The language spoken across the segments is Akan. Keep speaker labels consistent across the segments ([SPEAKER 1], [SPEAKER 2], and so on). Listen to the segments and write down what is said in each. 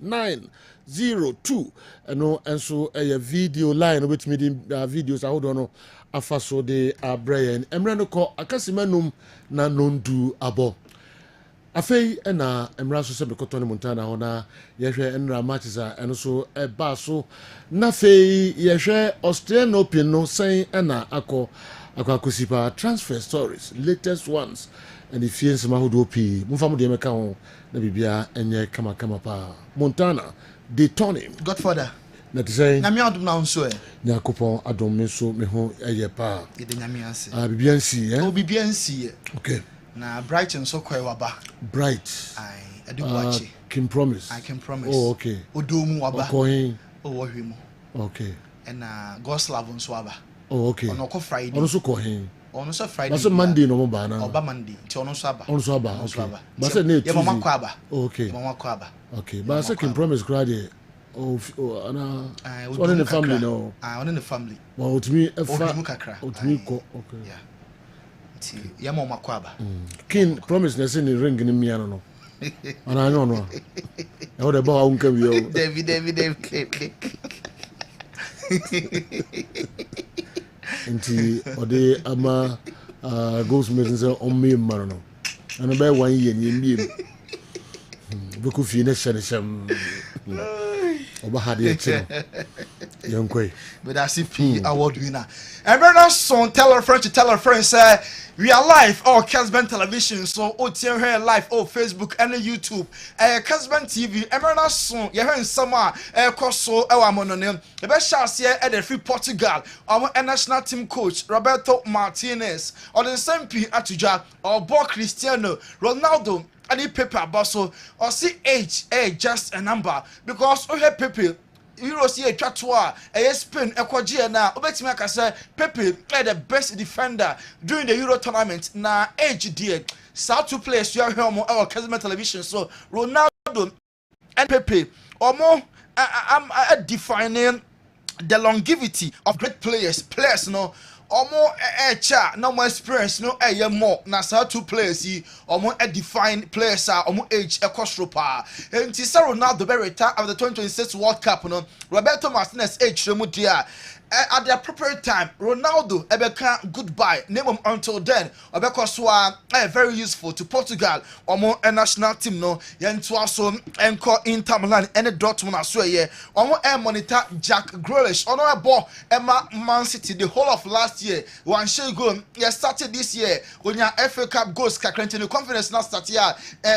[SPEAKER 1] 0902 and so a video line with me videos I hold on afa so de abrayan emre no ko akasimanum na nondu abo afei na emra so se bekoto ne montana ho na yehwe enra matches eno so eba so na fei yehwe Australian Open no sen na akosipa transfer stories latest ones and the fiends mahudo pi mfa mo de meka ho na bibia enye kama pa Montana de Tony
[SPEAKER 2] Godfather
[SPEAKER 1] na te say
[SPEAKER 2] nyame adom na nso
[SPEAKER 1] Yakopon adom me so me ho eye pa
[SPEAKER 2] yede nyame ase
[SPEAKER 1] bibia nsi
[SPEAKER 2] bibia nsi
[SPEAKER 1] okay
[SPEAKER 2] na Brighton so kwai waba
[SPEAKER 1] bright
[SPEAKER 2] ai adu wachi
[SPEAKER 1] can promise
[SPEAKER 2] I can promise
[SPEAKER 1] oh okay
[SPEAKER 2] odomu waba
[SPEAKER 1] okohin
[SPEAKER 2] oh wahwemu
[SPEAKER 1] okay
[SPEAKER 2] and Goslav nso waba
[SPEAKER 1] oh okay
[SPEAKER 2] ono ko Friday
[SPEAKER 1] ono so kohin
[SPEAKER 2] ono so Friday
[SPEAKER 1] that's Monday no mo ba na
[SPEAKER 2] oba Monday ti ono so aba
[SPEAKER 1] okay but say na
[SPEAKER 2] Tuesday mama aba
[SPEAKER 1] okay
[SPEAKER 2] mama aba
[SPEAKER 1] okay but say can promise grade oh ana one in the family no
[SPEAKER 2] one in the family
[SPEAKER 1] well utimi efa
[SPEAKER 2] utimi
[SPEAKER 1] ko okay
[SPEAKER 2] yeah ti ya mama aba
[SPEAKER 1] king promise na say ni ring ni mia no ana no no e o de ba unka wi o
[SPEAKER 2] David
[SPEAKER 1] nti ode ama goldsmith say on me man no ana ba 1 year ni mbiem beku fi na shem oba hade e chino yonkoi
[SPEAKER 2] but that's CP award winner and brother son tell a friend say we are live on Kessben television so OTN here live on Facebook and YouTube Kessben TV and brother son you hear some so e wa mononym e be chance here at the free Portugal our national team coach Roberto Martinez on the same P atuja or Bo Cristiano Ronaldo and the paper basso or see age just a number because we have people Euros here Chatua Spain Equagia na obetima ka say Pepe the best defender during the Euro tournament na age dear South two players you are here on our Kessben television so Ronaldo and Pepe or more I'm defining the longevity of great players no omo cha no more experience no more na sa two players yi omo define players omo age ekosropa enti say Ronaldo be retire after the 2026 World Cup no Roberto Martinez age remu dia at the appropriate time Ronaldo ebeka goodbye name until then obekoswa very useful to Portugal omo national team no yento aso enko Inter Milan and Dortmund aso ye omo monitor Jack Grealish ono ebo ema Man City the whole of last year one share goal ye started this year onya FA Cup goals kakrenti no confidence na start ya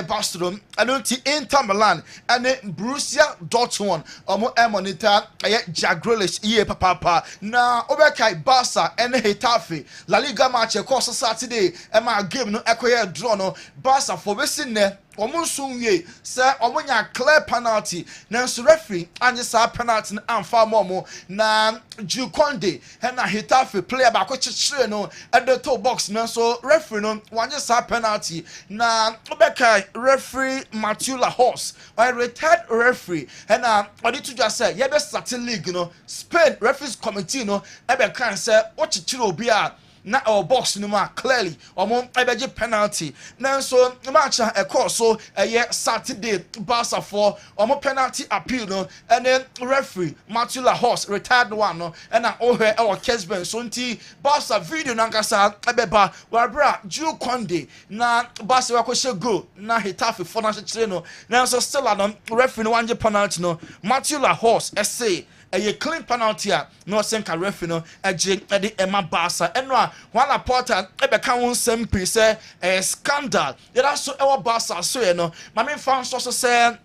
[SPEAKER 2] Barcelona and Inter Milan and Borussia Dortmund omo monitor Jack Grealish ye papa na obekai Barca and Hetafe La Liga match e course Saturday e ma game no ekoye draw no Barca for wesin ne omunsunwe say omunya clear penalty na so referee anye sa penalty na amfa momo na Jukonde na Hetafe player ba ko chichire no at the top box na so referee no wanye sa penalty na obekai referee Matula Horse or retired referee na odi to just say ye be start league no Spain referees committee no e be kan say o chichire obi a na our box no ma clearly omo ebeje penalty na so match e course so Saturday Barca for omo penalty appeal no and then referee Matula Horse retired one no and na ohwe our Kessben so nti Barca video nankasa ebeba wabra Jules Koundé na Barca wa ko she go na Hetafe for na chire no na so still on referee no wanje penalty no Matula Horse say a clean penalty no senka referee no eje ede ema Barca eno a Juan Porta ebeka won sempi say scandal yeda so ewo Barca so ye no mame fan so say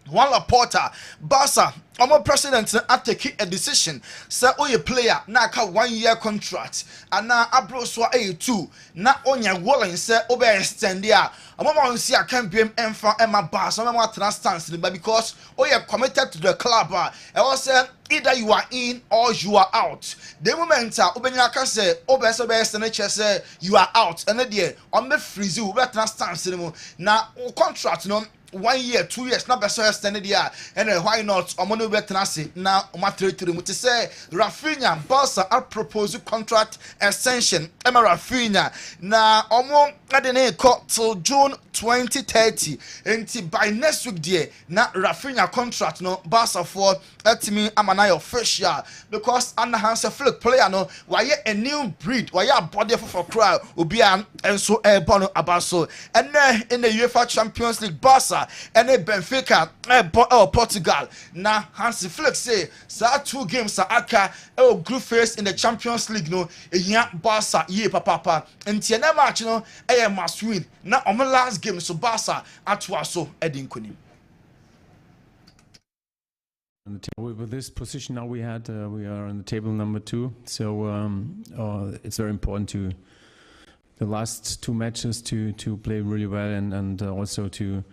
[SPEAKER 2] Juan Porta Barca omo president take a decision say oye player na ka 1 year contract ana abro so 2 na onya willing say obe extend ya omo ma nsi akan biem emfa ema Barca omo ma trust stance because oye committed to the club e was say either you are in or you are out the moment obenya ka say obe say you are out and there on me freeze you better stance na contract no 1 year 2 years na beso extended year and why not omono betenase na omatretirim to say Rafinha Barca are propose contract extension Emma Rafinha na omo adene ko till June 2030 and by next week there na Rafinha contract no Barca for etimi amana official because under Hans Flick player no why a new breed why a body for crowd obia and so bono abaso and in the UEFA Champions League Barca and Benfica Portugal na Hans Flick say sa 2 games sa aka group phase in the Champions League no ehia Barca ye papa ntia na match no must win na on last game so Barca atwa so edinkonim.
[SPEAKER 3] With this position now we are on the table number 2, so it's very important to the last 2 matches to play really well and also to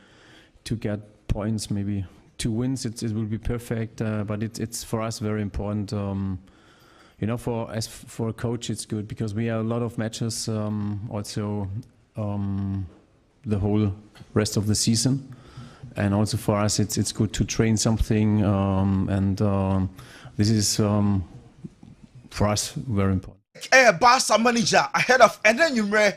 [SPEAKER 3] get points, maybe 2 wins. It will be perfect, but it's for us very important. For a coach it's good because we have a lot of matches, also the whole rest of the season. And also for us, it's good to train something, and this is for us very important.
[SPEAKER 2] Barca manager ahead of and then you 8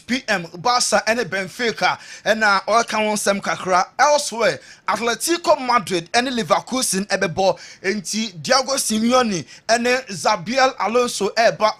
[SPEAKER 2] p.m. Barca and Benfica and all can some kakra elsewhere. Atletico Madrid and Leverkusen ebebo enti Diego Simeone and Xabi Alonso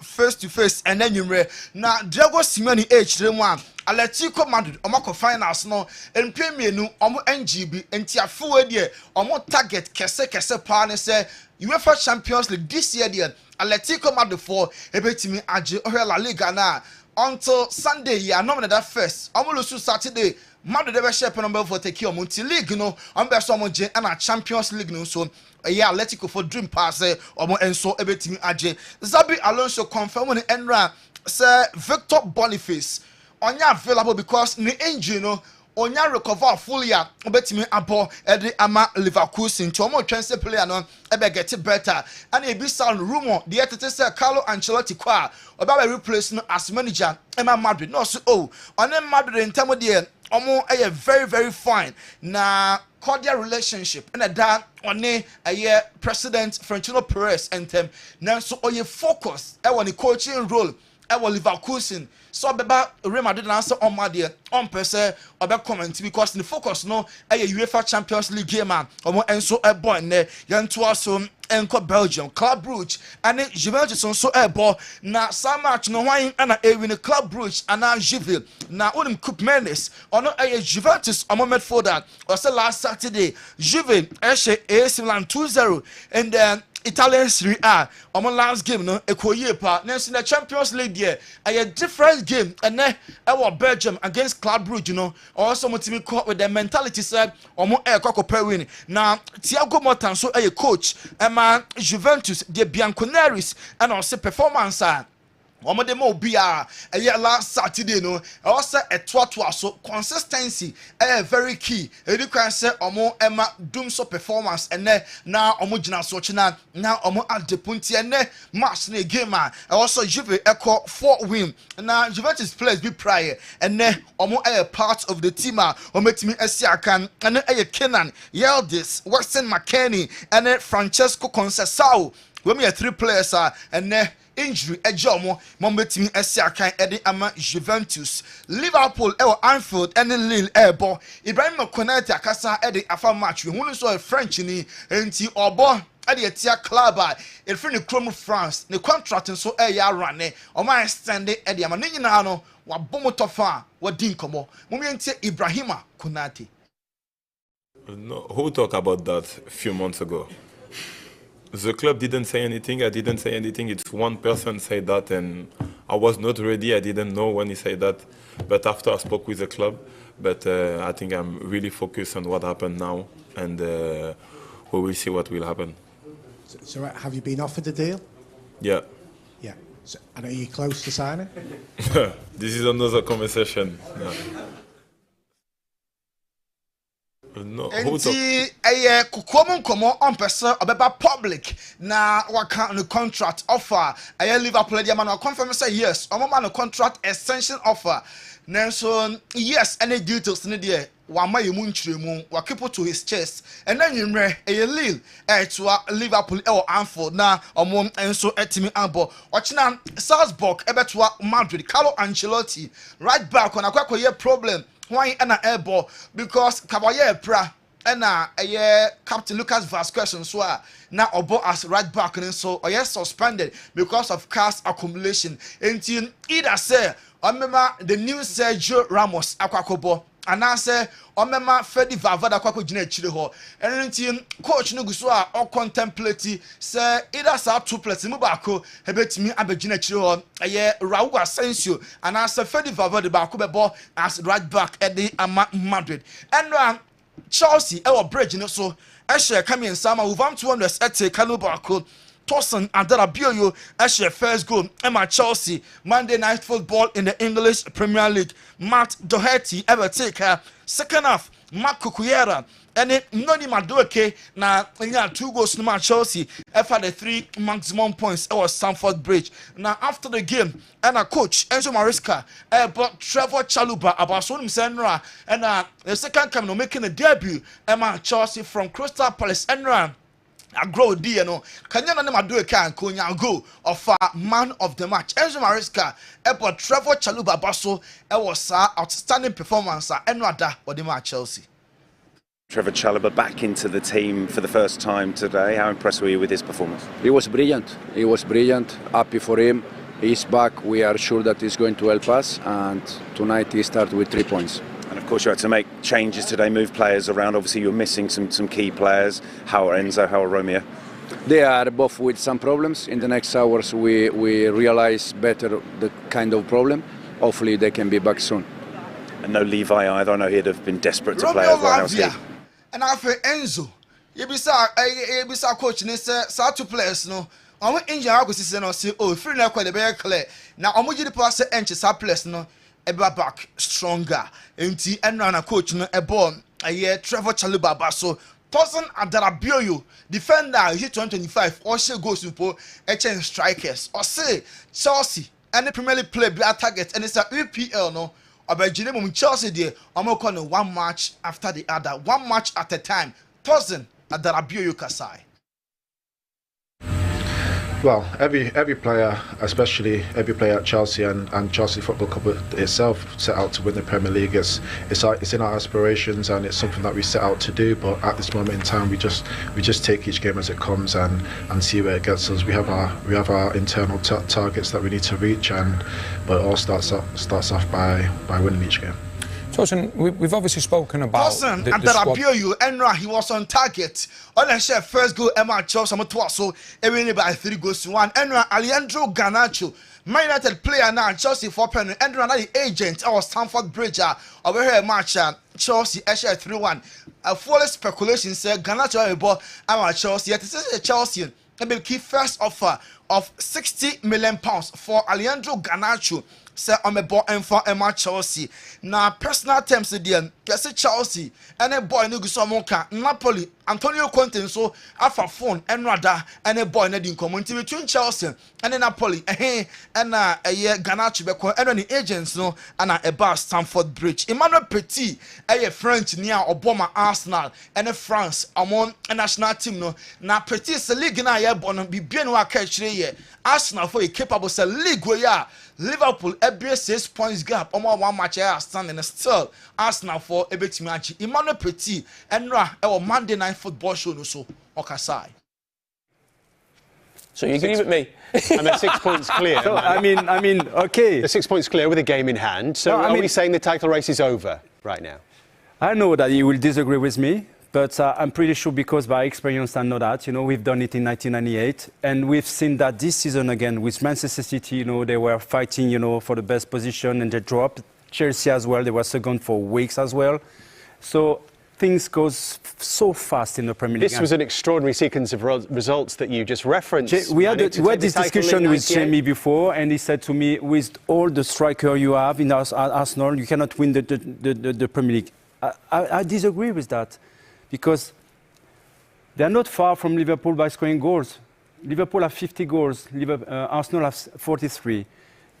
[SPEAKER 2] face to face and then you na Diego Simeone H1 Atletico Madrid omako finals no mpemienu omo NGB enti afuwe die omo target kese pa ne se UEFA Champions League this year there Atletico Madrid for ebetimi age La Liga na until Sunday ya no that first omo lusu Saturday Madrid dey share number for take your multi league no omo be so omo je na Champions League no so Atletico for dream pass omo enso ebetimi age Xabi Alonso confirm on enra say Victor Boniface onya available because ni injury no onya recover fully obetimi abo edi ama Leverkusen to omo transfer player no ebe get better and e be sound rumor the etete say Carlo Ancelotti kwa oba replace no as manager Emma Madrid no so on Madrid in term de omo very very fine na cordial relationship and that on a president Florentino Perez and them now so oye focus e won the coaching role e won Leverkusen so beba Real Madrid answer on my dear on per se obe comment because the focus no UEFA Champions League game man omo enso e boy ne yanto so enko Belgium Club Brugge and Juventus so e ball na some match no wan na e win Club Brugge and Juve na onim Coupe Mendes ono Juventus omo midfielder or say last Saturday Juve AC Milan 2-0 and then Italian Serie A omo last game no ekoye pa na in the Champions League there a different game and Belgium against Club Brugge you know also motimi caught with the mentality said omo kokopɛ win na Thiago Motta so coach Juventus the Bianconeri and also performance omo de mo bia last Saturday no also a so consistency very key edi kwan say omo doom so performance and now omo gina so china now omo at the punti and match na game also Juve echo 4 win now Juventus players be prior and omo part of the team ometimi asiakan and Kenan Yildiz Weston McKennie and Francesco Conceição we me 3 players and injury ejomo mombetimi asiakan edi ama Juventus Liverpool Anfield and Lille ebo Ibrahim Konate akasa edi afa match we hunu so French ni enti obo edi etia club e free ni Chrome France ne contract so ya rane o ma extend edi ama nyina no wa bomotofa wa dinkomo momientie Ibrahim Konate.
[SPEAKER 4] No, who talked about that a few months ago? The club didn't say anything, I didn't say anything, it's one person said that and I was not ready, I didn't know when he said that, but after I spoke with the club, but I think I'm really focused on what happened now and we will see what will happen.
[SPEAKER 5] So have you been offered a deal?
[SPEAKER 4] Yeah.
[SPEAKER 5] Yeah. So, and are you close to signing?
[SPEAKER 4] This is another conversation. Yeah. No,
[SPEAKER 2] enti kukomo nkomo on person obeba public na waka no contract offer Liverpool dey man confirm say yes omo man no contract extension offer so yes any details in there wama yemu nchiremu wa keep to his chest and then yimre Lille to Liverpool Anfield na omo enso etimi ambo ochina Salzburg to Madrid Carlo Ancelotti right back on akwakoye problem why na airball because Caballero pra na Captain Lucas Vazquez so na obo as right back and so suspended because of cast accumulation until either say remember the new Sergio Ramos akwakobo and I say Omema Fedi Vavada kwako jina chire ho enti coach no guso a o contemplate say either sa two plus mu baako hebetimi abegina chire ho Raul Asensio and I say Fedi Vavada baako bebo as right back at the Madrid and Chelsea bridge no so ehye come sama uvam 200 ete kanu baako Tosin Adarabioyo as your first goal. Emma Chelsea Monday Night Football in the English Premier League. Matt Doherty ever take her second half. Mark Cucurella and it noni madoke na 2 goals to Chelsea after the 3 maximum points at Stamford Bridge. Now after the game and a coach Enzo Maresca brought Trevor Chalobah about Sonim Senra and the second coming making a debut. Emma Chelsea from Crystal Palace and I grow dear no. Kanyana nema do a can konya go of man of the match. Enzo Maresca, but Trevor Chalobah Basso, was outstanding performance and rather for the match Chelsea.
[SPEAKER 6] Trevor Chalobah back into the team for the first time today. How impressed were you with his performance?
[SPEAKER 7] He was brilliant. He was brilliant. Happy for him. He's back. We are sure that he's going to help us. And tonight he started with 3 points.
[SPEAKER 6] And of course you had to make changes today, move players around. Obviously you're missing some key players. How are Enzo, how are Romeo?
[SPEAKER 7] They are both with some problems. In the next hours we realize better the kind of problem. Hopefully they can be back soon.
[SPEAKER 6] And no Levi either. I know he'd have been desperate to play as well. How's he?
[SPEAKER 2] And after Enzo, you be coach and say two players no. I'm injured. I go see no say oh free na quite very clear. Now I'm going to pass enche sa players no. Eba back stronger. Enti and coach no ebon Trevor Chalobah Basso. Tosin Adarabioyo defender hit 2025 or she goes to po HN strikers or say Chelsea and the Premier League play black target and it's a EPL no. Abegine mum Chelsea there amoko one match after the other, one match at a time. Tosin Adarabioyo Kasai.
[SPEAKER 8] Well, every player, especially every player at Chelsea and Chelsea Football Club itself, set out to win the Premier League. It's in our aspirations and it's something that we set out to do. But at this moment in time, we just take each game as it comes and see where it gets us. We have our internal targets that we need to reach, but it all starts off by winning each game.
[SPEAKER 9] Tosin, we've obviously spoken about
[SPEAKER 2] Tosin Adarabioyo Enra, he was on target. On the chef first goal Emma Chelsea so winning by 3 goals to 1. Enra Alejandro Garnacho, Man United player now Chelsea 4 penalty. Enra the agent or Stamford Bridge over here match Chelsea 3-1. A full speculation said Garnacho ball Emma Chelsea. Yet this is a Chelsea and key first offer of £60 million for Alejandro Garnacho. Say on a boy and for Emma Chelsea. Now personal terms again, say Chelsea and a boy no Gusamonka, Napoli, Antonio Conte so alpha phone and rather and a boy needing community between Chelsea and Napoli and a year Garnacho Beko and the agents no and a bar Stamford Bridge. Emmanuel Petit a French near Obama Arsenal and a France among a national team no now Petit is a league na ye born be bien wa catch Arsenal for a capable say league where Liverpool every 6 points gap almost 1 match standing and still Arsenal for a bit match. Emmanuel Petit and our Monday Night Football show no so Okasai.
[SPEAKER 10] So you agree with me? And they're 6 points clear. I mean, okay. They're 6 points clear with a game in hand. So are we saying the title race is over right now?
[SPEAKER 11] I know that you will disagree with me, but I'm pretty sure because by experience I know that, we've done it in 1998 and we've seen that this season again with Manchester City, they were fighting, for the best position and they dropped. Chelsea as well, they were second for weeks as well. So things go so fast in the Premier League.
[SPEAKER 10] This was an extraordinary sequence of results that you just referenced.
[SPEAKER 11] We had this discussion with Jamie before and he said to me, with all the striker you have in Arsenal, you cannot win the Premier League. I disagree with that. Because they are not far from Liverpool by scoring goals. Liverpool have 50 goals, Arsenal has 43.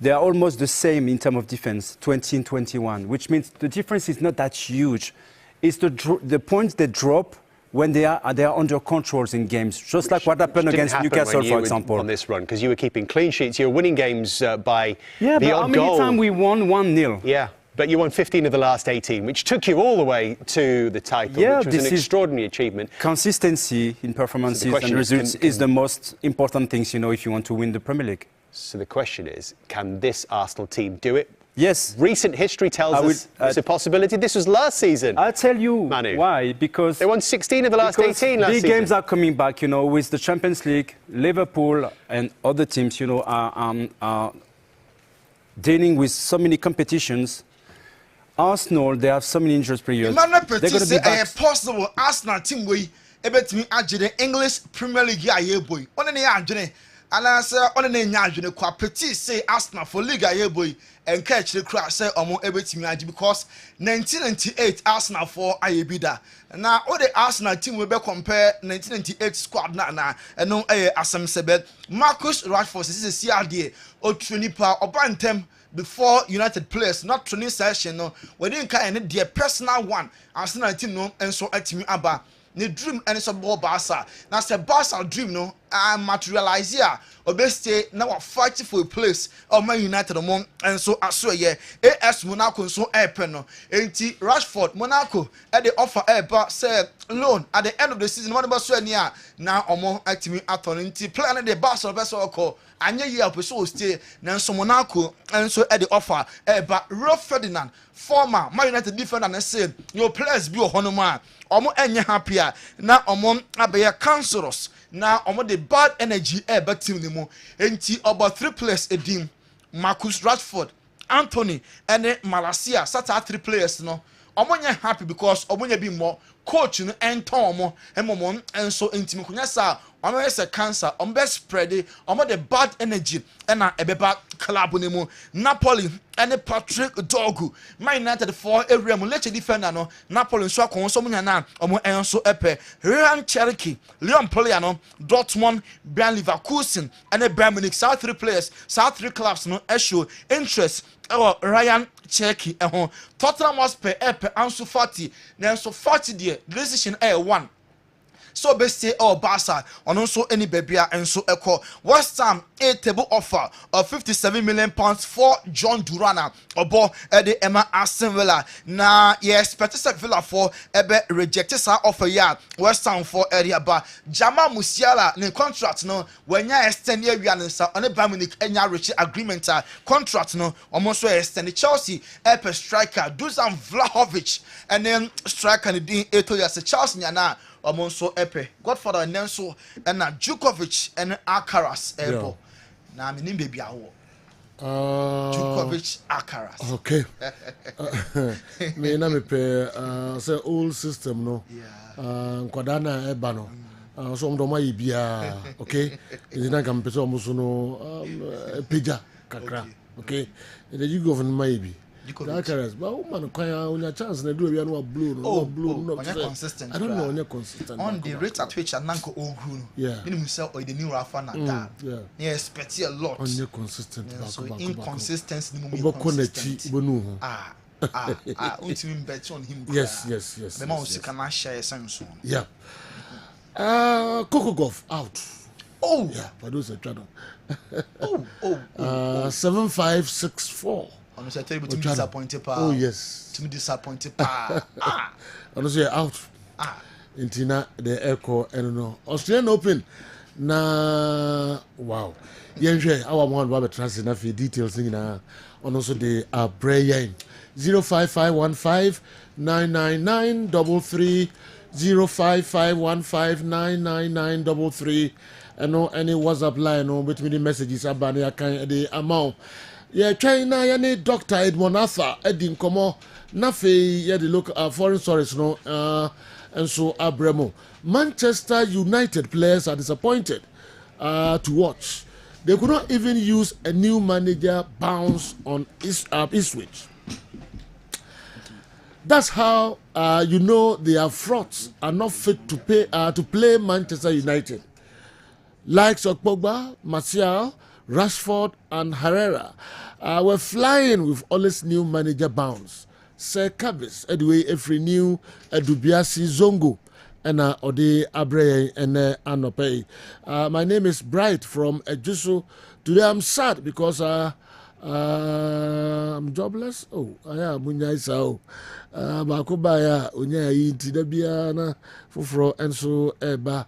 [SPEAKER 11] They are almost the same in terms of defense, 20 and 21, which means the difference is not that huge. is the points they drop when they are under controls in games, just like what happened against Newcastle, for example.
[SPEAKER 10] On this run, because you were keeping clean sheets, you were winning games by
[SPEAKER 11] the
[SPEAKER 10] odd
[SPEAKER 11] how many
[SPEAKER 10] goal.
[SPEAKER 11] times we won 1-0?
[SPEAKER 10] Yeah, but you won 15 of the last 18, which took you all the way to the title, which was an extraordinary achievement.
[SPEAKER 11] Consistency in performances and results is the most important things, if you want to win the Premier League.
[SPEAKER 10] So the question is, can this Arsenal team do it?
[SPEAKER 11] Yes.
[SPEAKER 10] Recent history tells us it's a possibility. This was last season.
[SPEAKER 11] I'll tell you
[SPEAKER 10] Manu.
[SPEAKER 11] why. Because
[SPEAKER 10] they won 16 of the last 18 last season.
[SPEAKER 11] Big games are coming back, with the Champions League. Liverpool and other teams, are dealing with so many competitions. Arsenal, they have so many injuries per year.
[SPEAKER 2] They're going to be back. Possible Arsenal team way. Ebet me the English Premier League ya boy. On any adjune. And answer on any adjune kwa petit say Arsenal for League ya boy. And catch the crowd say omo ebet me because 1998 Arsenal for ayebida. Now all the Arsenal team will be compare 1998 squad na and no asem sebe Marcus Rashford is a CRD or Trinipa or Bantem before United players not training session no we didn't kind their personal one Arsenal team no and so at me aba ne dream and so ball Barca now say Barca dream no materialize here obeste now fight for a place of Man United among and so aso ye AS Monaco so airpen no enti Rashford Monaco at the offer but say loan at the end of the season what about so near now omo atimi aton enti play na the Barca best call anya ye apeso stay na so Monaco and so at the offer but Rio Ferdinand former Man United defender na say your players be ohonoma omo enye happier na omo abeya cancerous na omo the bad energy back team nimo enti about 3 players edim Marcus Rashford Anthony and Malacia sat 3 players no omo nya happy because omo nya be more coach no enton omo emomon enso enti kunya sa omo is a cancer omo be spread omo the bad energy na ebeba club nimo Napoli and Patrick Dorgu Man United for area mo leche defender no Napoli so akon so munya na omo enso epe Ryan Cherky Leon player no Dortmund Bayern Leverkusen and Bayern Munich South 3 players South 3 clubs no show interest Ryan Cherky Tottenham Hotspur epe Ansu Fati na Ansu Fati the decision 1 so best say Barca on also any babia and so echo West Ham a table offer of 57 million pounds for John Durana obo the Emma Aston Villa na expect Villa for ebe rejected sa offer ya West Ham for area ba Jamal Musiala ne contract no when ya extend ya wiansa on Bayern Munich enya reach agreement contract no almost extend Chelsea epe striker Dusan Vlahovic and then striker ni din eto ya se Chelsea nyana Omonso Epe, Godfather Nenso, and Djukovic and Akaras Ebo. Now, I'm in baby. Djukovic Akaras.
[SPEAKER 1] Okay. Me na me pe say old system no. Kwadana Ebano. So ndo mai bia. Okay. Ina kam pese omuso no pija kakra. Okay. The you go from maybe. Akaras, but woman can chance na do we no blue no blue no
[SPEAKER 2] consistent.
[SPEAKER 1] I don't know on consistent.
[SPEAKER 2] On the rate at which Ananko Ogru.
[SPEAKER 1] Yeah.
[SPEAKER 2] Minimum sell or the new Rafa na that. Yeah, expect a lot.
[SPEAKER 1] On consistent.
[SPEAKER 2] So inconsistency
[SPEAKER 1] no
[SPEAKER 2] ultimate bet on him.
[SPEAKER 1] Yes.
[SPEAKER 2] The man who can share sense.
[SPEAKER 1] Yeah. Coco Golf out.
[SPEAKER 2] Oh
[SPEAKER 1] yeah, but those are trouble.
[SPEAKER 2] 7564. Honestly, I tell you, to me disappointed.
[SPEAKER 1] Oh yes.
[SPEAKER 2] To me disappointed.
[SPEAKER 1] Honestly, out. Intina the echo and no Australian Open. Na wow. Yenje our one Robert transit na for details na on also the Brian 055159993 055159993 and no any WhatsApp line no between the messages about the amount. Yeah, China, ya need Dr. Edmond Arthur, Edin Komo, Nafe, ya the look foreign stories, no, and so Abremo. Manchester United players are disappointed to watch. They could not even use a new manager bounce on Ipswich. That's how you know their frauds are not fit to play Manchester United. Likes of Pogba, Martial, Rashford and Herrera were flying with all this new manager bounce. Sir Cabis anyway every new Dubiasi Zongo and Ode Abre and Anope. My name is Bright from Ejusu. Today I'm sad because I'm jobless. Oh, I am Munyai Makubaya, Unya Tidabiana, Fufro, and so Eba.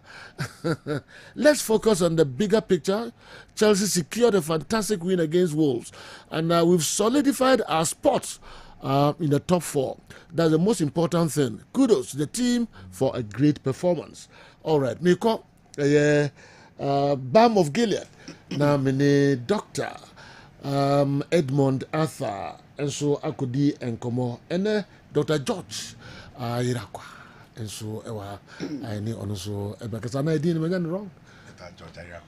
[SPEAKER 1] Let's focus on the bigger picture. Chelsea secured a fantastic win against Wolves, and we've solidified our spots in the top 4. That's the most important thing. Kudos to the team for a great performance. All right, Miko, Balm of Gilead. Now, many Doctor Edmond Arthur, and so Akudi and Komo, and Dr. George Irakwa, and so I need also because I didn't wrong.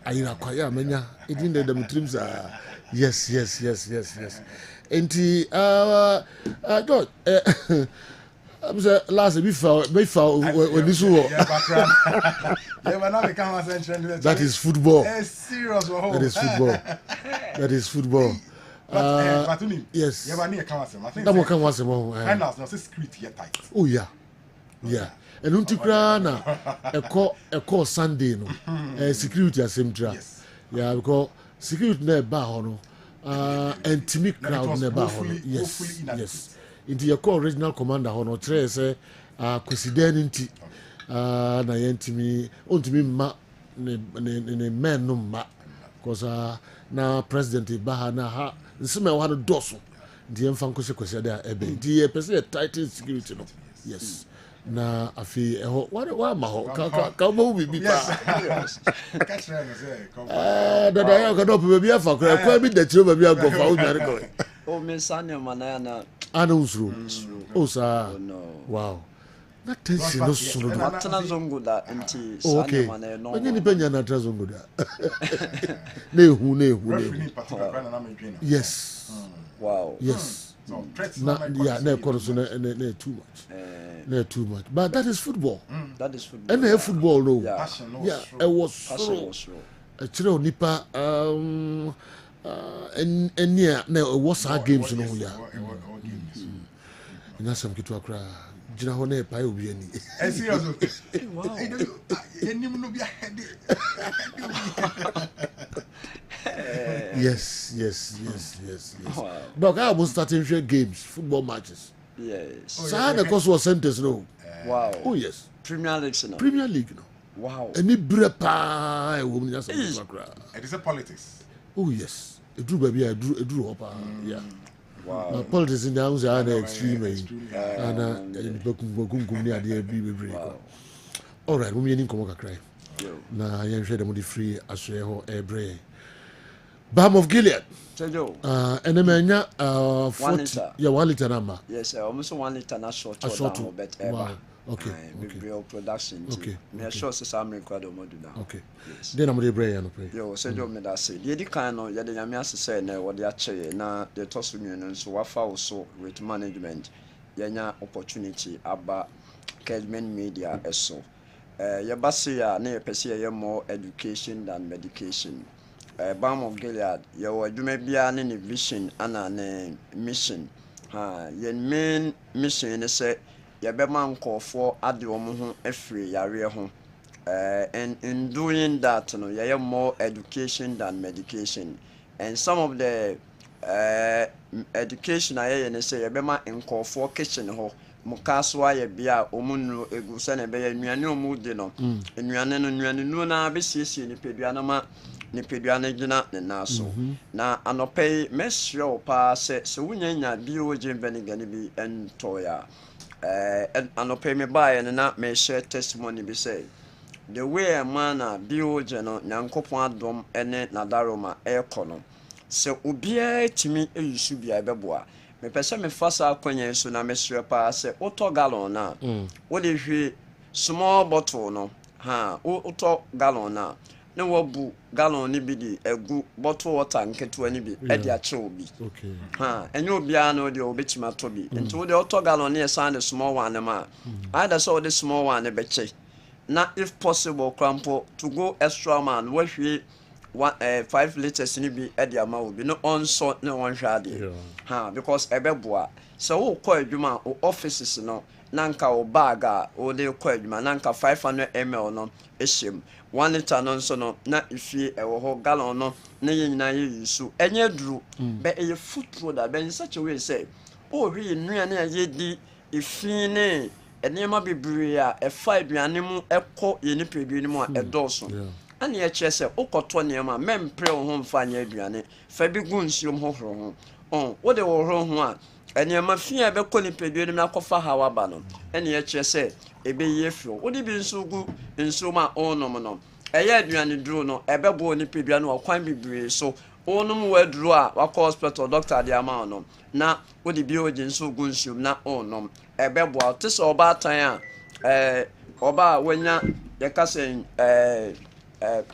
[SPEAKER 1] Irakwa, yeah, menya. It didn't the trims. Yes. And George, I'm saying last we found when this war. That is football. That is football. Yes. Oh yeah. And untikra na a call Sunday no. Security assemtra. Yeah, because security na ba hono. And timid crowd na ba hono. Yes. Into your core original commander hono tre say president inti na yentimi ontimi ma ne men no ma cause na president baha na ha nsema wa no doso die mfa nkose there ebe die person tight security no yes na afi eho wa ma ho ka mo bi pa catch them say da ya ka do pe bi afa kwa bi da tiro bi agofa o nyare ko
[SPEAKER 12] o me sanya manana
[SPEAKER 1] Anusru. Oh, sir. Oh, no. Wow. That is no suru. Okay. When you depend on Zonguda. Nehu. Yes.
[SPEAKER 12] Wow.
[SPEAKER 1] Yes. Yeah, no, too much. But that is football.
[SPEAKER 12] That is football.
[SPEAKER 1] And football, no. Yeah, it was so. A chiro nipa and yeah, no, what's our games no yeah. And that's some kitu akra. Jina hone pa obi ani.
[SPEAKER 2] Wow.
[SPEAKER 1] Yes. Wow. Dog, I was starting games, football matches.
[SPEAKER 12] Yes.
[SPEAKER 1] So the course was sentence no.
[SPEAKER 12] Wow.
[SPEAKER 1] Oh yes.
[SPEAKER 12] Premier League
[SPEAKER 1] no.
[SPEAKER 12] Wow.
[SPEAKER 1] Any brepa woman that's some akra.
[SPEAKER 2] It is a politics.
[SPEAKER 1] Oh yes. It drew baby, I drew up. Yeah.
[SPEAKER 12] Wow.
[SPEAKER 1] Politics in the house are extreme. And all right, we need to cry. Now I am sure the free as well. Balm of Gilead. And the mania 1 liter number.
[SPEAKER 12] Yes, almost 1 liter na short.
[SPEAKER 1] Wow. Okay.
[SPEAKER 12] Real production. Okay. Me sure say some record module now.
[SPEAKER 1] Okay. Yes. Then I'm the brain and pray.
[SPEAKER 12] Yo, say do me that say. Ye kind no, ye the nyame asese na wo de ache na the toss union nso wafa also with management. Ye nya opportunity aba Kessben media eso. Ye ba say ya na ye pese ye more education than medication. Balm of Gilead, ye wo adwuma bia ne ne vision ana ne mission. Ye main mission ne say yabema nkofo ade omo ho afiri yare ho and in doing that no yeye more education than medication, and some of the education ayeye ne say yabema nkofo kitchen ho mukaso aye bia omunu egu se na be nnuane omu de no nnuane no na be siesie ni pedua na ma ni pedua na gina ne naso na anope mesro pa se wunyanya bi o jembe ni gani bi entoya anope me buy and na me share testimony be say the way a man build no nyankopon adom ene nadaroma ekono se obia timi eyusu bia beboa me pese me fasa akwanya so na me sure pa se oto gallon na wo de hwe small bottle no oto gallon na ne wabu gallon ni bi di egu bottle water nketo ani bi e dia che obi enye obia na de obetima to bi nti wo de oto gallon na yesa the small one ma either so the small one be che na if possible crampo to go extra man we hwe 5 liters ni bi e de ama wo bi no onso na won hwa de ha because ebeboa so wo kɔ adwuma o offices no nanka o bag a o de kɔ adwuma nanka 500 ml no ehyem 1 liter no nso no na ifie ewo ho gallon no na yina ye yusu enye duru be eye food product be in such a way say o hwi nnuane a ye di ifie ne enema bebree a efa aduane mu ekɔ ye ni pedua mu a edoso ani ye kire se ukɔtɔ nneɛma mempre wo ho mfa nya aduane fa bi gu nsuom hohoro ho wo de wo horo ho a enema fia be kɔ ni pedua mu akɔfa hawa ba no ani ye kire se ebe ye fio wo de bi nsu gu nsuom a onom no ɛyɛ aduane duro no ɛbɛbɔ ni pedua no kwan bebree so onom waduro a wakɔ hospital doctor de ama no na wo de bi oje nsu gu nsuom na onom ɛbɛbɔ te sɛ ɔba atan a ɔba wanya yɛkasa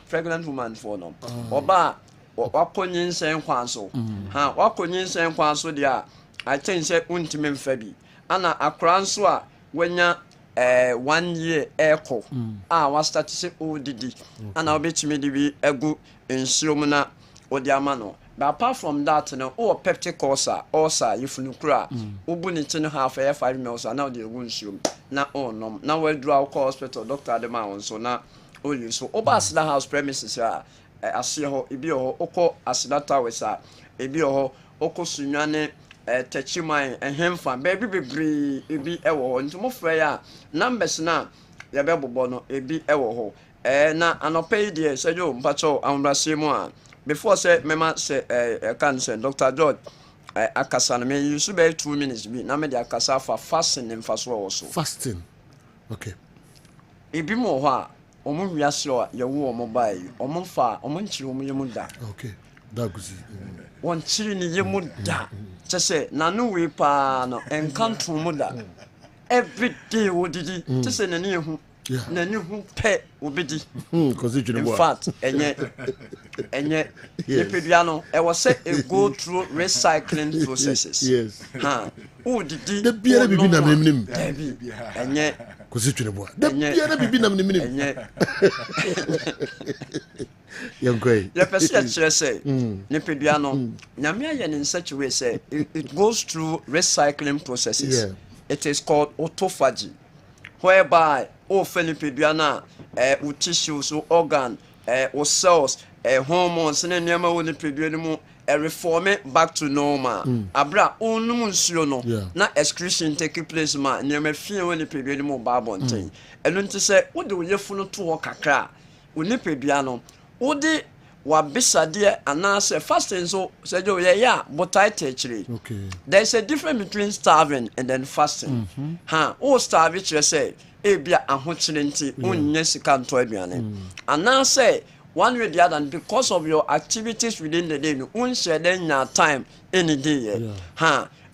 [SPEAKER 12] pregnant woman for no oba wakonyin nsen kwan so ha wakonyin nsen kwan so dia I think say untime mfa bi ana akra nso a wanya 1 year echo wa start say odidi ana obetime di bi egu nsuom na odi ama no but apart from that no o peptic ulcer ifunu kura obu ni tin half 5 ml na odi egu nsuom na onom na we draw hospital doctor de ma won so na only so oba asida house premises a ase ho ebi ho okọ asida towers a ebi ho okọ sunwane tachiman ehemfa baby bebre ebi ewo ho ntumo frɛ ya numbers na ya bebobo no ebi ewo ho na anope die sejo mpacho ambrase mu a before say mema say can say Dr. George akasa na me use be 2 minutes bi na me de akasa fa fasting mfaso wo so
[SPEAKER 1] fasting okay
[SPEAKER 12] ebi mo ho a omo wiasro ya wo omo bai omo fa omo nchiri omo yemu da
[SPEAKER 1] okay daguzi
[SPEAKER 12] won chiri ni yemu da chese nanu we pa no enkanto mu da every day wodidi chese nani ehu nani hu pe obedi in fact enye epedua no e was say e go through recycling processes
[SPEAKER 1] yes
[SPEAKER 12] ha odidi
[SPEAKER 1] de biara bibi na mnim
[SPEAKER 12] enye
[SPEAKER 1] kosi twene boa de biara bibi na mnim
[SPEAKER 12] enye
[SPEAKER 1] yankoi
[SPEAKER 12] ya pese chere say ne pedua no nyame aye in such a way say it goes through recycling processes it is called autophagy whereby pedua na tissues organ cells hormones na nyama woni pedua no mu reform back to normal abra onum nsuo no na excretion take place ma nyama fie woni pedua no mu ba bonten enu nti se wo de oyefu no to ho kakra woni pedua no wo de wa bisade anase fasting so say jo ye ya botai techiri
[SPEAKER 1] okay
[SPEAKER 12] there is a difference between starving and then fasting o starve chire say ebia ahokyere nti onnya sika nto aduane anase one way the other because of your activities within the day no unshare then your time any day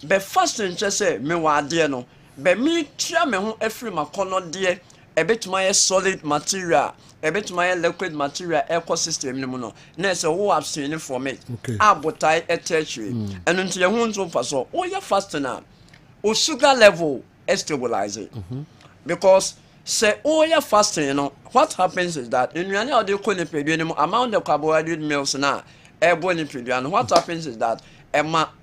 [SPEAKER 12] be fasting just say me wa de no be me tua me ho afiri makono de ebetuma ye solid material ebetuma ye liquid material ecosystem ni mu no na say wo abstain from it abotai etechiri enu nti ye hu nso faso o ye fasting na o sugar level stabilize it because say oh yeah fasting what happens is that in any other amount of carbohydrate meals na what happens is that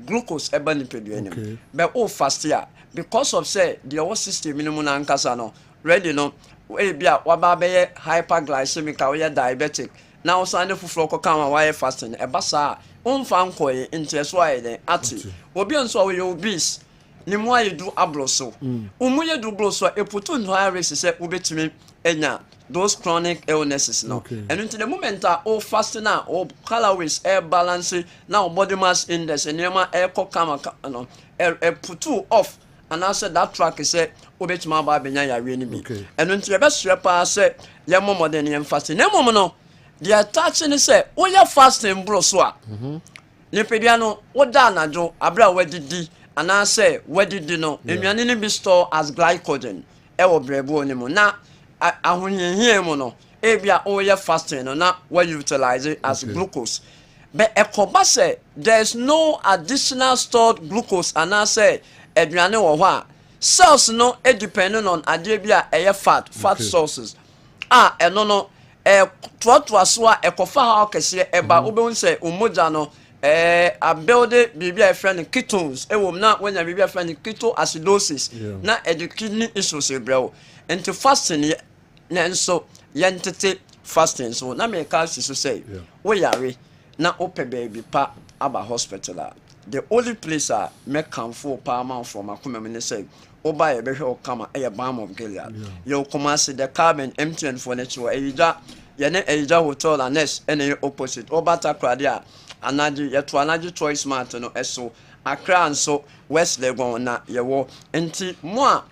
[SPEAKER 12] glucose but oh fast here because of say the whole system minimum ankasa no ready no we be hyperglycemic or diabetic now sande fufuro ko kan wa fasting basa umfa nkoye into why then ati obi nso we obese ni mo ayedu abroso umuyedu broso eputu no high risk say ubetimi enya those chronic illnesses no and into the moment o fast na o calories air balance na body mass index enema air kama no eputu off and I said that track is say ubetimi aba benya ya we ni bi and into the best pa say ye momo den ye fasting na momo no the attaching say o ya fasting broso a ni pedua no wo da anajo abra wadidi and I say where did you know enuane be store as glycogen wo brebo onimu na ahunye mu no ebia o ye fasting no na we utilize it as glucose but ekoba say there is no additional stored glucose and I say eduane wo ho a cells no depending on ade bia fat sources eno no toa so a ekofa ha okese eba obehun se umoja no a build bibi a friend ketones ewom na when bibi a friend ketoacidosis na kidney issues ebrew into fasting na nso yentete fasting so na me ka so say we yare na ope baby pa aba hospital the only place me come for palm from akomam ne say oba ye behwe okama Balm of Gilead you come as the Kessben MTN for nature eja ye ne eja hotel anes ene opposite oba takrade a anaji yeto anaji choice mart no eso Accra nso West Legon na ye wo enti mo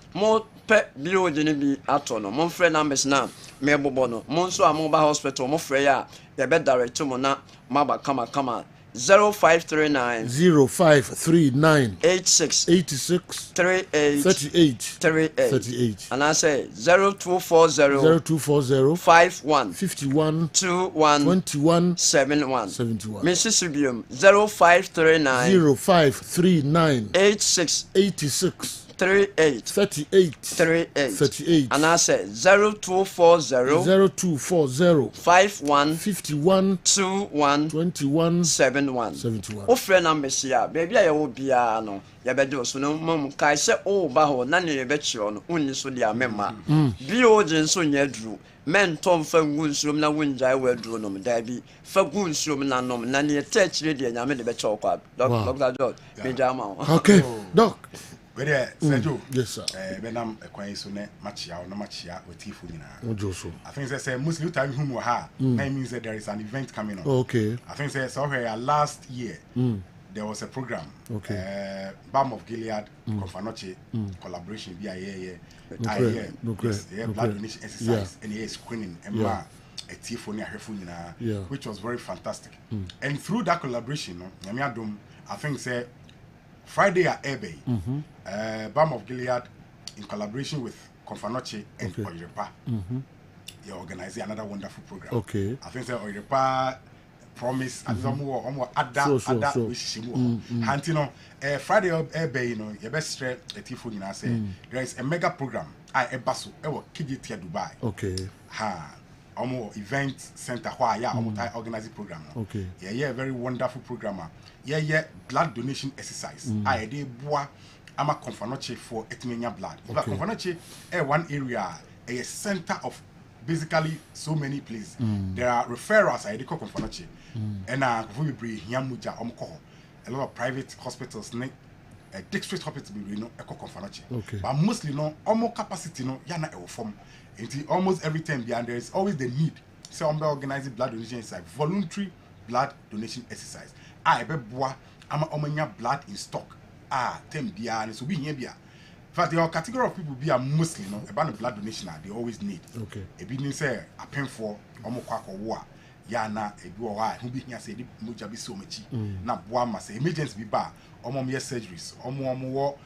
[SPEAKER 12] pe biology ni bi ato no mo frɛ numbers na me bobo no mo nso a mo ba hospital mo frɛ ya ye be direct mo na maba kama 0539 86 38 and I say 0240 51 21 71 Mrs. Subium 0539 86 38 and I say 0240 51 21 71 o friend numbers ya baby ya wo bia no ya be do so no mom kai se o ba ho na ne be chiro no unni so dia mema bi o je so nya duru men tom fa ngunsurum na wunjai we duru no da bi fa gunsurum na nom na ne ta chire dia nya me de be chaw kwa Dr. George me jama
[SPEAKER 1] okay doc
[SPEAKER 13] Where Sergio?
[SPEAKER 1] Yes, sir.
[SPEAKER 13] Benam a so ne machia or no machia with Tifuna.
[SPEAKER 1] I
[SPEAKER 13] think they say Muslim time whom ha. That means that there is an event coming on.
[SPEAKER 1] Okay.
[SPEAKER 13] I think they saw here last year. There was a program.
[SPEAKER 1] Okay.
[SPEAKER 13] Balm of Gilead, Confanoche, collaboration via blood donation exercise and screening and a Tifuna which was very fantastic. And through that collaboration, I think say Friday at Ebe, Balm of Gilead, in collaboration with Confanoche and Oyerepa, you organize another wonderful program.
[SPEAKER 1] Okay.
[SPEAKER 13] I think Oyerepa promise and some more other Friday at Ebe, you know, your best straight at Tifuna say there is a mega program. I Ebaso, Kijiti Dubai.
[SPEAKER 1] Okay.
[SPEAKER 13] Event center where I organize the program.
[SPEAKER 1] Okay.
[SPEAKER 13] Yeah, very wonderful programmer. Yeah, blood donation exercise. I did bois I'm a Confanoche for Etmenia blood. But Confanoche one area, a center of basically so many places. There are referrals I call Confanoche. And we bring Yamuja a lot of private hospitals, district hospitals we know echo Confanoche. But mostly no almost capacity no yana form. Almost every time there is always the need. So I'm organizing blood donation exercise, voluntary blood donation exercise. I be boa ama omanya blood in stock. Tem bia so be here bia. In fact, the category of people be a mostly no about blood donation they always need.
[SPEAKER 1] Okay.
[SPEAKER 13] E bi ni say apen for omo kwakọ wo a ya na e bi o wa who be here say di moja bi so machi na boa ma say emergency bi ba omo me surgeries omo wo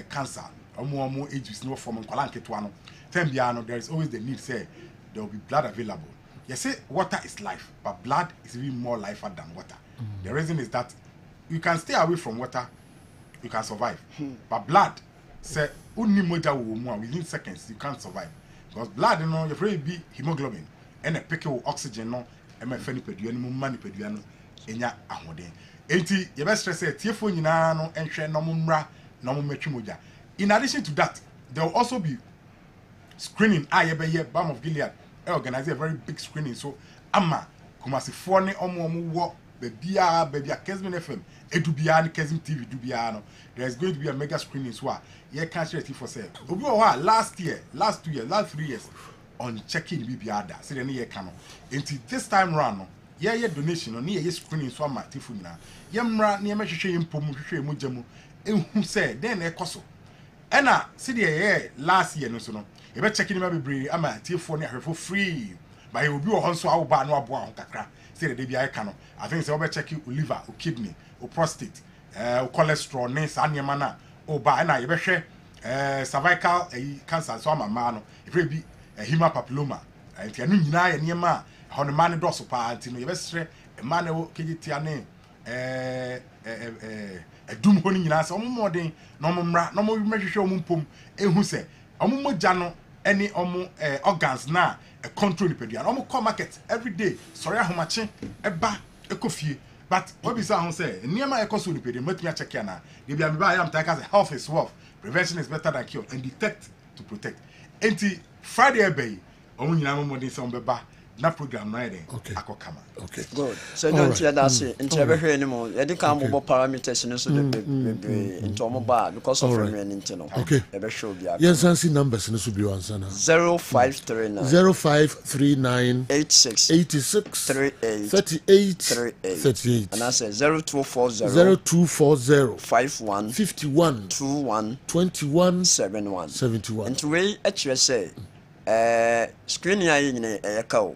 [SPEAKER 13] cancer omo ages no form kwala nketo no. Tem bia no there is always the need say there will be blood available. You say water is life, but blood is even more life than water. The reason is that you can stay away from water, you can survive. But blood, say, within seconds, you can't survive. Because blood, you know, you probably be hemoglobin, and a pick of oxygen, no, and my fanny peduano, money peduano, and ya ahode. Enti, you best say, Tiefo, you know, and share no mumra, no mechumoja. In addition to that, there will also be screening. Balm of Gilead organize a very big screening. So, Amma, Kumasi Fone, Omo, baby, Kessben FM, Edubian, Kessben TV, Dubiano. There is going to be a mega screening. So, yeah, can't share it for sale. Last 2 years, last 3 years, on checking BBAda. So, then, yeah, cano. Until this time round, yeah, donation, or near screening, so I'm at Tifuna. Yamra, near Meshe, Pomu, Mujamu, and who said, then a cosso. And see the last year, no, so no. You better check in my baby. I'm at Tifuna for free. But it will be also our bar no boa kakra. Say the DBI cano. I think so. Better check you liver, or kidney, or prostate, or cholesterol, ne sanyamana, or bar and I better cervical cancer. So I'm a man. It will be a hemopapilloma. And you know, and yama, how the man does so part. You better a man who kidney a doom honing in us. More than no more measure show mumpum. And who say, Omo Jano. any organs na a control nipedia omo call market every day sorry ahomache eba ekofie but what be say say niema ekoso nipedia matumi check ya na dey be am take as health is wealth, prevention is better than cure, and detect to protect. Enti Friday ebe omo nyina mo modin say ombeba na program na eden akokama.
[SPEAKER 1] Okay,
[SPEAKER 12] good. So don't hear that say into every anymore you can mobile parameters no so the into omo ba because of remain into no.
[SPEAKER 1] Okay,
[SPEAKER 12] ebe show bia
[SPEAKER 1] yes fancy numbers no so bi answer na
[SPEAKER 12] 0539 86 38
[SPEAKER 1] and
[SPEAKER 12] I say 0240 51 21 71 and to way at you say screen ya yin ka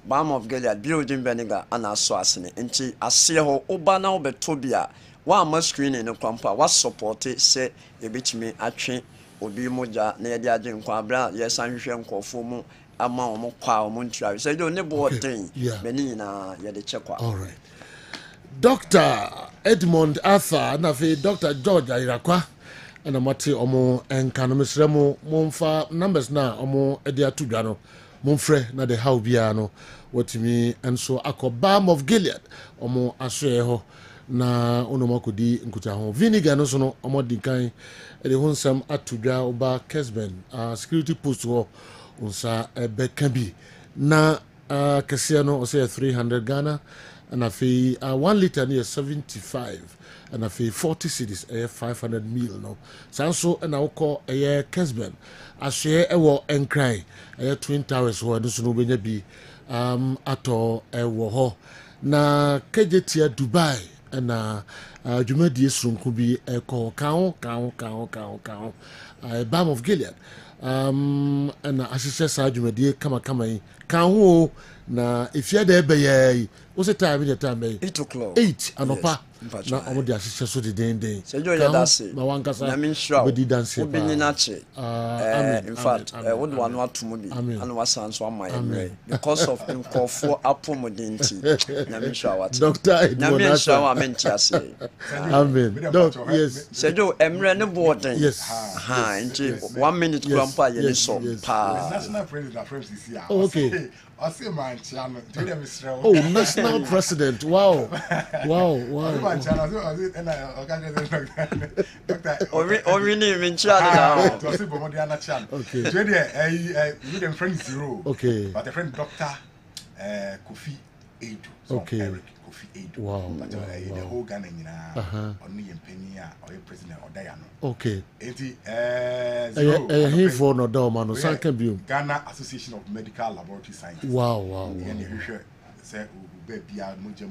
[SPEAKER 12] Balm of Gilead building vinegar and aswasene nti ase ho oba na obeto bia wa ma screen no kwampa wa support say ebetimi atwe obi moja na ye de age nkwa abra ye sanhwehwe nkofo mu ama omo kwa omo ntua say do ne bo den meni na ye de chekwa.
[SPEAKER 1] All right, Dr. Edmond Arthur na fe Dr. George Irakwa and amati omo enka mesremo momfa numbers na omo ede atudwa no momfrɛ na de how bia no watimi enso akɔ Balm of Gilead omo ahwe ho na ono makodi nkuta ho vinegar no so no omo dikan ede ho nsam atudwa oba Kessben security post ho unsa ebeka bi na kese no o say 300 Ghana and afi 1 liter near 75 and afi 40 cedis 500 mil no sanso na wokɔ Kessben ahwe ewo enkran Twin Towers ho no no benya bi ato ewo ho na kejetia Dubai na dwumadie sronko bi ekɔ kawo Balm of Gilead na asese sa dwumadie kama yi kawo na ifia da ebe what's the time? 8
[SPEAKER 12] o'clock
[SPEAKER 1] 8 anopa na omo de asese so de den
[SPEAKER 12] so you hear that say
[SPEAKER 1] ma wankasa
[SPEAKER 12] na min sure
[SPEAKER 1] we dance
[SPEAKER 12] we bin na che in fact we do one atomo bi and was so am my because of nkofo apomodenti na min sure what
[SPEAKER 1] Dr.
[SPEAKER 12] na min sure wa men tia say
[SPEAKER 1] amen doc yes
[SPEAKER 12] so do emre ne boarding
[SPEAKER 1] yes
[SPEAKER 12] ha nti 1 minute grandpa ye so pa
[SPEAKER 13] national president from CCR
[SPEAKER 1] okay
[SPEAKER 13] oh,
[SPEAKER 1] national president. Wow. Okay.
[SPEAKER 13] But the friend Dr. Kofi Edu.
[SPEAKER 1] Okay.
[SPEAKER 13] Wow. But the whole Ghana only in Penia or president or Diana.
[SPEAKER 1] Okay.
[SPEAKER 13] He
[SPEAKER 1] for no doma no
[SPEAKER 13] Ghana Association of Medical Laboratory Scientists.
[SPEAKER 1] Wow.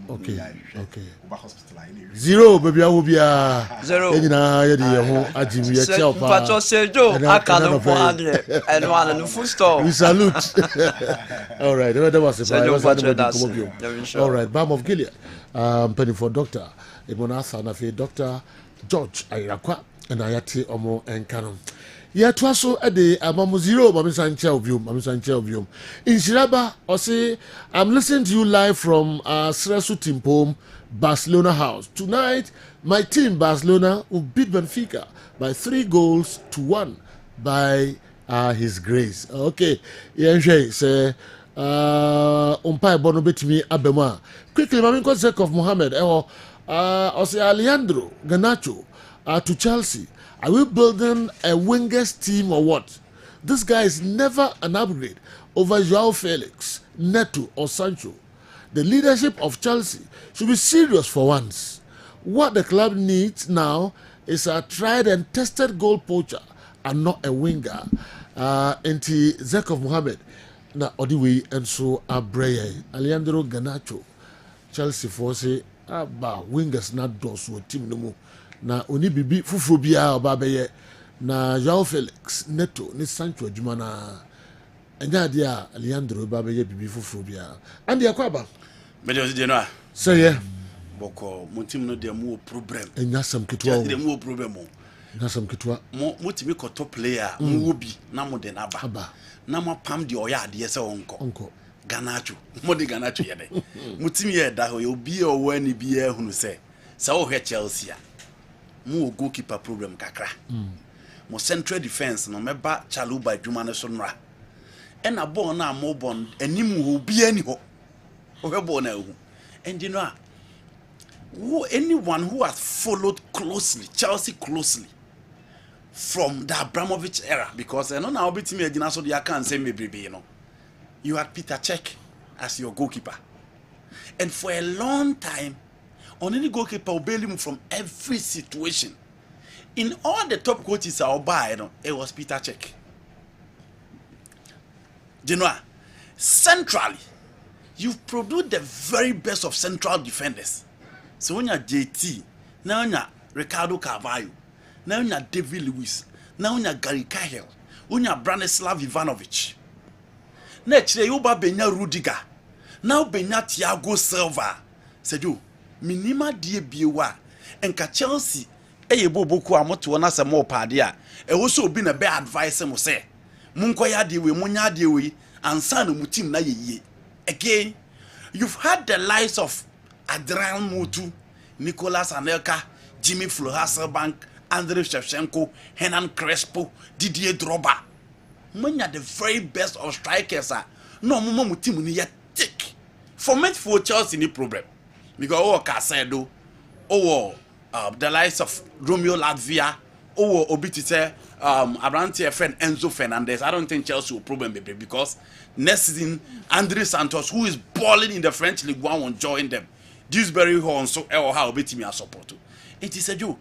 [SPEAKER 13] Okay.
[SPEAKER 1] Zero baby Ubia. Zero. We salute. All right. That was all right. Balm of Gilead. Penny for Dr. Edmond Arthur na fe Dr. George Irakwa and ayate omo enkanom. Ya twaso ede amamu zero mami sanche obium. In Shiraba or say I'm listening to you live from Sresu Timpom Barcelona house. Tonight my team Barcelona will beat Benfica by 3-1 by his grace. Okay. Yenje say umpai bono betimi abema. Quickly mami consec of Mohammed or say Alejandro Garnacho to Chelsea. Are we building a wingers team or what? This guy is never an upgrade over Joao Felix, Neto or Sancho. The leadership of Chelsea should be serious for once. What the club needs now is a tried and tested goal poacher and not a winger. Enti Zekov Mohammed na Odiwe and so Abreye Alejandro Garnacho. Chelsea for say wingers not those who team no more. Na oni bibi fufuro bia obabeye na Joao Felix Neto ni Sancho adwuma na enya de a Alejandro obabeye bibi fufuro bia ande akwaba
[SPEAKER 14] me de no
[SPEAKER 1] say yeah
[SPEAKER 14] boko mo team no de mo problem
[SPEAKER 1] enya sam kitwa
[SPEAKER 14] de mo problem
[SPEAKER 1] na sam kitwa
[SPEAKER 14] mo timi ko top player mo obi na mo de na ba na mo pam de oya ade se onko Garnacho mo de Garnacho ye de mo timi ye da ho obi o wani bi e hunu se wo hwe Chelsea mo goalkeeper problem kakra mo central defense no meba Chaluba adwuma ne so nra ɛna ball na mo bon anim ho bi ani ho ohwe ball na hu and you know anyone who has followed closely Chelsea closely from the Abramovich era, because I know now bit me agina so they can say me baby, you know. You had Peter Cech as your goalkeeper. And for a long time, on any goalkeeper will bail him from every situation. In all the top coaches I'll buy, you know, it was Peter Cech. You know, centrally, you've produced the very best of central defenders. So when you're JT, now you're Ricardo Carvalho, now you're David Lewis, now you're Gary Cahill, when you're Branislav Ivanovic. Next year you benya Rudiger, now benya Thiago Silva. Said you, minima die biewa, enka Chelsea, ebo boku amoto na se mo padia. E also be na be advice mo say, munkoya de we munya de we, ansa no mutim na ye. Again, you've had the likes of Adrian Mutu, Nicolas Anelka, Jimmy Flo Hasselbank, Andrei Shevchenko, Hernan Crespo, Didier Drogba. When are the very best of strikers are no more mutim ni thick. For midfield Chelsea ni problem. Because Casedo, the likes of Romeo Latvia, Obitite, Abrante friend Enzo Fernandez. I don't think Chelsea will problem baby because next season Andre Santos, who is balling in the French League One, will join them. Dewsbury Horn so how bit me a support. It is a joke.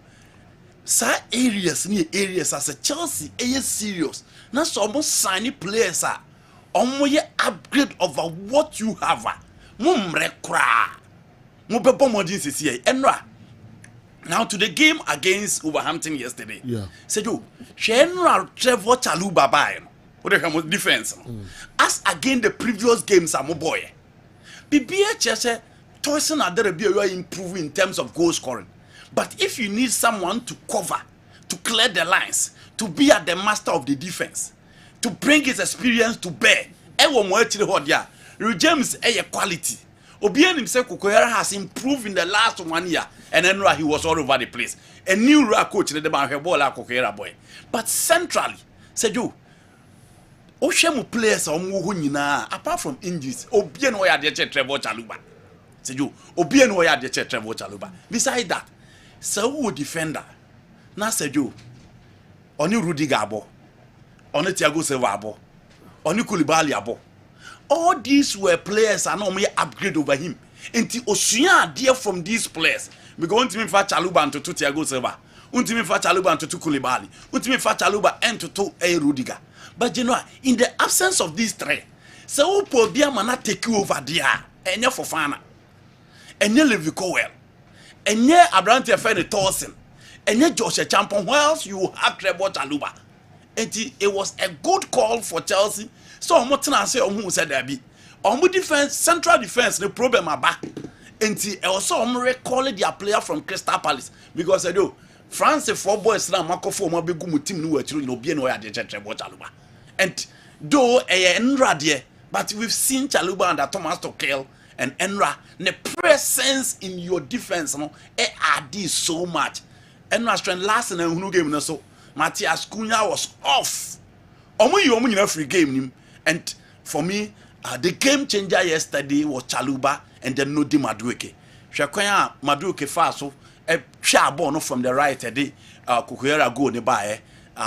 [SPEAKER 14] Sa areas near areas as a Chelsea is serious. Now so almost signing players are on your upgrade over what you have. Mumre kra. Mubebo modin here. Enra. Now to the game against Wolverhampton yesterday. Yeah. Said you, General Trevor Chalobah by what the defense. As against the previous games, I'm a boy. BBA Chelsea, Toyson Adere be improving in terms of goal scoring. But if you need someone to cover, to clear the lines, to be at the master of the defense, to bring his experience to bear, James quality. Obian himself has improved in the last 1 year, and then he was all over the place. A new coach in the ball boy. But centrally, said you, Oshemu players apart from injuries, Obian Oya de Trevor Chalobah. Said you, Obian Oya de Trevor Chalobah. Beside that, so defender. Na said you, Oni Rudiger abo, Oni Thiago Silva abo, Oni Koulibaly abo. All these were players and no mere upgrade over him. Until Osuya dear from these players. We go to me for Chalobah and to Thiago Silva. Untimi for Chalobah and to Koulibaly. Untimi for Chalobah and to Rudiger. But you know, in the absence of these three, so Pobia mana take you over there. And you're for Fana. And you live well. And you're Abrante Fene Torsen. And you're Joshua Champion. Who else you have Trevor Chalobah? And it was a good call for Chelsea. So I'm not saying who said there be. On defense, central defense, the problem are back. And also I'm recalling their player from Crystal Palace because I do France 4 boys now Marco 4 more big team no actually no be no ya de Trevor Chalobah. And though Enra there, but we've seen Chalobah under Thomas Tuchel and Enra, the presence in your defense no add so much. Enra strength last and who game no so Matthias Cunha was off. Omo free game. And for me, the game changer yesterday was Chalobah and then Nodi Madueke. Shakwanya Madueke Faso, a Shabon from the right today, Kukuera go nearby.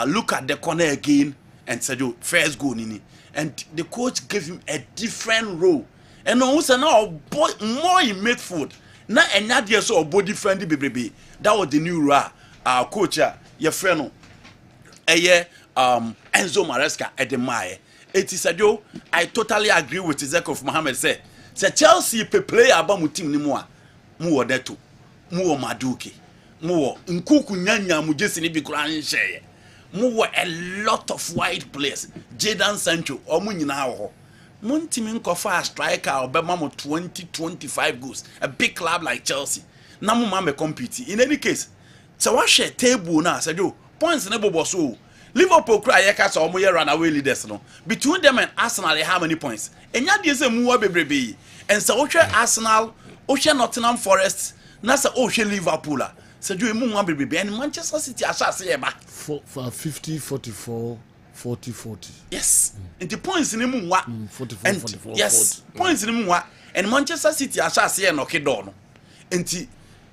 [SPEAKER 14] Look at the corner again and said, "You first go nini." And the coach gave him a different role. And also now more in midfield. Now and not yet so body friendly baby. That was the new coach, your friend, Enzo Maresca at the Maya. It is a joke. I totally agree with Zekov Mohammed said. Say Chelsea pe play about mu team ni mua. Mu odeto. Mu Maduke. Mu Nkuku nyanya mu jesi ni bi kura nhye. Mu a lot of wide players. Jadon Sancho o mu nyina ho. Mu ntimi nkofa a striker obema mo 20-25 goals. A big club like Chelsea. Na mu ma me compete. In any case, so what share table na say jo points na bobo so. Liverpool cry yeka so omo runaway leaders no. Between them and Arsenal how many points? Enya dey say mu wa bebrebe. And so wo Arsenal, wo Nottingham Forest, na say wo Liverpool. So do mu wa bebrebe and Manchester City asase ye ba.
[SPEAKER 1] For 50, 44, 40-40.
[SPEAKER 14] Yes. And the points in him what?
[SPEAKER 1] 44.
[SPEAKER 14] Yes. 40. Points in him what? And Manchester City are just here knock it down. And the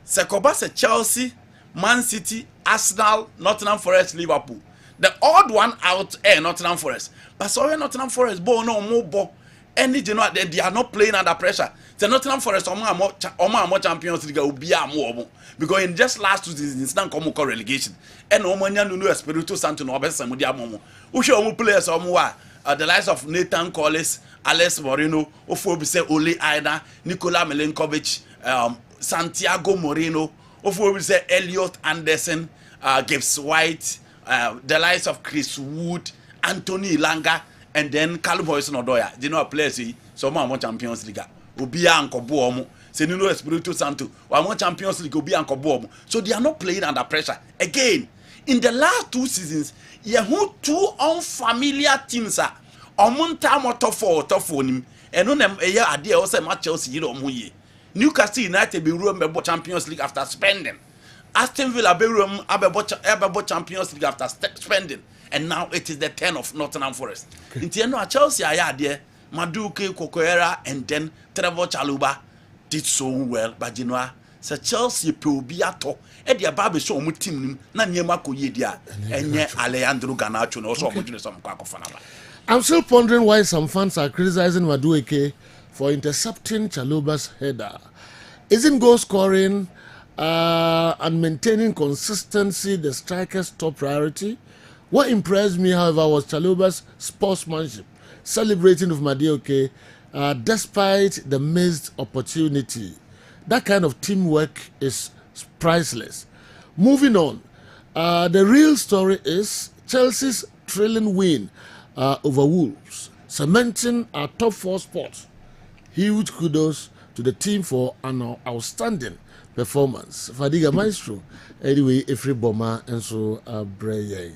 [SPEAKER 14] Sekoba Chelsea, Man City, Arsenal, Nottingham Forest, Liverpool. The odd one out Nottingham Forest. But sorry, Nottingham Forest ball no more ball. Any they are not playing under pressure. The Nottingham Forest more Champions League will be more because in just last 2 seasons now come relegation. And Omanya no Espirito Santo no obesa mo dia momo. Who show mo players the likes of Nathan Collins, Alex Moreno, Ofo say Ole Aina, Nikola Milenkovic, Santiago Moreno, Ofo say Elliot Anderson, Gibbs White, the likes of Chris Wood, Anthony Langa, and then Callum Hudson-Odoi. They know players so more Champions League. Obia anko bomo. Se Nuno Espirito Santo. One Champions League obia anko bomo. So they are not playing under pressure. Again, in the last 2 seasons, you have 2 unfamiliar teams are. Omunta mo top 4 nim. Eno nem eya ade o se match Chelsea yiro omuye. Newcastle United be room be Champions League after spending. Aston Villa be room abebo Champions League after spending. And now it is the 10 of Nottingham Forest. In the end, Chelsea are there. Maduke Kokoera and then Trevor Chalobah did so well. But you know, so Chelsea will be at all. And the Baby show mu team na nyema ko yedia. Enye Alejandro Garnacho no so mo some kwakofanaba.
[SPEAKER 1] I'm still pondering why some fans are criticizing Madueke for intercepting Chalobah's header. Isn't goal scoring and maintaining consistency the striker's top priority? What impressed me, however, was Chalobah's sportsmanship, celebrating with Madueke despite the missed opportunity. That kind of teamwork is priceless. Moving on, the real story is Chelsea's thrilling win over Wolves, cementing our top 4 spot. Huge kudos to the team for an outstanding performance. Fadiga Maestro, anyway, every bomber and so Breye.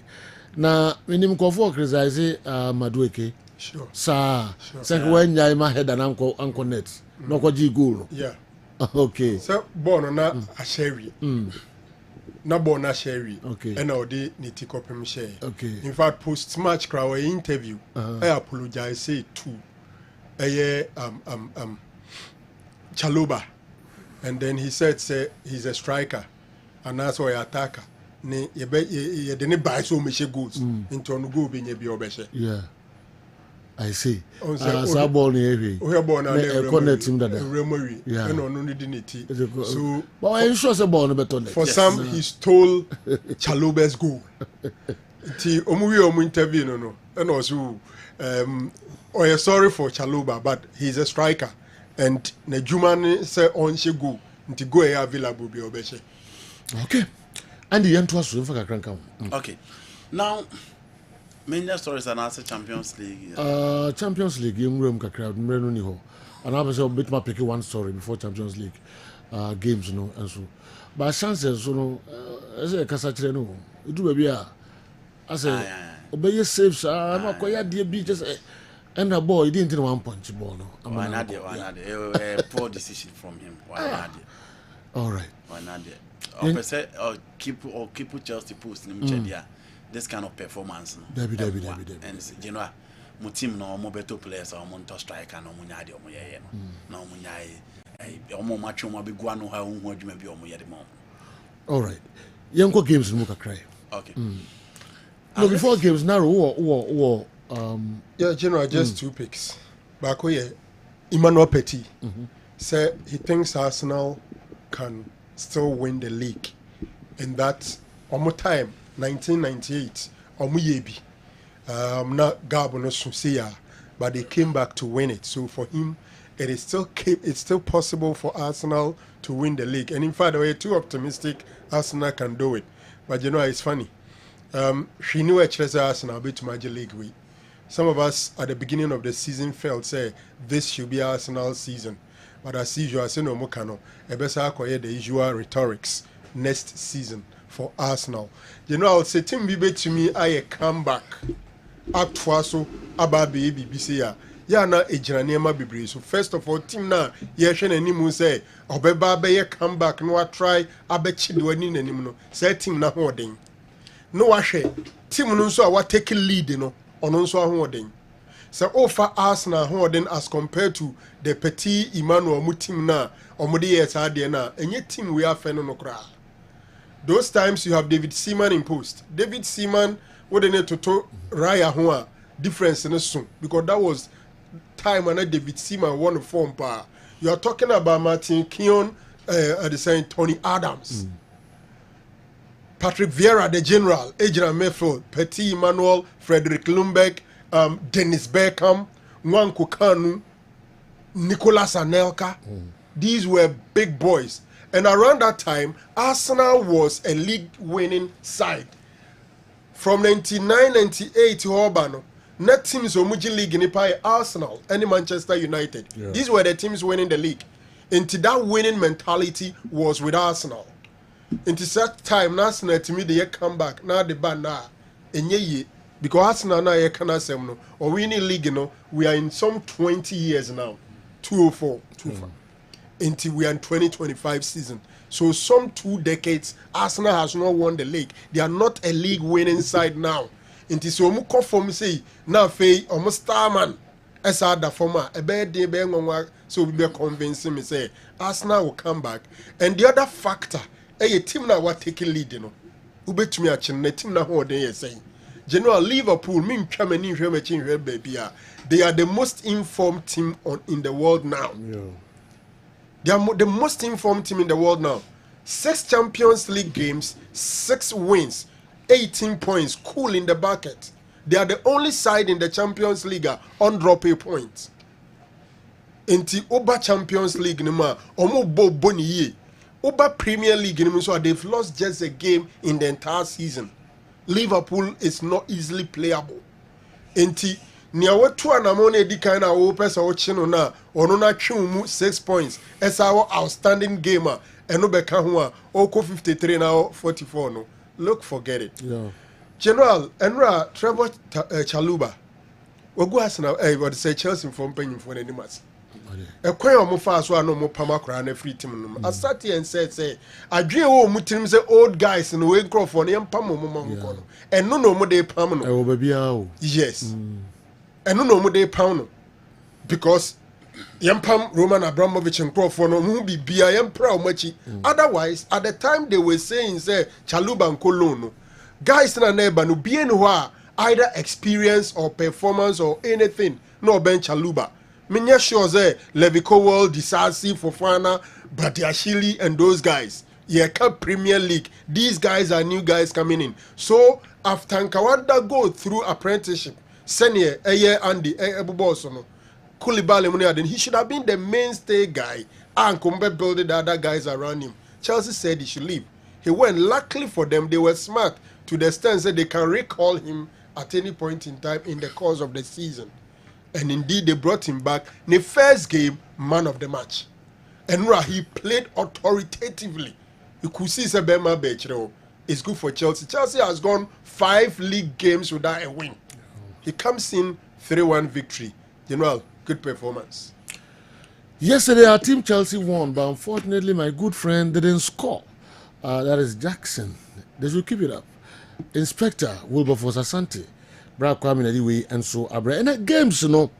[SPEAKER 1] Na minim kofo criticize Madueke.
[SPEAKER 15] Sure.
[SPEAKER 1] Sa when my head and uncle net. No ko ji goal.
[SPEAKER 15] Yeah.
[SPEAKER 1] Okay.
[SPEAKER 15] So born na asheri. Na born na asheri.
[SPEAKER 1] Okay.
[SPEAKER 15] And odi ni tikopem share.
[SPEAKER 1] Okay.
[SPEAKER 15] In fact post match crowd interview I apologize say to Chalobah. And then he said say he's a striker and that's why attacker. Ne ye de ne buy so much goals into on go be nye bi obehye.
[SPEAKER 1] Yeah. I see. Sa ball ni heavy.
[SPEAKER 15] O ball na
[SPEAKER 1] le connect him dada.
[SPEAKER 15] Remori.
[SPEAKER 1] Yeah.
[SPEAKER 15] And on only dinity. So
[SPEAKER 1] but I sure say ball no better.
[SPEAKER 15] For some he stole Chalobah's goal. Ti omu interview no. And also sorry for Chalobah but he's a striker and na Jumani say on she go. Nti go e available be obehye.
[SPEAKER 1] Okay. And the end was for Kakranka.
[SPEAKER 14] Okay. Now, many stories are answer Champions League.
[SPEAKER 1] Champions League, young room crowd, and I was a bit more picky one story before Champions League games, you know, and so. But chances, you know, as a Casachre, no, you do a beer. I say, obey saves, I'm not quite dear beaches, and a boy didn't one punch ball.
[SPEAKER 14] Why not? A poor decision from him. Why not?
[SPEAKER 1] All right.
[SPEAKER 14] Why not? Or keep Chelsea post this kind of performance.
[SPEAKER 1] Debbie.
[SPEAKER 14] And you know, my team no more better players or more striker no munyadi or moye no munyai. Omo macho mo be guano ha unhu adwuma bi omo yede mo.
[SPEAKER 1] All right. Yanko games no ka cry.
[SPEAKER 14] Okay.
[SPEAKER 1] No, before games now
[SPEAKER 15] yeah, general just 2 picks. Bakoye Emmanuel Petit said he thinks Arsenal can still win the league, and that's one more time 1998 omuyebi not Gabon Susia, but they came back to win it. So for him it's still possible for Arsenal to win the league, and in fact we're too optimistic Arsenal can do it. But you know it's funny, she knew Arsenal beat Major League week. Some of us at the beginning of the season felt say this should be Arsenal's season. But as usual, I say no mukano. Ebesa akoye the usual rhetorics next season for Arsenal. You know, I'll say Tim Bibe to me, I comeback. Actuaso ababe BBC ya. Ya na ejiraniema bibri. So first of all, team na yeshen enimu say obeba be ye comeback no try abechi do ani nenimu no. Say team na holding. no wahwe team no nso a wa take lead no ono nso ahoden so offer Arsenal ahoden as compared to the Petit Emmanuel mu team na omode yes ade na enye team we afa no kra. Those times you have David Seaman in post. David Seaman would need to Raya ho a difference in soon because that was time when David Seaman won the form power. You are talking about Martin Keown at the same Tony Adams. Patrick Vieira, the general, Adrian Midfield, Petit Emmanuel, Frederick Lumbeck, Dennis Beckham, Nwanko Kanu, Nicolas Anelka. These were big boys. And around that time, Arsenal was a league-winning side. From 1999-98 to Urbano, net teams were Muji League in Arsenal and Manchester United. Yeah. These were the teams winning the league. Into that winning mentality was with Arsenal. Into that time, Arsenal to me they come back. Now the band now, because Arsenal now you cannot say no. Or winning league, you know, we are in some 20 years now, 204, 25. Until we are in 2025 season. So some 2 decades, Arsenal has not won the league. They are not a league winning side now. Until so mu confirm say now fey almost starman as the former a bad day so we be convincing me say Arsenal will come back. And the other factor, a team now what taking lead, you know. Ube to me a team now what they are saying. General Liverpool, me baby. They are the most informed team in the world now. Yeah. They are the most informed team in the world now. 6 Champions League games, 6 wins, 18 points, cool in the bucket. They are the only side in the Champions League on drop a point. In the Oba Champions League, Omo Bo Boni Oba Premier League, so they've lost just a game in the entire season. Liverpool is not easily playable. In the Niawa 2 anamone di kind of opes or chino na onona chumu 6 points. As our outstanding gamer and no beka hua oko 53 now 44 no. Look, forget it. Yeah. General Enra Trevor Chaluba. Ogu Arsenal what say Chelsea from penny for any match. A quay or fast one no more pamakra and free team. I sat here and said, say, I dream all mutim say old guys in the way grow for the pamo and no more day pamano. Yes. And no more day pound because Yampam Roman Abramovich and Crawford no who be BIM proud much. Otherwise, at the time they were saying say Chaluba and Colono, guys in a neighbor no be anywhere either experience or performance or anything. No Ben Chaluba. Minya sure say Levico World, Disasi, Fofana, Batiashili and those guys. Yeah, Cup Premier League. These guys are new guys coming in. So after Nkawanda go through apprenticeship. Senior, Andy, Ebubosono, Koulibaly, then he should have been the mainstay guy and Kumbe building the other guys around him. Chelsea said he should leave. He went. Luckily for them, they were smart to the extent that they can recall him at any point in time in the course of the season. And indeed, they brought him back. In the first game, man of the match. And he played authoritatively. You could see Sebema Bechero. It's good for Chelsea. Chelsea has gone 5 league games without a win. He comes in 3-1 victory. General, good performance.
[SPEAKER 1] Yesterday, our team Chelsea won, but unfortunately, my good friend didn't score. That is Jackson. They should keep it up. Inspector Wilberforce Asante, Brad Kwame anyway, and so Abra. And at games, you know,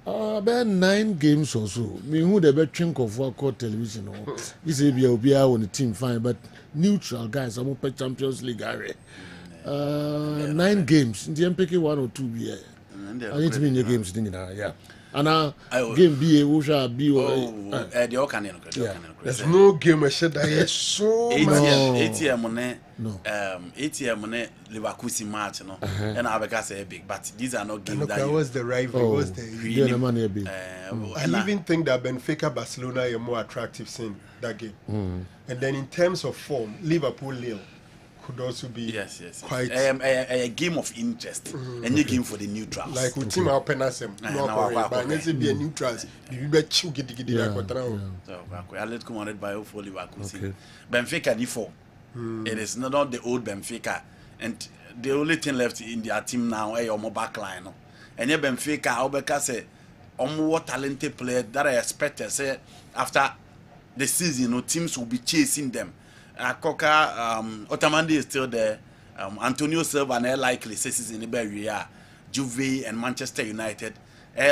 [SPEAKER 1] about 9 games or so. Me who the best chunk of what called television. This is be on the team fine, but neutral guys. I'm up Champions League area. 9 games. In the MPK 1 or 2 be. I need to be in the games thing now. Yeah. And now game be who shall be
[SPEAKER 15] there's no game I said that so
[SPEAKER 14] ATM Leverkusen match no and I say big but these are not games that
[SPEAKER 15] was the rival was the I even think that Benfica Barcelona are more attractive scene that game and then in terms of form Liverpool Lille could also be quite
[SPEAKER 14] a game of interest and a game for the neutrals
[SPEAKER 15] like with team our penasem but let's be a neutrals you bet you get
[SPEAKER 14] let's come on it by for Leverkusen Benfica before it is not the old Benfica and the only thing left in their team now is your back line and Benfica Obeka say more talented player that I expected say after the season teams will be chasing them Koka Otamendi is still there. Antonio Silva and likely says in the barrier, Juve and Manchester United,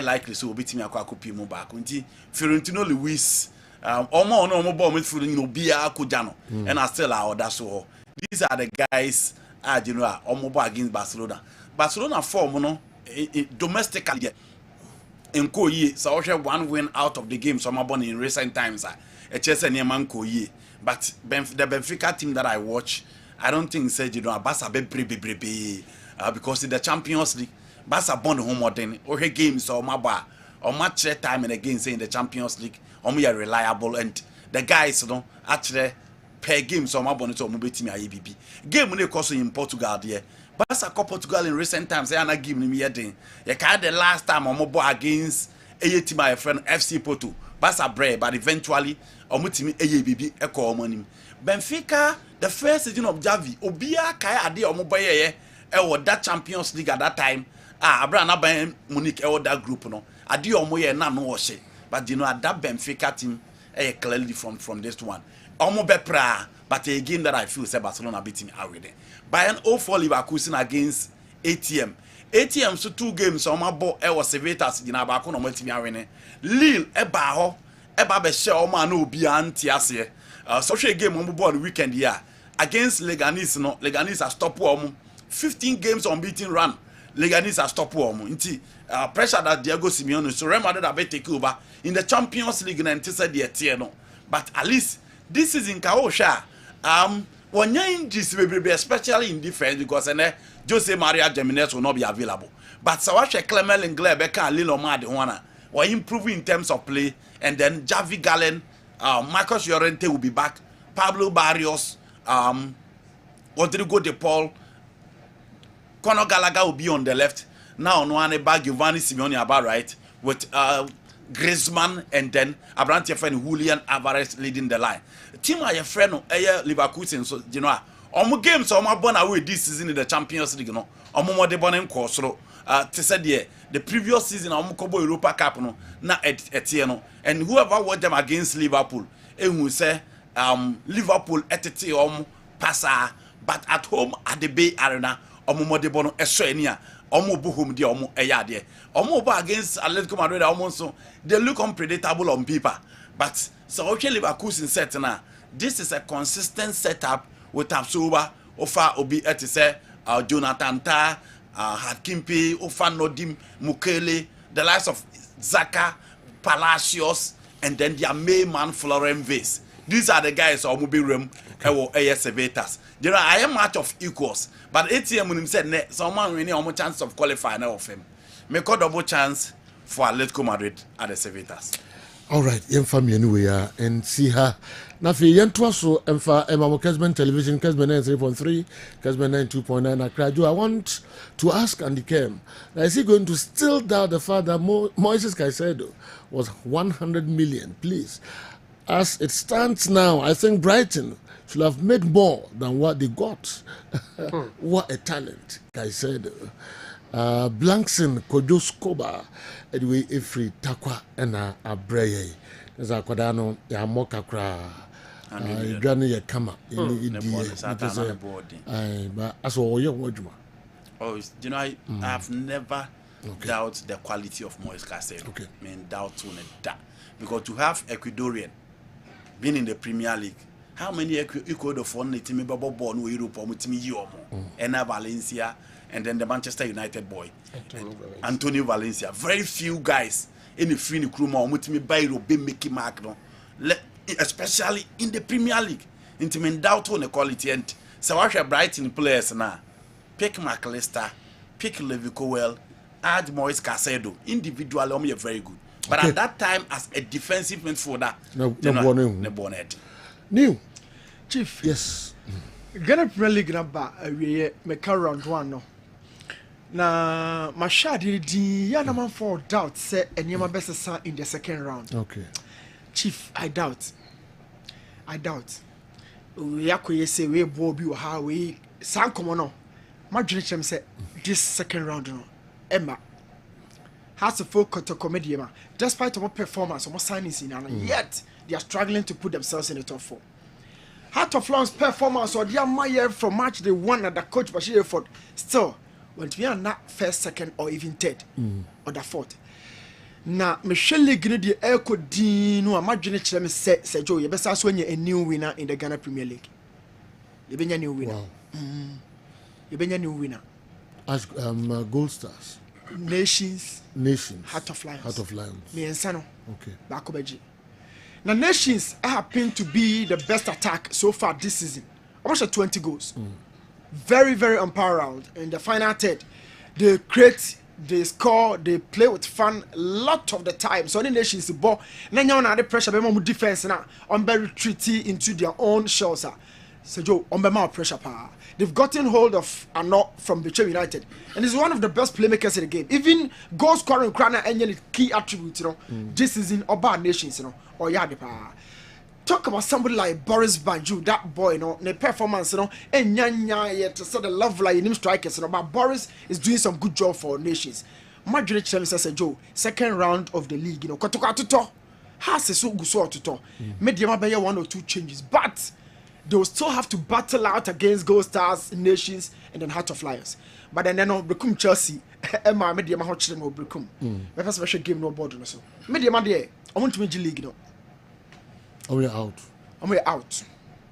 [SPEAKER 14] likely so beat me a pimu back. Fiorentino Luis, Omo no more midfield, you know, Bia Kujano, and I still out that's all. These are the guys, you know, Omo against Barcelona. Barcelona form, no, domestically. In Koye, so one win out of the game, so I'm born in recent times. A Chelsea near man Koye. But the Benfica team that I watch, I don't think said you know Barca because in the Champions League, Barca born home more than or games or my or match time and again say in the Champions League, we are reliable and the guys you know actually per game so my bonnet or mobile team IBB. Game when they cost in Portugal there. Barca call Portugal in recent times, they are not giving me a thing. You can't the last time on mobile against a team my friend FC Porto. Barca bread, but eventually Omutimi ABB echo money. Benfica, the first season of Javi, Obia Kaya Adi Omobaye, that Champions League at that time. Abraham Abraham Munich, that group, no. Adi Omoye na no washe. But you know, at that Benfica team, clearly from this one. Omobe pra, but again that I feel say Barcelona beating already. Bayern 0-4 Leverkusen against ATM. ATM so 2 games on my ball was Sevetas in Abako no multi arena. Lille Ebaho Eba be share man no be anti-ase. Social game on board weekend here against Leganes no Leganes has stop 15 games unbeaten run. Leganes has stop inti pressure that Diego Simeone so Real Madrid have take over in the Champions League and said the no. But at least this season Kaosha when injuries will be especially in defense because Jose Maria Jimenez will not be available. But Sawashe Clemel and Glebeka and Lilo Mad were improving in terms of play. And then Javi Gallen, Marcos Llorente will be back. Pablo Barrios, Rodrigo De Paul, Conor Gallagher will be on the left. Now Noaneba Giovanni Simeone about right with Griezmann and then Abrante friend Julian Alvarez leading the line. Team are your friend Leverkusen, so you know. Games so born away this season in the Champions League, no. More de born course. The previous season, Kobo Europa Cup, no, na etieno. And whoever watched them against Liverpool, and we say Liverpool etete passa, but at home at the Bay Arena, more de bono eswenia. Home dia eyade. Against Atletico Madrid almost so they look unpredictable on paper. But so okay Leverkusen set now. This is a consistent setup with Absuba, Ofa Obi Etise, Jonathan Ta, Hakimpe, Ofa Nodim, Mukele, the likes of Zaka, Palacios, and then their main man Florent Vase. These are the guys who will be room or AS There are a match of equals, but ATM when him said someone really almost chance of qualifying of him. Make a double chance for Atletico Madrid at the Cevitas.
[SPEAKER 1] All right, family anyway, and see her. Now, for Yentuaso, and for Kessben Television, Kessben 93.3, Kessben 92.9 Accra. I want to ask Andy Kem, is he going to still doubt the fact that Moises Caicedo was 100 million? Please. As it stands now, I think Brighton should have made more than what they got. What a talent, Caicedo. Blankson, Kojo Skoba, anyway, Ifri Takwa, and Abreye. There's a Kodano, Yamoka Kra, Granny Yakama, but as all your wordma.
[SPEAKER 14] Oh, you know, I've never doubted the quality of Moise Caicedo. Okay. I mean, doubt to that. Because to have Ecuadorian being in the Premier League, how many Ecuador for the team born in Europe or team Yomo, Ena Valencia, and then the Manchester United boy, Antonio Valencia. Very few guys in the free crew or Mutimi Bairo be Mickey Mark, no, especially in the Premier League. Intimate doubt on the quality and so I shall Brighton players now. Pick McAllister, pick Levi Cowell, add Moise Caicedo. Individually, I'm very good. But at that time, as a defensive midfielder, no
[SPEAKER 2] New Chief.
[SPEAKER 1] Yes.
[SPEAKER 2] Ghana Premier League number we make round 1 no. Na mashadi di ya na man for doubt say enyama best san in the second round.
[SPEAKER 1] Okay.
[SPEAKER 2] Chief, I doubt. We akoye say we bo bi ha we san komo no. Madwene chem say this second round no. Emma has to focus to comedy, despite our performance, our signings in yet they are struggling to put themselves in the top 4.
[SPEAKER 16] Heart of Lions performance or their Mayer from match they won at the coach Bashir Ford. Still, when we are not first, second, or even third, or the fourth. Now, Michelle League, the Echo Dino, imagine it, say Joe, you best when you're a new winner in the Ghana Premier League. You've been a new winner. You've been a new winner.
[SPEAKER 1] As Gold Stars.
[SPEAKER 16] Nations.
[SPEAKER 1] Heart of Lions.
[SPEAKER 16] Me and Sano.
[SPEAKER 1] Okay.
[SPEAKER 16] Bakobeji. Now, Nations happen to be the best attack so far this season. Almost 20 goals. Very, very unparalleled. In the final third, they create, they score, they play with fun a lot of the time. So, the Nations, the ball, then you know the pressure, be more defense now, on be retreating into their own shells. So, Joe, on be more pressure power. They've gotten hold of Arnaud from Bicham United, and he's one of the best playmakers in the game. Even goal scoring, crana, any key attributes, you know, this season, or bad Nations, you know, or Yadipa. Talk about somebody like Boris Banju, that boy, you know, the performance, you know, and yet to sort of love like him strikers, you know, but Boris is doing some good job for Nations. Madrid says, Joe, second round of the league, you know, Kotoka has a so good sort to talk. Medium by 1 or 2 changes, but they will still have to battle out against Gold Stars, Nations, and then Heart of Lions. But then, Brekum Chelsea, Emma, Medium, how children will Brekum. That's a special game, no border. So, Medium, I want to make the league, you know.
[SPEAKER 1] Oh, we're out.
[SPEAKER 16] We're out.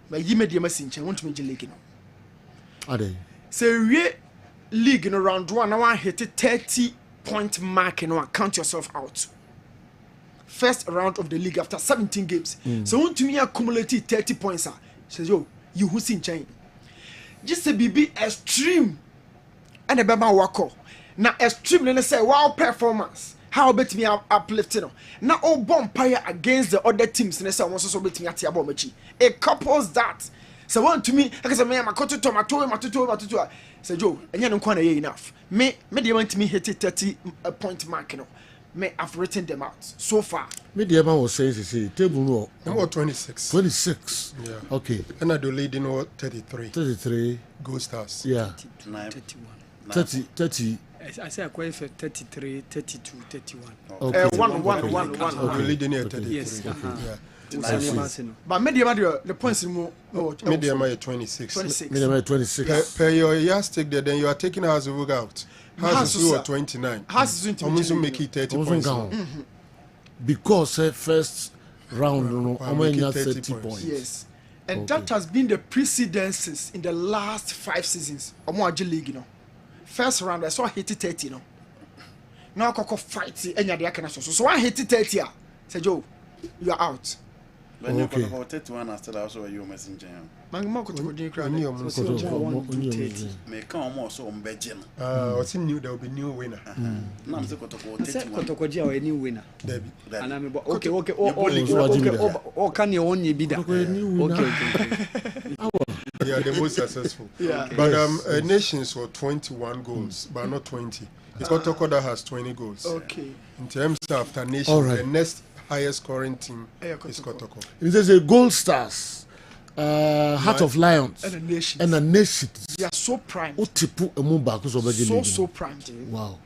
[SPEAKER 16] But you made the message, I want to make the league, you know.
[SPEAKER 1] Are they?
[SPEAKER 16] So, we league in round 1, now I hit a 30-point mark, you know, count yourself out. First round of the league after 17 games. So, want to me accumulate 30 points, says yo, you who seen change. Just a BB extreme and a bema wako. Now extreme and say wow performance. How bet me uplifting. Now all bonfire against the other teams and say also bet me at Yabomachi. It couples that. So one to me, I say me am a koto matuto. Say Joe, and you don't quite enough. Me they want me hit 30 point mark, you know. Me I've written them out so far.
[SPEAKER 1] Me the man was saying table
[SPEAKER 15] no 26.
[SPEAKER 1] 26.
[SPEAKER 15] Yeah.
[SPEAKER 1] Okay.
[SPEAKER 15] And I do lead in 33.
[SPEAKER 1] 33.
[SPEAKER 15] Gold Stars.
[SPEAKER 1] Yeah.
[SPEAKER 16] 31.
[SPEAKER 1] 30.
[SPEAKER 16] I say I qualify for 33, 32, 31.
[SPEAKER 1] Okay.
[SPEAKER 15] One. Leading here 33.
[SPEAKER 16] Yes.
[SPEAKER 15] Yeah.
[SPEAKER 16] But medium the points in more.
[SPEAKER 15] Medium 26.
[SPEAKER 1] Medium 26.
[SPEAKER 15] Per your yardstick there, then you are taking us work out. Has is 29.
[SPEAKER 16] Has is 29.
[SPEAKER 15] Almost make it 30 points.
[SPEAKER 1] Because first round, you know, I'm going 30 points.
[SPEAKER 16] Yes. And that has been the precedences in the last 5 seasons. Omoaji League, you know. First round, I saw hit 30, you know. Now I can fight and you're the so I hit 30. Say Joe, you are out.
[SPEAKER 14] When you go 31 after that, also you messenger.
[SPEAKER 16] Man, more could
[SPEAKER 14] me come almost on Belgium.
[SPEAKER 15] What's in new? There will be new winner.
[SPEAKER 14] Now I'm going
[SPEAKER 16] to go a new winner.
[SPEAKER 15] Debbie.
[SPEAKER 16] And I'm okay. Or can you only be that? Okay.
[SPEAKER 15] They are the most successful.
[SPEAKER 16] Yeah.
[SPEAKER 15] But Nations were 21 goals, but not 20. It's Kotoko that has 20 goals.
[SPEAKER 16] Okay.
[SPEAKER 15] In terms of after Nations, the next highest scoring team is Kotoko.
[SPEAKER 1] It is a Gold Stars, Heart of Lions,
[SPEAKER 16] and
[SPEAKER 1] a Nations.
[SPEAKER 16] They are so primed.
[SPEAKER 1] So
[SPEAKER 16] primed.
[SPEAKER 1] Wow.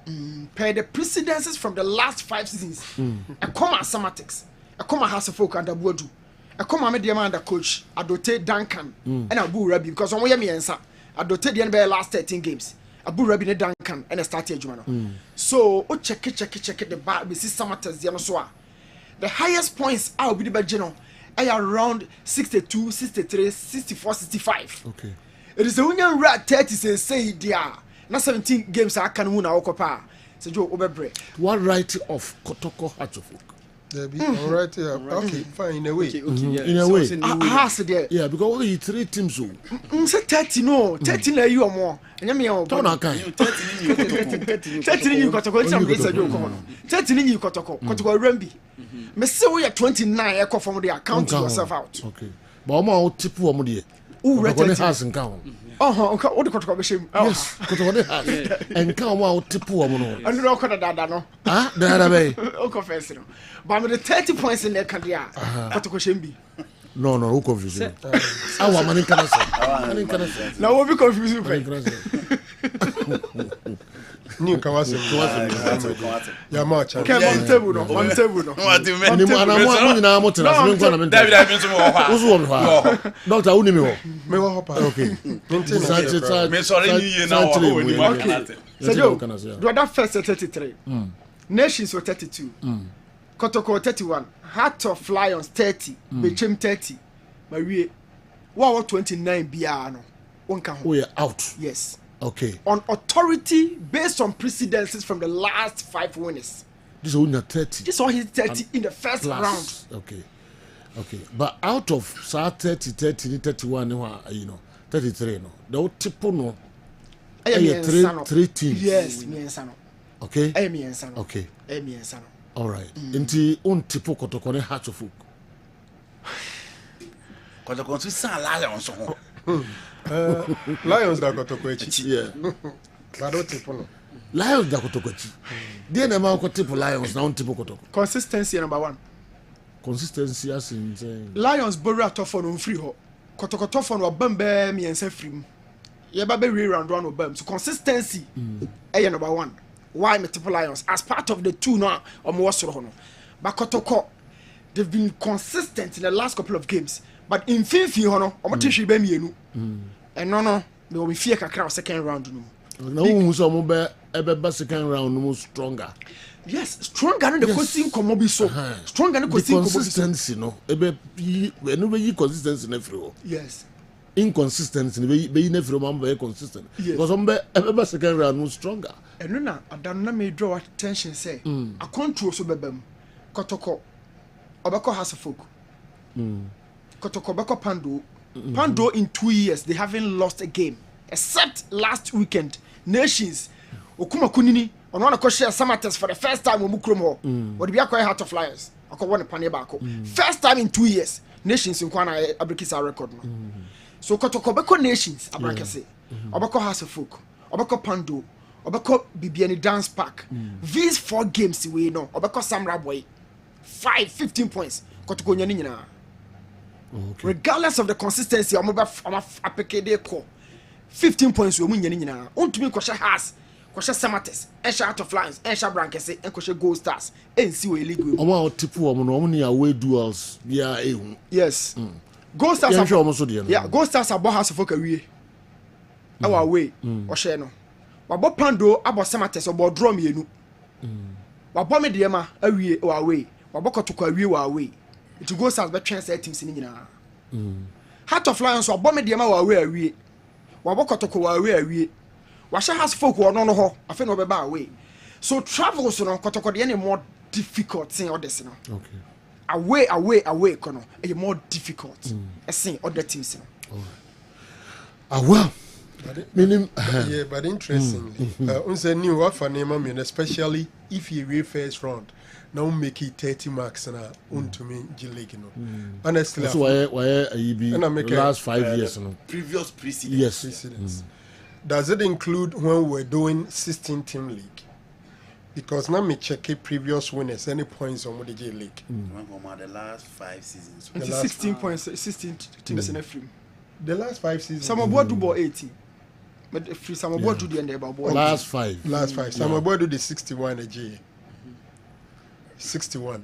[SPEAKER 16] Per the precedences from the last 5 seasons, a common Samatics, a common House of Folk and Abuadu, a common media man and coach, Adote Duncan, and Abu Rabi, because on Wayami answer, Adote the NBA last 13 games. Abu Rabi Duncan and a started Jumano. So, check it, the bar, we see Samatas, the the highest points out with the Bajino are around 62, 63, 64, 65.
[SPEAKER 1] Okay.
[SPEAKER 16] It is a winning rat 30 say there. Now 17 games I can win our copa. So Joe Obebre.
[SPEAKER 1] What right of Kotoko Hatchofuk?
[SPEAKER 15] All right, yeah. Okay, fine, in a way.
[SPEAKER 16] Yeah.
[SPEAKER 1] In a way.
[SPEAKER 16] Yeah,
[SPEAKER 1] because what you 3 teams.
[SPEAKER 16] 30 no, 30 na you or more. And me on.
[SPEAKER 1] 30
[SPEAKER 16] you Kotoko. Some days I do come on. 30 you Kotoko. Kotoko Rembi. Me say we are 29. I come from the account yourself out.
[SPEAKER 1] Okay. But I'm out tipu omudi.
[SPEAKER 16] Who rated
[SPEAKER 1] has in count?
[SPEAKER 16] What the Kotoko shame?
[SPEAKER 1] Yes, Kotoko has. And count out tipu omono.
[SPEAKER 16] I don't know that no.
[SPEAKER 1] Ah, the other way.
[SPEAKER 16] Oh, confess no. But with the 30 points in their career, Kotoko shame be.
[SPEAKER 1] No, who confused you? Our money can say.
[SPEAKER 16] Now we'll be confused.
[SPEAKER 15] New Kawase. Yeah, much.
[SPEAKER 16] On table no.
[SPEAKER 1] Doctor, who me
[SPEAKER 15] Okay.
[SPEAKER 14] Me sorry you now.
[SPEAKER 16] So Joe, that first 33. Nations were 32. Kotoko 31. Heart of Lions 30. Bechem 30. Marie. Wow 29 biano.
[SPEAKER 1] We are out.
[SPEAKER 16] Yes.
[SPEAKER 1] Okay.
[SPEAKER 16] On authority based on precedences from the last 5 winners.
[SPEAKER 1] This is only 30.
[SPEAKER 16] This one hit 30 in the first round.
[SPEAKER 1] Okay. Okay. But out of 30, 31, you know, 33, no. The tipo no. Three teams.
[SPEAKER 16] Yes, me and Sano.
[SPEAKER 1] Okay.
[SPEAKER 16] Me and Sano.
[SPEAKER 1] Okay.
[SPEAKER 16] Me and Sano.
[SPEAKER 1] All right. Inti un tipo kotokone heart of folk.
[SPEAKER 14] Kotoko so san Lions ho.
[SPEAKER 15] Lions da kotokwechi.
[SPEAKER 1] Yeah.
[SPEAKER 15] Bado tipo no.
[SPEAKER 1] Lions da kotokwechi. Dey na ma ko tipo Lions na un tipo kotoko.
[SPEAKER 16] Consistency number 1.
[SPEAKER 1] Consistency as in saying.
[SPEAKER 16] Lions borrow atofo no free ho. Kotokotofo no bamba me ensa free mu. Ye ba be round 1 obam. So consistency number 1. Why multiple Lions as part of the 2 now omo soro ho no. But Kotoko they've been consistent in the last couple of games. But in Fifi ho no omo tehwe ba mienu. And no me we fear kakra second round no.
[SPEAKER 1] Na who so omo be ebe second round no stronger.
[SPEAKER 16] Yes, stronger than the coaching komo bi so. Stronger than the coaching komo bi so.
[SPEAKER 1] Consistency no. Ebe you consistency na free.
[SPEAKER 16] Yes.
[SPEAKER 1] Inconsistency be na free man be consistent. Because ebe second round no stronger.
[SPEAKER 16] And no adan na me draw attention say a control so bebam. Kotoko obeko has a folk. Kotoko obeko Pando. Pando in 2 years they haven't lost a game except last weekend. Nations Okuma Kunini on one of share Samates for the first time when Mukromo or the Biakwa Heart of Lions. I call one pane bako. First time in 2 years. Nations in Kwana Abrikisa record. So Kotoko Beko Nations Abrakase. Obeko has a folk. Obeko Pando. Obeko Bibiani Dance Park. These 4 games we know. Obeko Samra Boy. 15 points. Kotoko Nyanina. Okay. Regardless of the consistency, I'm 15 points. We win nyina. Ontumi kwasha has, kwasha Samates, ensha Out of Lines, ensha Brankese, enkwasha Gold Stars. NC we league.
[SPEAKER 1] Omo tipu omo no omo ni away duels. Yeah,
[SPEAKER 16] yes. Gold Stars.
[SPEAKER 1] Yeah,
[SPEAKER 16] Gold Stars abo house for career. Our way. Oshe no. Wabo Pando abo Samates obo draw mienu. Wabo me diema awie our way. Wabo Kotoko awie our way. It goes as be transfer teams in nyina. Heart of Lions wabo me diema our way awie. Wabo Kotoko awie. Washa has folk who no ho. Afi no beba away. So travels no Kotoko dey any more difficult thing or this no.
[SPEAKER 1] Okay.
[SPEAKER 16] Away kono. E more difficult. Thing other teams no.
[SPEAKER 1] Well.
[SPEAKER 15] Yeah, but interestingly, unse new what for name especially if you reach first round. Now make it 30 marks and to me G-League, you know. Honestly,
[SPEAKER 1] that's why you be the last 5 years, you know.
[SPEAKER 14] Previous precedents.
[SPEAKER 1] Yes.
[SPEAKER 15] Precedents. Does it include when we're doing 16 team league? Because now me check previous winners, any points on the G-League.
[SPEAKER 14] The last 5 seasons.
[SPEAKER 16] 16 points, 16 teams in a free.
[SPEAKER 15] The last 5 seasons.
[SPEAKER 16] Some of what do about 80. But free some of what do the end about
[SPEAKER 1] last 5.
[SPEAKER 15] Last 5. Some of what do the 61 a G. 61.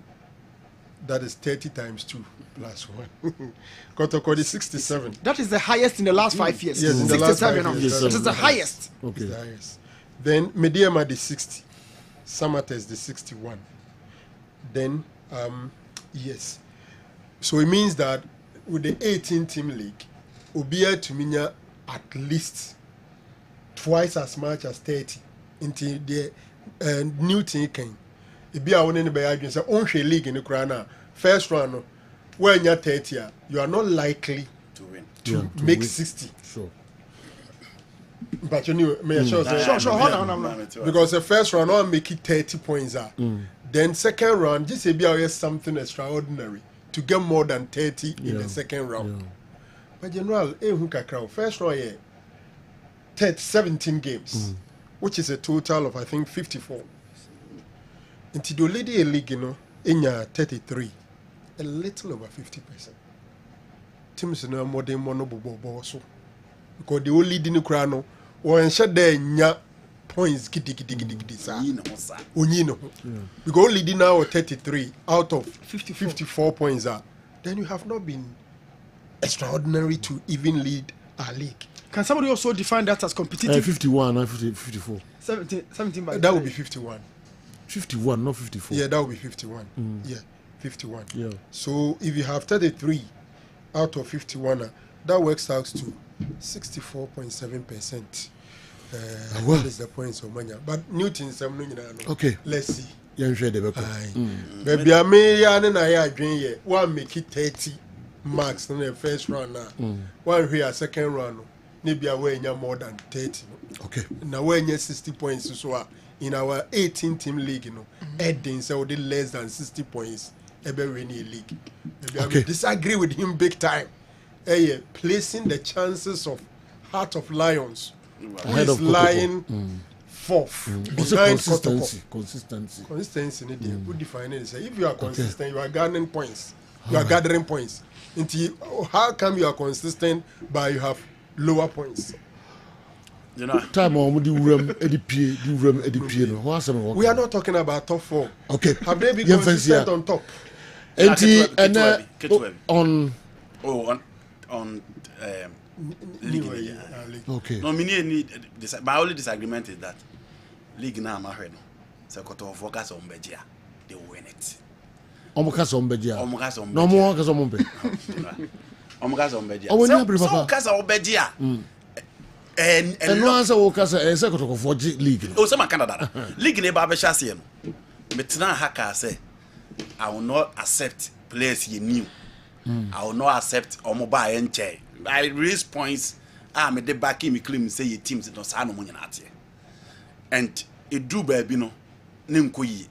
[SPEAKER 15] That is 30 times 2 plus 1. Kotoko is 67.
[SPEAKER 16] That is the highest in the last 5 years.
[SPEAKER 15] Yes, in the last 5 years.
[SPEAKER 16] That is the highest.
[SPEAKER 1] Okay.
[SPEAKER 15] The highest. Then Mediama the 60. Samates the 61. Then yes. So it means that with the 18 team league, Obia to Minya at least twice as much as 30 into the new team came. If you are winning by arguing, say only league in the Ukraine, first round, when you're 30, you are not likely
[SPEAKER 14] to win
[SPEAKER 15] to make 60.
[SPEAKER 1] Sure.
[SPEAKER 15] But you know, sure, hold on. Because the first round, I'll make it 30 points. Then second round, just say be something extraordinary to get more than 30 in the second round. But general, first round, 17 games, which is a total of I think 54. Into the lady league, you know, in 33, a little over 50%. Teams no more than monobo so because the only lead in the crown or in shut there nya points gidi sa onyi no because leading now 33 out of 54 points are then you have not been extraordinary to even lead our league.
[SPEAKER 16] Can somebody also define that as competitive?
[SPEAKER 1] 51 and 54.
[SPEAKER 16] 17 by
[SPEAKER 15] that would be 51.
[SPEAKER 1] 51, not 54.
[SPEAKER 15] Yeah, that would be 51. Yeah, 51.
[SPEAKER 1] Yeah.
[SPEAKER 15] So if you have 33 out of 51, that works out to 64.7%. What is the points of money? But Newton,
[SPEAKER 1] okay.
[SPEAKER 15] Let's see.
[SPEAKER 1] Baby,
[SPEAKER 15] I may I one make it 30 marks in the first round now. One here second round. Maybe away more than 30.
[SPEAKER 1] Okay.
[SPEAKER 15] Now when you 60 points so in our 18-team league, Edding so did less than 60 points every winning league. Maybe I disagree with him big time. Placing the chances of Heart of Lions, who is lying fourth behind
[SPEAKER 1] Consistency.
[SPEAKER 15] Consistency. Good define it. If you are consistent, you are gathering points. You are gathering points. How come you are consistent but you have lower points?
[SPEAKER 1] You know, time on the room, EDP.
[SPEAKER 15] We are not talking about top 4.
[SPEAKER 1] Okay.
[SPEAKER 15] Have they been consistent on top?
[SPEAKER 14] On league.
[SPEAKER 1] Okay.
[SPEAKER 14] No, my only disagreement is that league now I'm afraid. So Koto focus on Bejia, they will win it.
[SPEAKER 1] Omukas on Bejia.
[SPEAKER 14] No
[SPEAKER 1] more Omukas on Bejia.
[SPEAKER 14] Omukas on Bejia.
[SPEAKER 1] Oh, when you bring
[SPEAKER 14] so Omukas on Bejia. And
[SPEAKER 1] no answer Omukas a second of 4 league.
[SPEAKER 14] Oh, some Canada. League in Babesha say. Metna Haka say, I will not accept players you knew. I will not accept Omoba and Che. I raise points. I'm the back in me claim say your teams no sa no money na ate. And it do baby no Nimkoyi.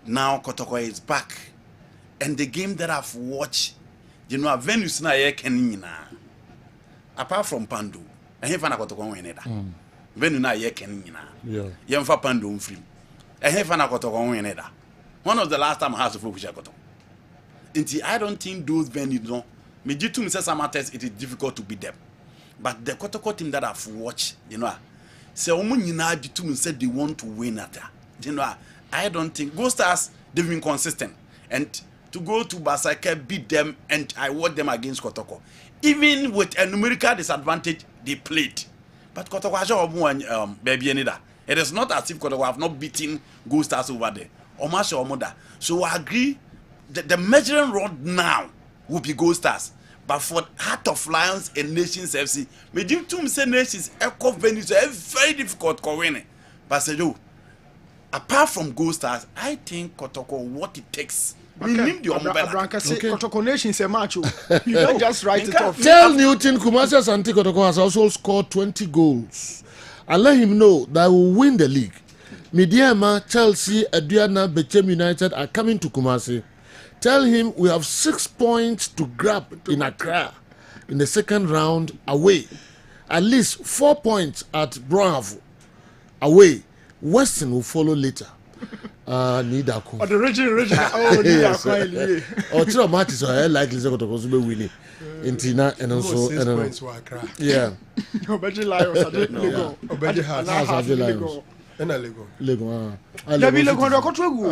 [SPEAKER 14] Now Kotoko is back. And the game that I've watched, you know, Venus na ye kenina. Apart from Pandu, I have na Kotoko win Venus na ye kenina.
[SPEAKER 1] Yeah.
[SPEAKER 14] Yemfa Pandu free. I have na Kotoko win One of the last time I had to focus Kotoko. I don't think those venues no. Me due to Mr. Samates, it is difficult to beat them. But the Kotoko team that I've watched, you know, say Omunina due to said they want to win at that. You know, I don't think Ghost Stars they've been consistent. And to go to Basaka, beat them, and I watch them against Kotoko. Even with a numerical disadvantage, they played. But Kotoko has one baby anida. It is not as if Kotoko have not beaten Ghost Stars over there. Omasha Omoda. So I agree. The measuring rod now will be Ghost Stars. But for Heart of Lions and Nations FC, me do to say Nations echo venues are very difficult to win. But say you, apart from Ghost Stars, I think Kotoko what it takes. We need the umbrella.
[SPEAKER 16] Kotoko Nations a match. You don't just write it off.
[SPEAKER 1] Tell Newton Kumasi Asante Kotoko has also scored 20 goals. And let him know that we will win the league. Midiama, Chelsea, Aduana, Bechem United are coming to Kumasi. Tell him we have 6 points to grab in Accra in the second round away. At least 4 points at Bravo away. Western will follow later. Nidako.
[SPEAKER 16] Oh, the region. Oh, Nidako.
[SPEAKER 1] Oh, 3 matches are likely to go to winning. Intina and also
[SPEAKER 15] 6 points to Accra.
[SPEAKER 1] Yeah.
[SPEAKER 16] Obeji Lions are Lego.
[SPEAKER 15] Obeji has
[SPEAKER 1] Lego.
[SPEAKER 16] Lego. Dabi Lego ndo akotwegu.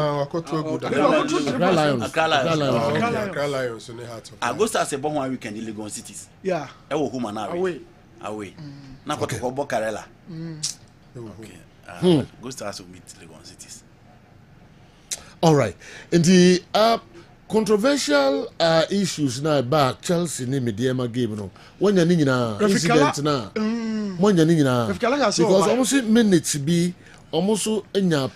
[SPEAKER 14] Accra Lions on the heart. Augusta say bon one weekend in Lagos cities.
[SPEAKER 16] Yeah.
[SPEAKER 14] E wo home na away. Na Kotoko Bokarela. Okay. Augusta will meet Lagos cities.
[SPEAKER 1] All right. And the controversial issues now back Chelsea ni Mediema game no. When you need na incident na. When you need na. Because almost minutes be almost a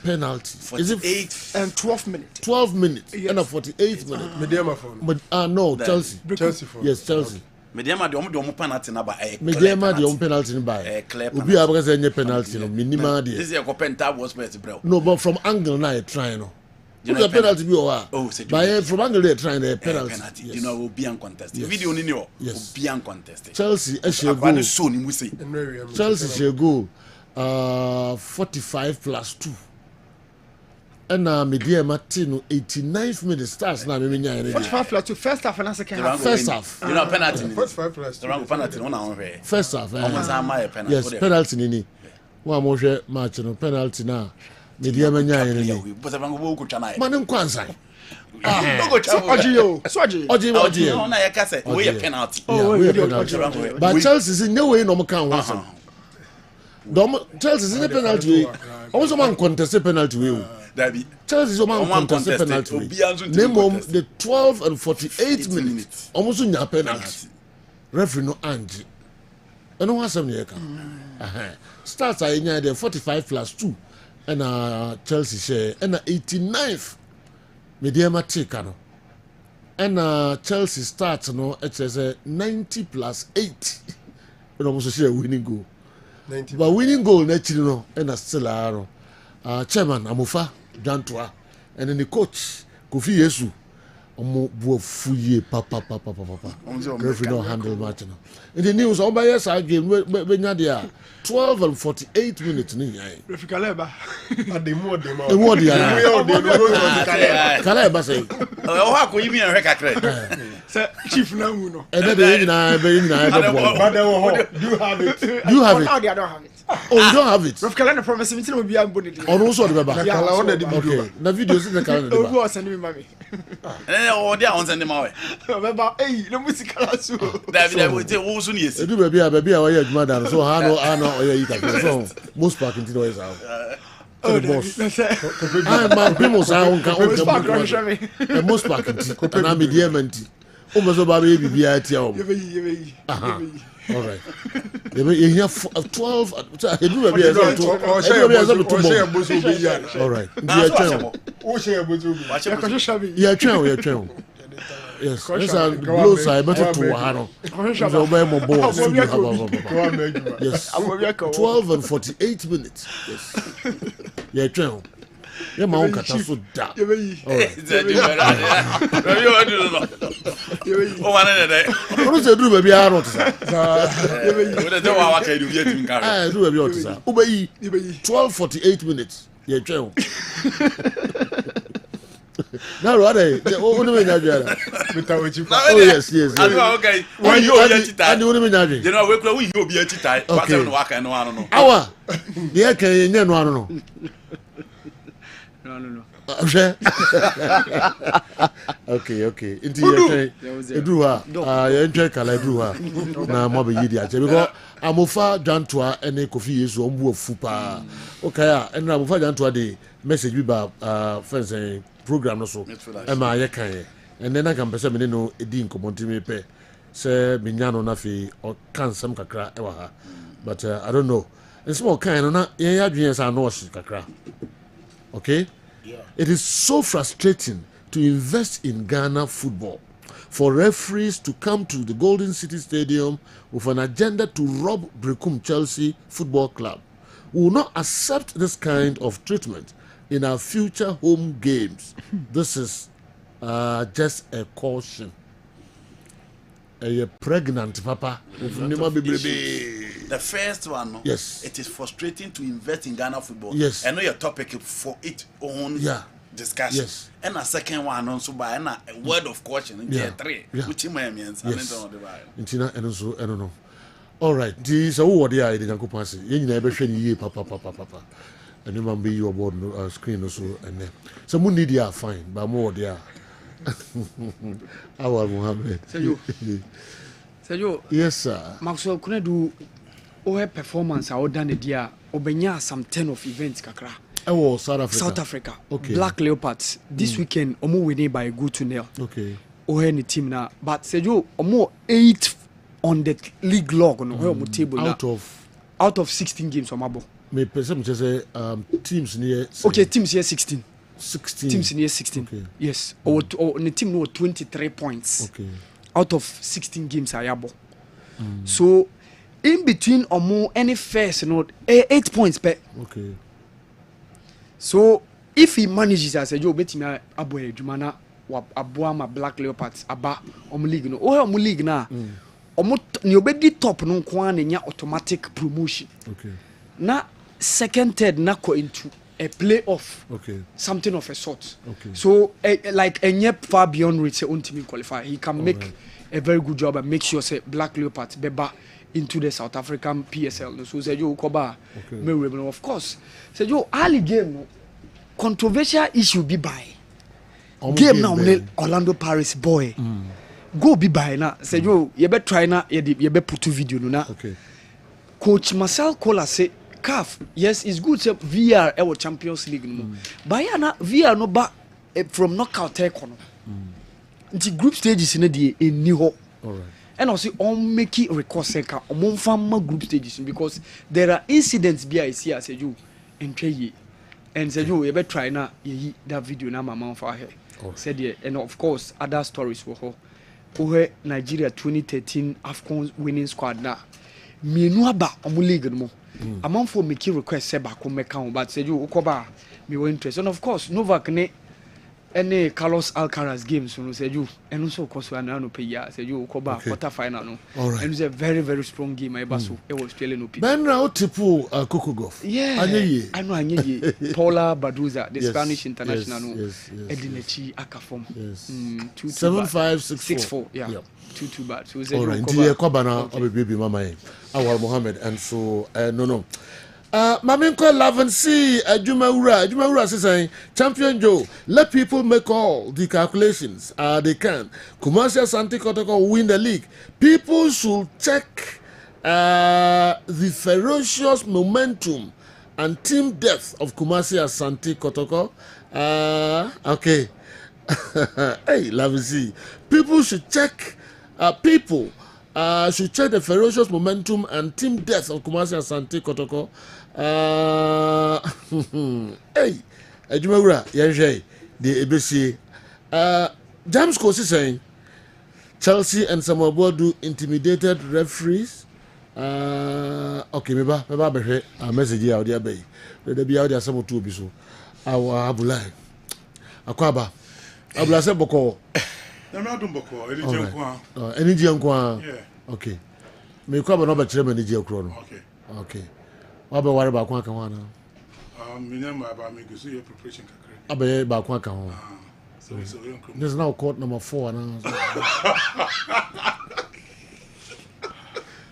[SPEAKER 1] penalty. Is it
[SPEAKER 16] 8 and 12 minutes?
[SPEAKER 1] 12 minutes and a 48 minutes.
[SPEAKER 15] Mediema phone.
[SPEAKER 1] But no, Chelsea.
[SPEAKER 15] Chelsea phone.
[SPEAKER 1] Yes, Chelsea.
[SPEAKER 14] Mediema the omu penalty na ba
[SPEAKER 1] Mediema the omu penalty na ba. Obi abaka say penalty no minima there.
[SPEAKER 14] This is a penta was best bro.
[SPEAKER 1] No, but from angle now trying no. The penalty be over. But from angle they trying the penalty.
[SPEAKER 14] Yes. You know will be uncontested. Yes. Video ni will be uncontested.
[SPEAKER 1] Chelsea a goal. Chelsea share goal 45 plus 2. And Media Martino 89th minute starts now.
[SPEAKER 16] 45 plus 2 first half and second half.
[SPEAKER 1] First half.
[SPEAKER 14] You know penalty.
[SPEAKER 15] 45 plus 2.
[SPEAKER 14] Penalty.
[SPEAKER 1] First half.
[SPEAKER 14] Yes,
[SPEAKER 1] penalty nini. wa mo hwe match no penalty na media manya yen ni man nkwansan Oji.
[SPEAKER 14] na ya kase we penalty
[SPEAKER 1] but Chelsea is no way no mo kan wa Chelsea is in penalty also man contest penalty we Chelsea is man contest penalty name the 12 and 48 minutes almost nya penalty referee no ange eno wasam ne ka starts are nya the 45+2 and Chelsea share and 89th mediama take no and Chelsea starts no it says 90+8 and almost share winning goal 90. But winning goal naturally no and still chairman Amofa Jantua and then the coach Kofi Yesu omo buafuye papa referee no handle match no in the news on by yes game we nya there 12 and 48 minutes ni yan
[SPEAKER 16] referee Kaleba
[SPEAKER 1] ademo Kaleba say
[SPEAKER 14] o ha ko yimi en kakre
[SPEAKER 16] say chief na hu no
[SPEAKER 1] and then na be do you have it
[SPEAKER 16] I don't have it.
[SPEAKER 1] Oh, you don't have it.
[SPEAKER 16] Referee Kaleba promise me will be am bonity
[SPEAKER 1] on also the baba okay na video see the Kaleba
[SPEAKER 16] o go send me mami
[SPEAKER 14] o dia on send ma we
[SPEAKER 16] baba no musical asu
[SPEAKER 14] David we te wo so ni esi
[SPEAKER 1] edu baby a we adwuma dan so ha no oya yi ka so most park into the house the boss I man people say on can most park into na me dear menti o mo so ba be bibia tia o all right you have 12 edu baby a all right yes, yes, blow side better to Wahano. Yes, 12 and 48 minutes. Yes, yeah, true. Yeah, my own cat so da. What is the do, baby? I don't know. 12:48 minutes. Yeah, true. Now what I oh yes
[SPEAKER 14] okay when you
[SPEAKER 1] and you mean
[SPEAKER 14] you know we close we be atitai what no waka no ano no
[SPEAKER 1] awa dey kan yen no ano no okay inti ye edu ha ye ntwe kala edu ha na mo be yidi ache because Amofa Jantua ene Kofi Yesu ombu ofu pa okay and Amofa Jantua dey message bi ba fence program no so ema ye kan ye and then I can pese me no edi nkomonti me pe se minya no na fi o kan sam kakra e wa ha but I don't know and small kind no na ye adwen sa no shi kakra okay it is so frustrating to invest in Ghana football for referees to come to the Golden City Stadium with an agenda to rob Brekum Chelsea Football Club. We will not accept this kind of treatment in our future home games. This is just a caution. A pregnant papa.
[SPEAKER 14] The first one,
[SPEAKER 1] yes,
[SPEAKER 14] it is frustrating to invest in Ghana football.
[SPEAKER 1] Yes,
[SPEAKER 14] I know your topic for its own discussion.
[SPEAKER 1] Yes,
[SPEAKER 14] and a second one also by a word of caution in tier 3, which means
[SPEAKER 1] Intina and also I don't know. All right, this what they are. They can go past it. You never show you papa. And you man be your board screen also and then so we need ya fine but more there. Our Mohammed.
[SPEAKER 17] Sergio.
[SPEAKER 1] Yes sir.
[SPEAKER 17] Maxwell kuna do o performance a o done dia obenya some 10 of events kakra.
[SPEAKER 1] Oh, South
[SPEAKER 17] Africa.
[SPEAKER 1] Okay.
[SPEAKER 17] Black Leopards this weekend omo winning by a good 2-0.
[SPEAKER 1] Okay.
[SPEAKER 17] O any team na but Sergio omo 8 on the league log no omo table out of 16 games on mabo.
[SPEAKER 1] Me person just say teams near
[SPEAKER 17] okay teams here 16 teams near 16
[SPEAKER 1] okay.
[SPEAKER 17] Yes or the team no 23 points
[SPEAKER 1] okay
[SPEAKER 17] out of 16 games ayabo so in between omo any first no 8 points per
[SPEAKER 1] okay
[SPEAKER 17] so if he manages as a job betima abo edwuma wa aboa ma Black Leopards aba omo league no omo league na omo ni obedi top no kwa na nya automatic promotion
[SPEAKER 1] okay
[SPEAKER 17] na second third na go into a playoff
[SPEAKER 1] okay
[SPEAKER 17] something of a sort
[SPEAKER 1] okay
[SPEAKER 17] so like a far beyond reach own team qualify he can make a very good job and make sure say Black Leopards beba into the South African PSL. No? So said you Koba, of course. Said you early game no controversial issue be by game now Orlando Paris boy. Go be by na said you be try na you be put to video no na.
[SPEAKER 1] Okay.
[SPEAKER 17] Coach Marcel Kola say CAF yes it's good say VR our Champions League no. But ya na VR no ba from knockout take no. The group stages in the new all right. And also on make it record second on farmer group stages because there are incidents be I see as you entry and say you ever try na ye that video na mama for here said yeah and of course other stories were who Nigeria 2013 AFCON winning squad na mienu aba omo league no amount for make request say back come count but say you ukoba me were interest and of course Novak ne any Carlos Alcaraz games so say you and also of course no pay ya say you ukoba quarter final no right. And it's a very very strong game I baso e was Australian no people
[SPEAKER 1] Ben now tipu Coco Golf
[SPEAKER 17] yeah I know anye Paula Baduza the Spanish international no Edinechi Akafom
[SPEAKER 1] 7564
[SPEAKER 17] yeah 2-2 bad so
[SPEAKER 1] all right die koba na obebi mama e Awar Mohammed and so no Maminko Lavency Ajumawura saying Champion Joe, let people make all the calculations they can. Kumasi Asante Kotoko will win the league. People should check the ferocious momentum and team depth of Kumasi Asante Kotoko. Okay. Hey, Lavency. People should check should check the ferocious momentum and team depth of Kumasi Asante Kotoko. Hey, Ajumawura, Yenjay, the ABC. James Kosi saying Chelsea and Samoa do intimidated referees. Okay, maybe a message here, dear bay. There be out there some two biso. Our Abulai. Akwaba. Abulase Boko.
[SPEAKER 13] I'm not doing Boko.
[SPEAKER 1] Any Jiankwa. Yeah. Okay. Me kwaba no ba chere me Jiankwa chrono. Okay. Okay. What about worry about Kwanka one?
[SPEAKER 13] About me go see your preparation.
[SPEAKER 1] Abe ba Kwanka one. There's now court number 4 now.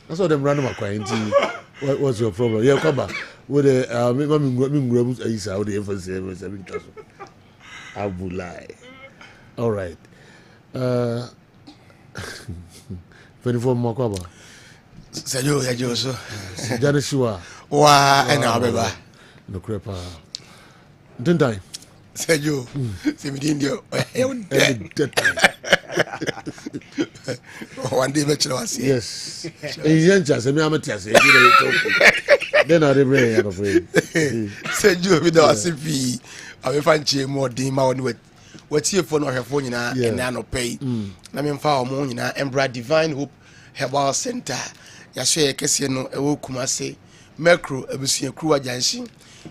[SPEAKER 1] That's what them random acquaintance. What's your problem? Yeah, come back. With the Isa, the emphasis 7,000. Abulai. All right. 24 more cover.
[SPEAKER 18] Sayo, so.
[SPEAKER 1] Janishua.
[SPEAKER 18] Wa, and Abeba.
[SPEAKER 1] No crepa. Didn't I?
[SPEAKER 18] Sayo, Semidio. One day, yes.
[SPEAKER 1] Yes. Then I remember, I'm afraid.
[SPEAKER 18] Said you with us if he, I will find you more demand with what's here for no her phone and nano pay. I mean, far more in Embra Divine Hope Herbal Center. Yashe Kessben, a Wokumase, Mercro, a Bussia Crew Agency.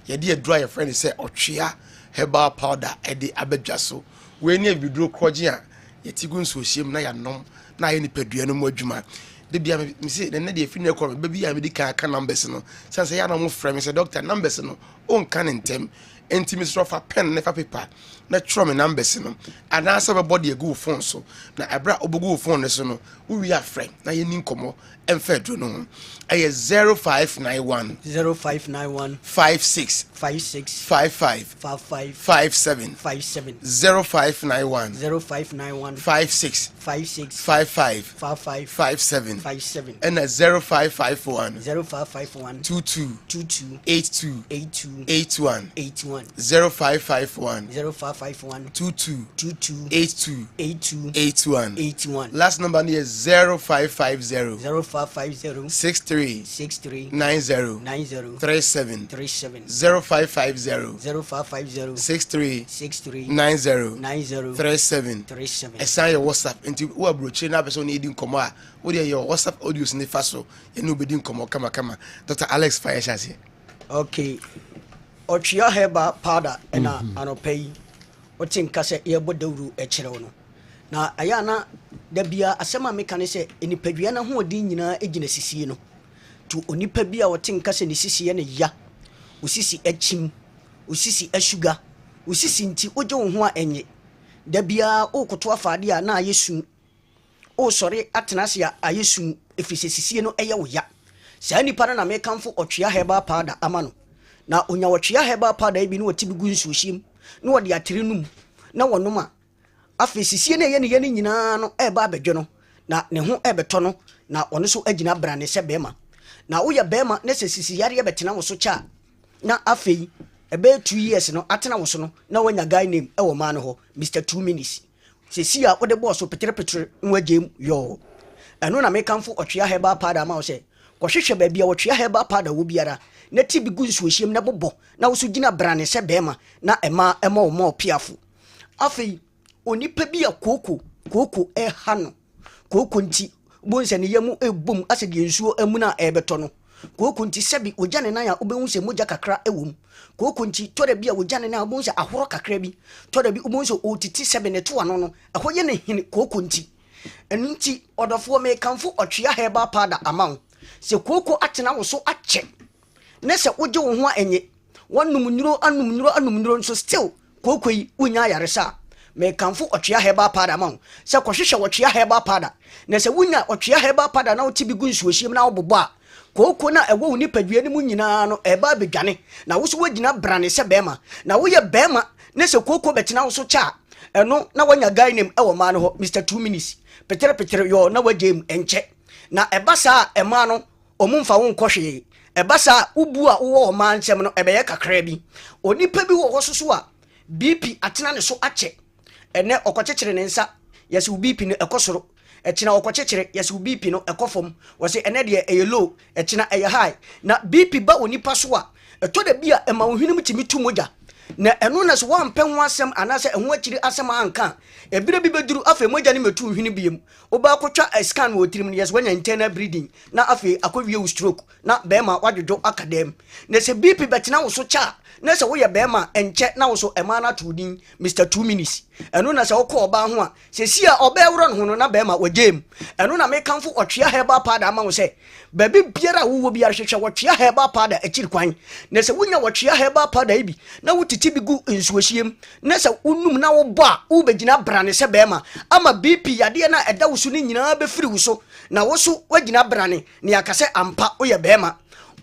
[SPEAKER 18] Your dear dry friend said, Ochia, Herbal Powder, Eddie Abejaso. When you drew Crogia, yet you go so shame, na nom, na any peduano more juma. The be a say, the Nadia Finna call, baby, I will can numbers no. Since I am friend, Mr. Doctor, numbers no, own canning tem, intimate rough a pen, never paper, not trauma numbers no. And answer a body a good phone so. Now I brought Obogo phone so. We are friend, now you need come and fed you know. I 0591 56 55 57 0591 56 55 57 and 0551 22 82 81 0551 22 82 81. Last number is 0550 63 90 37 0550 63 90 37. Assign your WhatsApp into who are broaching up person needing come out. What are your WhatsApp audios in the faso? You know, be come Dr. Alex Fayeshas here.
[SPEAKER 19] Okay. Ochia heba powder and anopay. What's in Cassa earboduru echerono. Na ayana debia asema mekane se enipadua na ho odin nyina egina sisie no to onipa bia wotin kase ne sisie ne ya osisi echim osisi ashuga osisi nti oje wo ho a enye debia okoto afade a na yesu o sɔre atena se a ayɛ sum ɛfiri sɛ sisie no ɛyɛ wo ya saa nipa no na mekamfo ɔtwea herbal powder ama no na onya ɔtwea herbal powder bi ne wɔte bi gu nsuohyiem na wɔde atere num na wɔnom a afei sisie no ɛyɛ ne yɛ no nyinaa no ɛba abɛdwo no na ne ho ɛbɛtɔ no na ɔno so agyina brane sɛ bɛrima na woyɛ bɛrima na sɛ sisi yareɛ bɛtena wo so kyɛ a na afei ɛbɛyɛ 2 years no atena wo so no na wanya guy name ɛwɔ maa no hɔ Mr. 2 minutes sisi a wode bɔɔ so petere nwagye yo ɛno na mekamfo ɔtwea herbal powder ma wo sɛ kɔhwehwɛ baabi a ɔtwea herbal powder wɔ biara na ti bi gu nsuohyiem na bobɔ na wo so gyina brane sɛ bɛrima na ɛma wo ma ɔpiafo afei onipa bi a kooko ɛha no kooko nti bonse ne yamu ebom ase de nsuo amuna ɛbɛtɔ no kooko nti sɛbi ogya ne nan a wobɛhu sɛ mogya kakra ɛwom kooko nti tɔda bi a ogya ne nan a wobɛhu sɛ ahoro kakra bi tɔda bi wobɛhu sɛ ɔtiti sɛbi ne to ano no ɛhɔ yɛ ne hene kooko nti ɛno nti ɔdɔfoɔ mekamfo ɔtwea herbal powder ama wo sɛ kooko atena wo so akyɛ ne sɛ wogye wo ho a ɛnyɛ wanum nnuro nso still kooko yi wonya ayaresa mekamfo ɔtwea herbal powder ma wo sɛ kɔhwehwɛ ɔtwea herbal powder na sɛ wonya ɔtwea herbal powder na wote bi gu nsuohyiem na wobobɔ a kooko na ɛwɔ wo nipadua no mu nyinaa no ɛba bɛdwane na wo so wogyina brane sɛ bɛrima na woyɛ bɛrima ne sɛ kooko bɛtena wo so kyɛ a ɛno na wanya guy name ɛwɔ maa no hɔ Mr. 2 minutes petere yɔ na wagye mu ɛnkyɛ na ɛba saa ɛmaa no ɔmo mfa wo nkɔ hwee ɛba saa wobu a wowɔ ɔmaa nsɛm no ɛbɛyɛ kakra bi onipa bi wɔ hɔ so a BP atena ne so akyɛ ɛnɛ ɔkɔkyekyere ne nsa yɛsɛ wo BP no ɛkɔ soro ɛkyina ɔkɔkyekyere yɛsɛ wo BP no ɛkɔ fam wɔsɛ ɛnɛ deɛ ɛyɛ low ɛkyina ɛyɛ high na BP ba onipa so a ɛtɔ da bi a ɛma wo hwenem tumi tu mogya na ɛno na so wampɛ ho asɛm anaasɛ ɛho akyiri asɛm anka ɛbire bi bɛduru afei mogya ne mɛtu hwene biem woba akɔtwa scan wɔ tirim no yɛsɛ wanya internal bleeding na afei akɔwie wo stroke na bɛrima wadwodwo aka dam na sɛ BP bɛtena wo so kyɛ na sɛ woyɛ bɛrima ɛnkyɛ na wo so ɛma no ato din Mr. 2 minutes ɛno na sɛ wokɔ ɔbaa ho a sɛ si a ɔbɛɛ worɔ no ho no na bɛrima wagyem ɛno na mekamfo ɔtwea herbal powder ama wo sɛ baabi biara a wowɔ biara hwehwɛ wɔtwea herbal powder akyiri kwan na sɛ wonya wɔtwea herbal powder yi bi na wotiti bi gu nsuohyiem na sɛ wonum na wobɔ a wobɛgyina brane sɛ bɛrima ama BP yadeɛ no a ɛda wo so no nyinaa bɛfiri wo so na wo so woagyina brane ne yɛaka sɛ ampa woyɛ bɛrima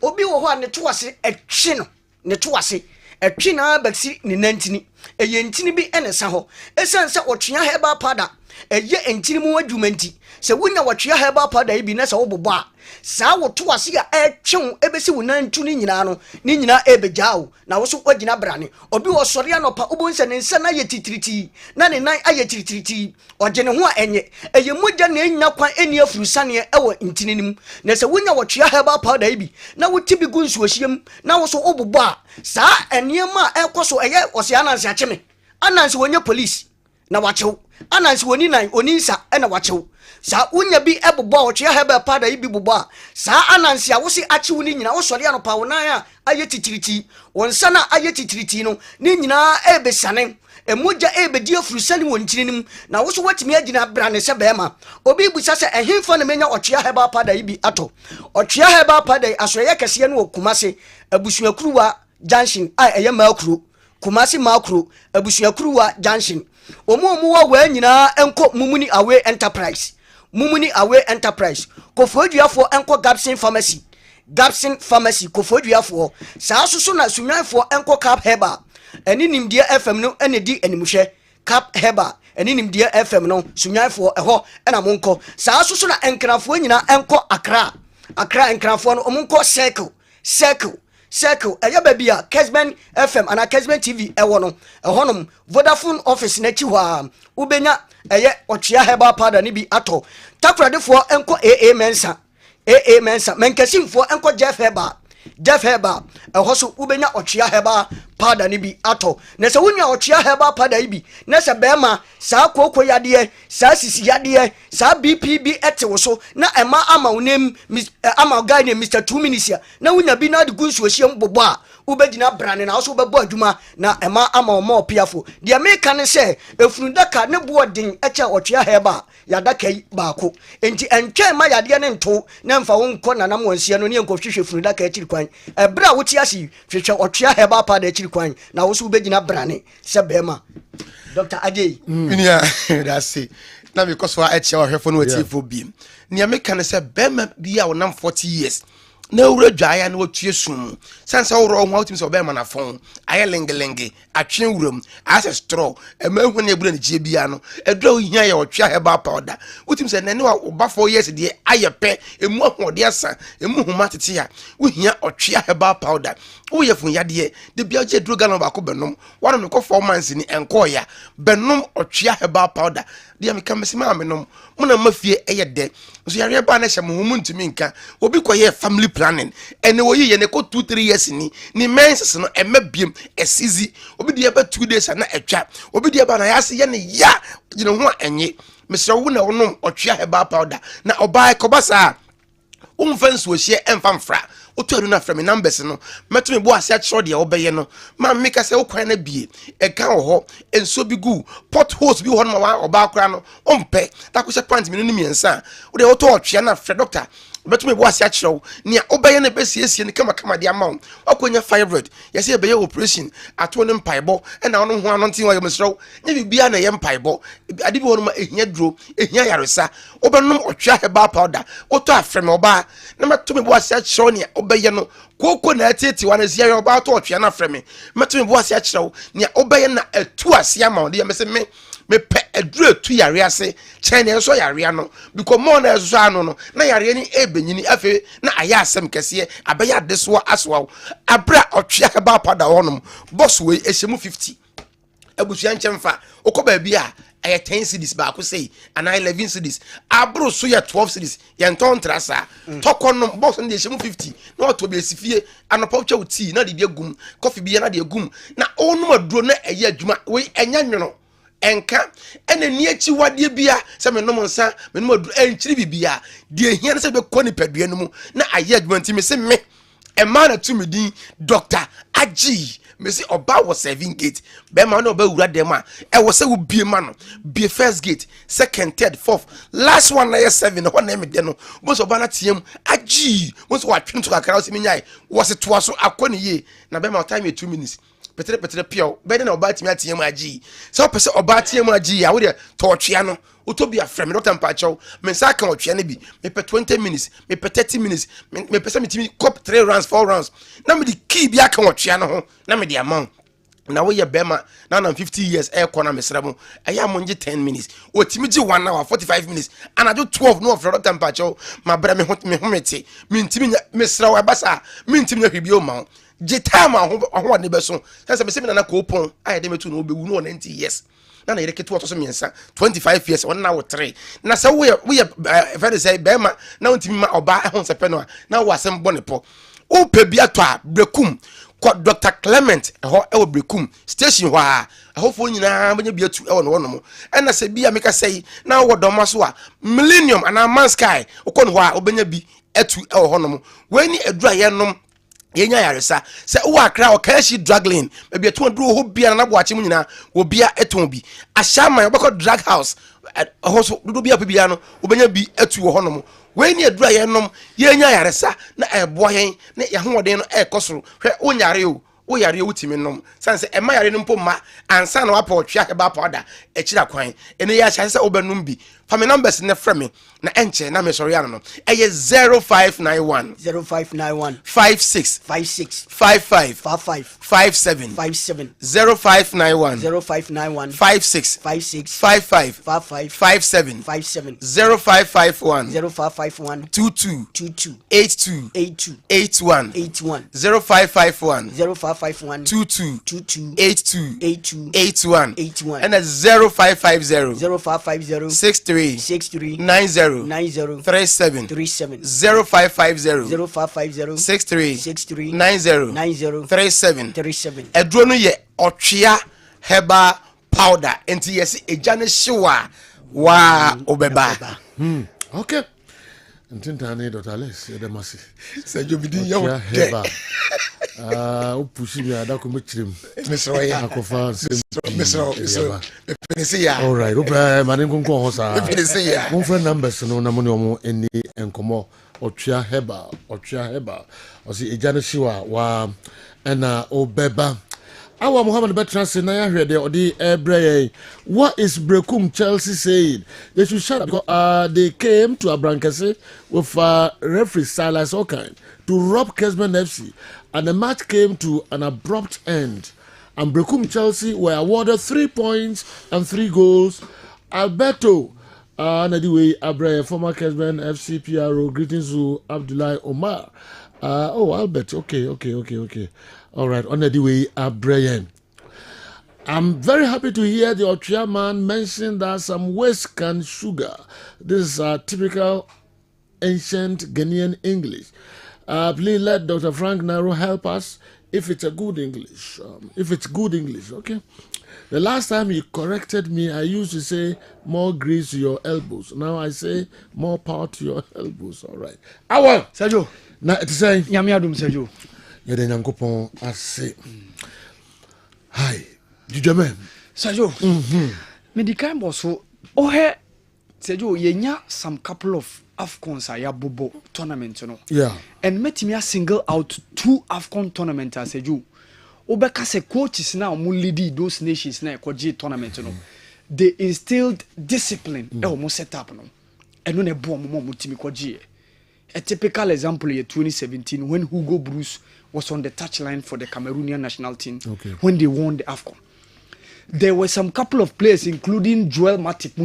[SPEAKER 19] obi wɔ hɔ a ne to ase ɛtwe no ne to ase ɛtwe na bɛsi ne nantini ɛyɛ ntini bi ɛne sa hɔ ɛsiane sɛ ɔtwea herbal powder ɛyɛ ntini mu adwuma nti sɛ wonya wɔtwea herbal powder yi bi na sɛ wobobɔ a saa wo to ase a ɛtwe wo ɛbɛsi wo nantu ne nyinaa no ne nyinaa ɛbɛgyaa wo na wo so wagyina brane obi wɔ sɔre anɔpa wobɛhu sɛ ne nsa no ayɛ titiritii na ne nan ayɛ tiritiritii ɔgye ne ho a ɛnyɛ ɛyɛ mogya na ɛnya kwan ɛni afuru saneɛ ɛwɔ ntini no mu na sɛ wonya wɔtwea herbal powder yi bi na wote bi gu nsuohyiem na wo so wobobɔ a saa ɛnneɛma a ɛkɔ so ɛyɛ ɔsɛ ananse akye me ananse wɔnyɛ police na wakyew ananse wɔni nan oni nsa ɛna wakyew saa wonya bi ɛbobɔ ɔtwea herbal powder yi bi bobɔ a saa ananse a wosi akyew ni nyina wo sɔre anɔpa wo nan a ayɛ titiriti wo nsa na ayɛ titiriti no ne nyinaa ɛbɛsane emogya ɛbɛdi afuru sane wɔ ntini nim na wo so watumi agyina brane sɛ bɛrima obi busa sɛ ɛhemfa no menya ɔtwea herbal powder yi bi atɔ ɔtwea herbal powder yi asoɛyɛ kɛseɛ no wɔ Kumase abusuakuruwa junction a ɛyɛ maakuro Kumase maakuro abusuakuruwa junction omo wɔ wɔ nyinaa ɛnkɔ Mumuni Away Enterprise kofoduafoɔ ɛnkɔ Gabson pharmacy kofoduafoɔ saa soso na sunwanfoɔ ɛnkɔ Cap Herbal ɛne nimdeɛ FM no ɛne di animhwɛ Cap Herbal ɛne nimdeɛ FM no sunwanfoɔ ɛhɔ ɛna monkɔ saa soso na enkrafoɔ nyinaa ɛnkɔ Accra enkrafoɔ no ɔmonkɔ circle ɛyɛ baabi a Kessben FM ana Kessben TV ɛwɔ no ɛhɔnom Vodafone office n'akyi hɔ a wobɛnya ɛyɛ ɔtwea herbal powder ne bi atɔ takoradefoɔ ɛnkɔ AA Mensa menkasimfoɔ ɛnkɔ Jeff Herbal ɛhɔ so wobɛnya ɔtwea herbal powder ne bi atɔ na sɛ wonya ɔtwea herbal powder yi bi na sɛ bɛrima saa kooko yadeɛ saa sisi yadeɛ saa BP bi ɛte wo so na ɛma ama wo name ama guy ne Mr. 2 minutes ya na wonya bi na de gu nsuohyiem bobɔ a wobɛgyina brane na wo so wobɛbɔ adwuma na ɛma ama wo ma ɔpiafo deɛ meka ne sɛ efurudaka ne boɔ den ɛkyɛ ɔtwea herbal yadaka yi baako enti ɛntwɛn ma yadeɛ ne nto na mfa wo nkɔ nanam wɔnsia no ne nkɔhwehwɛ furudaka akyiri kwan ɛberɛ a wote ase hwehwɛ ɔtwea herbal powder akyiri kwan na wo so wobɛgyina brane sɛ bɛrima Dr. Ajay
[SPEAKER 18] yeah, that's it. na because wa eche o hwefo no watifo bi nia meka ne se bema bia wonam 40 years na wura dwaaya na watue sum sansa woro ho awtim se obema na fon aye lengelenge atwe wuram ase straw emahu na ebura ne gie bia no edura ohia ye otwe herbal powder wotim se nene wa oba 4 years de aye pe emu ahode asa emu huma tete ya wohia otwe herbal powder wo ye fun yade de bia je duro galon ba ko benom wano me ko 4 months ni enko ya benom otwe herbal powder de me kam se ma menom muna mafie eye de so yare ba na hye mo hu ntumi nka obi koye family planning ene wo ye ne ko 2-3 years ni menses no emabiem esizi obi de ba 2 days na etwa obi de ba na yase ye ne ya gine ho enye mesra wo na wonom otwa herbal powder na obai kobasa umfenso hye emfamfra otu adu na from numbers no meto me bo ase akiro de obeye no ma meka se okwan na bie e kan ho enso bi gu potholes bi ho no ma oba akra no ompe takwhye pant me no miensa wo de oto otwe na fre doctor meto me bo ase akiro nia obeye na besiesie ne kama de amount akonya fibroid yesi ebeye operation ato ne mpaibo e na ono ho anontin wa yemsro nya bibia na ye mpaibo ade bi wono ma ehia duro ehia yaresa obenom otwa heba powder oto afre me oba na meto me bo ase akiro nia obeye no koko na atete wana zia yo ba to otwe na frɛ me meto me bo ase akyerew nia obeye na atu ase ama de me se me pe aduru atu yare ase kyɛn ne so yare no because mo na so ano no na yare ni ebenyini afi na aya asɛm kɛse abɛya deso aswa abra otwe ba pada honom boss we ehyemu 50 abusuan kyɛmfa okoba bia aya 10 cities ba ko sei ana 11 cities abro so ya 12 cities ya ntontra sa tokono boss na ehyemu 50 na oto be sifie anopa twa uti na de bi agum coffee bi na de agum na onum aduro na eya adwuma we enya nwono enka ene ni achi wade bia se me nom nsa me nom aduro enkyiri bibia de ehia na se be koni padua no mu na aye adwuma nti me se me ema na tu me din doctor Aji me see oba was 7 gate be ma na oba wura dem a e wo se wo bie ma no bie first gate second third fourth last one na 7 ho na me de no bo so oba na tiem Aji wo so wa twin to kakra wo se me nyai wo se toa so akoni ye na be ma time 2 minutes petre pio be de na oba timi atiem Aji so pese oba tiem Aji ya wo de to twea no utobia frame doctor mpacho me sa kan otwe na bi me pe 20 minutes me pe 30 minutes me pe se me timi cop 3 rounds 4 rounds na me di key bi aka otwe na ho na me di amount na wo ye bema na 50 years e ko na me sremo aya monje 10 minutes o timi ji 1 hour 45 minutes anajo 12 no of doctor mpacho ma bra me homete me ntimi me srawo abasa me ntimi na hwibio ma je time ho ne beso se me se me na ko pon aye de metu no obewu no 90 years na na yeke to so miensa 25 years on na wo 3 na se we very say bema na ontimi ma oba ehon sepe no na wo asem bone po o pe bia to a brekum ko Dr. Clement ho e wo brekum station ho a ahofo nyina banya bia tu e wo no no na se bia meka say na wo doma so a millennium ana man sky ko no ho a obanya bi etu e wo no we ni adura ye nom yenya yaresa se wo akra o kashi drugline e bia to duro ho bia na boache mu nyina wo bia eton bi ashama obako drug house hoso dudu bia bia no obenya bi etu wo honom we ni adura ye nom yenya yaresa na ebo hen na ye hoden no e kosoro hwe onyare o wo yare wutimi nom sanse e ma yare no mpo ma ansa na wapa otwa heba powder e kira kwan ene ya hya se obenum bi fa me numbers ne frame na enche na me sori ano no eye 0591 56 55 57 0591 56 55 57 0551 22 82 81 0551 22 82 81 and 0550 63 90 37 0550 63 90 37 edro no ye otwea heba powder enti yes ejane hyewa wa obeba
[SPEAKER 1] okay ntintane Dr. Alex edemasi
[SPEAKER 18] sejo bidin ya heba
[SPEAKER 1] upushi bi ada ko mechirim
[SPEAKER 18] mesro ya
[SPEAKER 1] akofa
[SPEAKER 18] mesro penisi ya
[SPEAKER 1] all right opa manin konko ho sa
[SPEAKER 18] penisi ya
[SPEAKER 1] mon friend numbers no na mo ne omo eni enkomo otwea heba osi ejane shiwa wa ena obeba Our Mohammed Bertrand Senaya here, the what is Brekum Chelsea saying? They should shut up because they came to Abrankase with referee Silas Okine to rob Kessben FC, and the match came to an abrupt end. And Brekum Chelsea were awarded 3 points and 3 goals. Alberto Nadiwe Abraya, former Kessben FC PRO, greetings to Abdullah Omar. Albert, okay. All right, on the way, Brian. I'm very happy to hear the Austria man mention that some waste can sugar. This is typical ancient Ghanaian English. Please let Dr. Frank Naro help us if it's a good English. Okay? The last time he corrected me, I used to say more grease to your elbows. Now I say more power to your elbows. All right. Awa!
[SPEAKER 17] Sergio.
[SPEAKER 1] Na eti say
[SPEAKER 17] nyame adum Sergio.
[SPEAKER 1] Yede nyankopon ase. Hi. Jujame.
[SPEAKER 17] Sergio. Medical bosso. Ohe Sergio yenya some couple of AFCONs aya bobo tournament no.
[SPEAKER 1] Yeah.
[SPEAKER 17] And metimi single out 2 AFCON tournaments Sergio. Obeka se coaches na omo lead those nations na ekoje tournament no. They instilled discipline omo setup no. Eno ne bo omo mutimi koje. A typical example in 2017 when Hugo Bruce was on the touchline for the Cameroonian national team when they won the AFCON. There were some couple of players, including Joel Matip,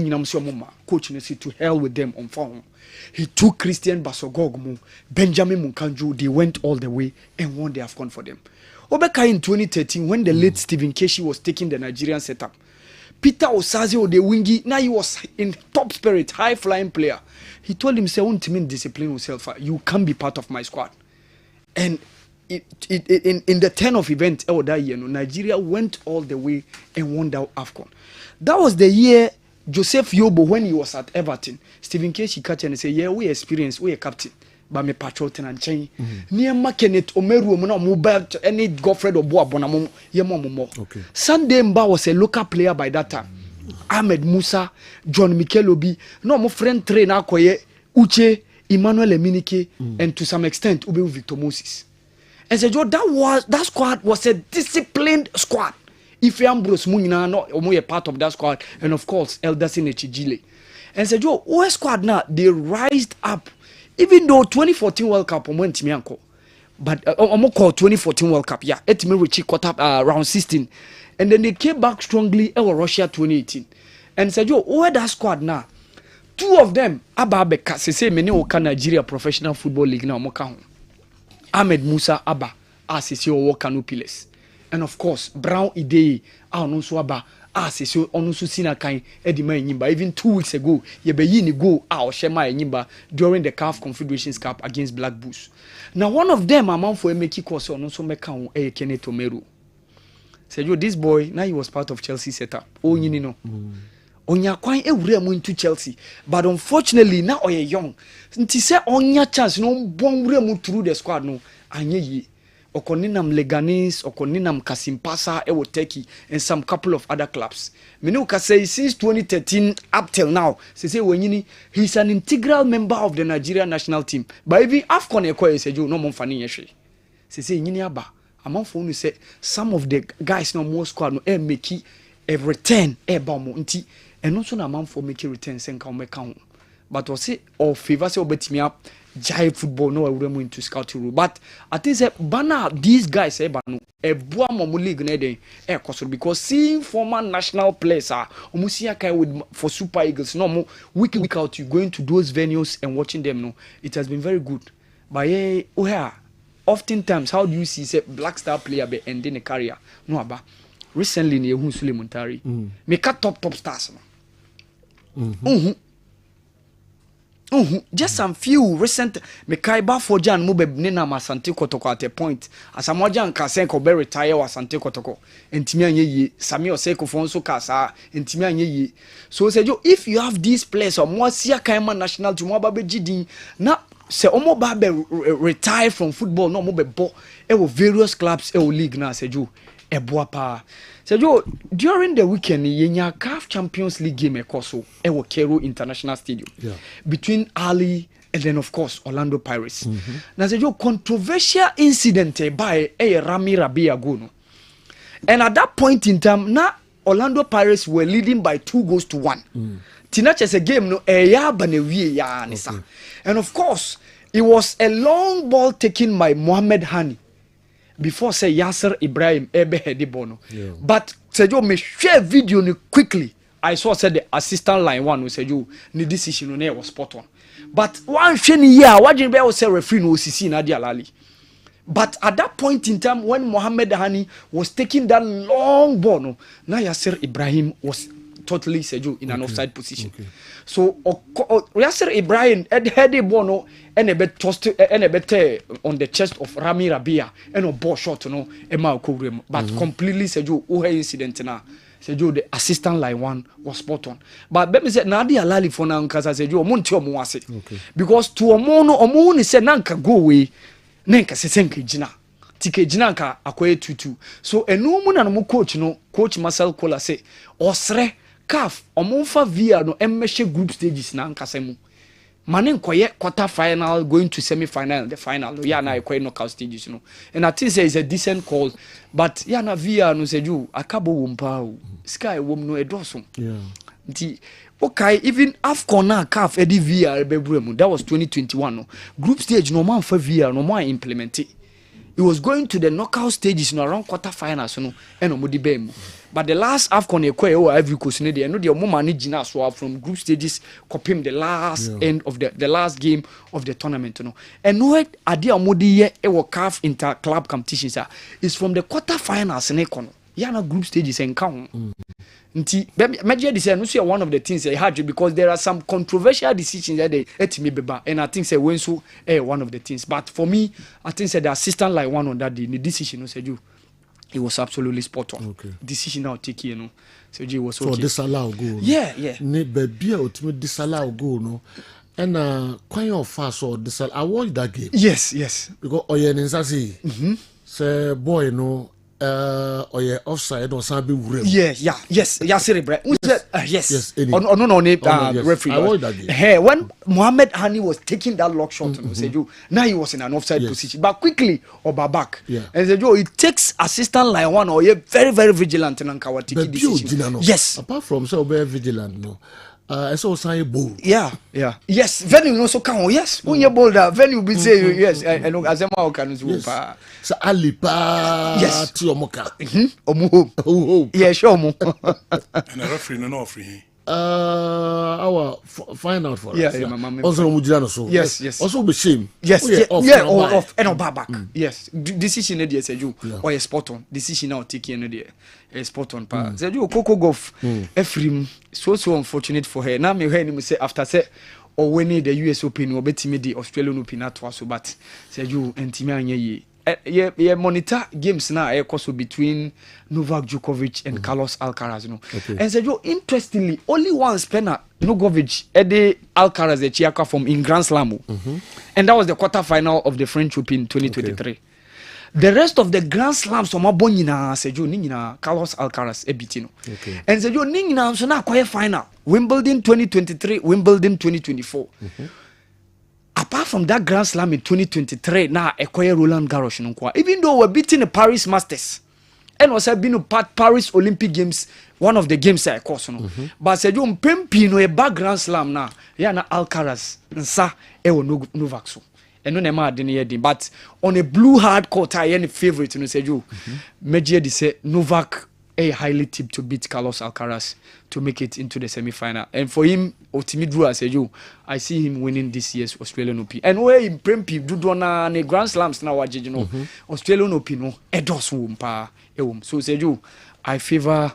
[SPEAKER 17] coach, to hell with them on phone. He took Christian Basogogmu, Benjamin Munkanju, they went all the way and won the AFCON for them. Obeka in 2013, when the late Stephen Keshi was taking the Nigerian setup, Peter Osaze the wingy, now he was in top spirit, high flying player. He told him, say, discipline yourself. You can't be part of my squad. And in the 10 of event that year, Nigeria went all the way and won that AFCON. That was the year Joseph Yobo, when he was at Everton, Stephen Keshi catch and say, yeah, we experienced, we a captain. But me patrol and chain. Near Makenet Omeru Mona Mobile any Godfred or Boa Bonamo Yemomo. Okay. Sunday Mba was a local player by that time. Ahmed Musa, John Mikel Obi, no more friend trainer Koye, Uche, Emmanuel Eminike, and to some extent Ube Victor Moses. And said, that squad was a disciplined squad. If Ambrose Munina not a part of that squad, and of course Elderson Echijile. And said, what squad now they rised up. Even though 2014 World Cup went to me, but I'm call 2014 World Cup, yeah, it me reach quarter round 16, and then they came back strongly over Russia 2018, and said, where that squad now? 2 of them, Abba Beka, say many Oka Nigeria Professional Football League now, Moka Ahmed Musa Abba, as your Kanu Piles, and of course Brown Idei, also Abba. So onusu sina kan edima enyimba even 2 weeks ago ye be yi ni go shema enyimba during the CAF Confederations Cup against Black Bulls. Now one of them amount for make course onusu meka on Kenneth Omeru. Said this boy now he was part of Chelsea setup. Nyini no. Onya kwan ewure mu into Chelsea, but unfortunately now oye young. Nti say onya chance no bon wure mu through the squad no anye yi. Okoninam Leganes, Okoninam Kasimpasa, Ewo Turkey, and some couple of other clubs. Minuka say since 2013 up till now, say Wenyini, he's an integral member of the Nigerian national team. But even AFCON Ekoye say no more funny yeshi. Say Nyini Aba, among phone say some of the guys no more squad no make a return bomo nti and also na man for make return sen kan meka. But was say or favor say obetimi up jive football no we were into scouting rule. But I think say bana these guys say banu e boa momo league na den e koso because seeing former national players are omusia kai with for Super Eagles no mo week out you going to those venues and watching them no it has been very good. But yeah oftentimes how do you see say Black Star player be ending a career no aba recently ne ehun Sule Muntari me ka top stars no just some few recent Mekaiba for Jan Mube Nina Masante Kotoko at a point. As a Mojan Kasenko be retire was Sante Kotoko. And Timian ye, Samio Seko Fonso Casa, and Timian ye. So said you if you have this place or more Sia Kaima National to Mobabe GD, now say Omo Babe retire from football, no Mobe Bo, various clubs, league now, said you. Ebuapa. So during the weekend, yenya CAF Champions League game ekoso ewo Cairo International Stadium between Ali and then of course Orlando Pirates. Now controversial incident by Rami Rabia Gono. And at that point in time, now Orlando Pirates were leading by 2-1. Tinache a game no nisa. And of course, it was a long ball taken by Mohamed Hani before say Yasser Ibrahim ebe headi bono. But Sejo me share video ni quickly. I saw said the assistant line one who said you ni decision no was spot on. But one sheni year, what did be say referee no sisi na dia lali. But at that point in time, when Mohamed Hani was taking that long ball, no, now Yasser Ibrahim was totally Seju in an offside position. So Yasser Ibrahim had a ball and a bit tossed and a bit on the chest of Rami Rabia and a ball shot, no, Emma Kurim, but completely Seju Uhe incident na. Seju the assistant line one was spot on. But let me say Nadia Lali for now because I said you Montio Moase. Because to Omono said Nanka go away. Nenka sesenke jina tike jina nka akoye tutu so enu mu na no coach no coach Marcel Kola say osre CAF omonfa via no emmehye group stages na nkasa mu mane nkoye quarter final going to semi final the final no ya na akoye knockout stages no and I think say is a decent call but ya na via no seju akabo wompa o sky wom no edoso nti okay, even AFCON na CAF edi VR bebremu. That was 2021. No group stage no man for VR no man implement it. It was going to the knockout stages no around quarter finals no and no modi bem. But the last AFCON ekwe o every course no dey no dey mo manage na so from group stages copim the last end of the last game of the tournament no. And no ade amodi ye e wo CAF inter club competitions is from the quarter finals na ekono. Ya na group stages enka ho. Nti media decision no one of the things they had because there are some controversial decisions that they etimi beba and I think say when so one of the things but for me I think say the assistant like one on that day the decision no said you it was absolutely spot on decision now take you know so it was okay
[SPEAKER 1] for disallow goal
[SPEAKER 17] yeah
[SPEAKER 1] ne baby ultimate disallow goal no and quite of fast or disallow I watched that game
[SPEAKER 17] yes
[SPEAKER 1] because oyeninsa say boy no or yeah offside or something
[SPEAKER 17] yes Yasser Ibrahim yes referee
[SPEAKER 1] I watched that game
[SPEAKER 17] hey when Mohamed Hani was taking that lock shot said you now he was in an offside position but quickly back and said you it takes assistant line one or very very vigilant and kawatiki decision yes
[SPEAKER 1] apart from so very vigilant no I saw say bold.
[SPEAKER 17] Yeah. Yes, venue also can. Yes, when you bold that venue be say yes. I know Azema can do pa.
[SPEAKER 1] So Ali pa.
[SPEAKER 17] Yes.
[SPEAKER 1] To Omoka.
[SPEAKER 17] Omo. Yeah, sure omo.
[SPEAKER 13] And a referee no free.
[SPEAKER 1] Our find out for us.
[SPEAKER 17] Yeah,
[SPEAKER 1] also Mujano so.
[SPEAKER 17] Yes.
[SPEAKER 1] Also be shame.
[SPEAKER 17] Yes. Off and back. Yes. Decision there say you. Or a spot on. Decision now take in there. A spot on pa. Say you Coco Golf. Efrim so unfortunate for her. Now me hear him say after say or winning the US Open or betimi the Australian Open at was so but say you entimi anye ye. Yeah, monitor games now also between Novak Djokovic and Carlos Alcaraz, you know. And so interestingly, only one spanner Djokovic Eddie Alcaraz the Chiaka from in Grand Slam. And that was the quarter final of the French Open 2023. The rest of the Grand Slams so mabonina Sejo Nina Carlos Alcaraz ebitino. And Sejo Nina so na quite final. Wimbledon 2023, Wimbledon 2024. Apart from that Grand Slam in 2023, now acquire Roland Garros no. Even though we're beating the Paris Masters, and also been a Paris Olympic Games, one of the games I course no. But said you Pempi no a back Grand Slam now. Ya na Alcaraz nsa no Novak so. And no nema adini but on a blue hard court I any favorite no said you. Media di say Novak a highly tipped to beat Carlos Alcaraz to make it into the semi-final. And for him, Otimi Drew, I said you, I see him winning this year's Australian Open. And where in Prempi, Dudona, ne Grand Slams now, you know, Australian Open, no, Edos Wumpa, so said you, I favor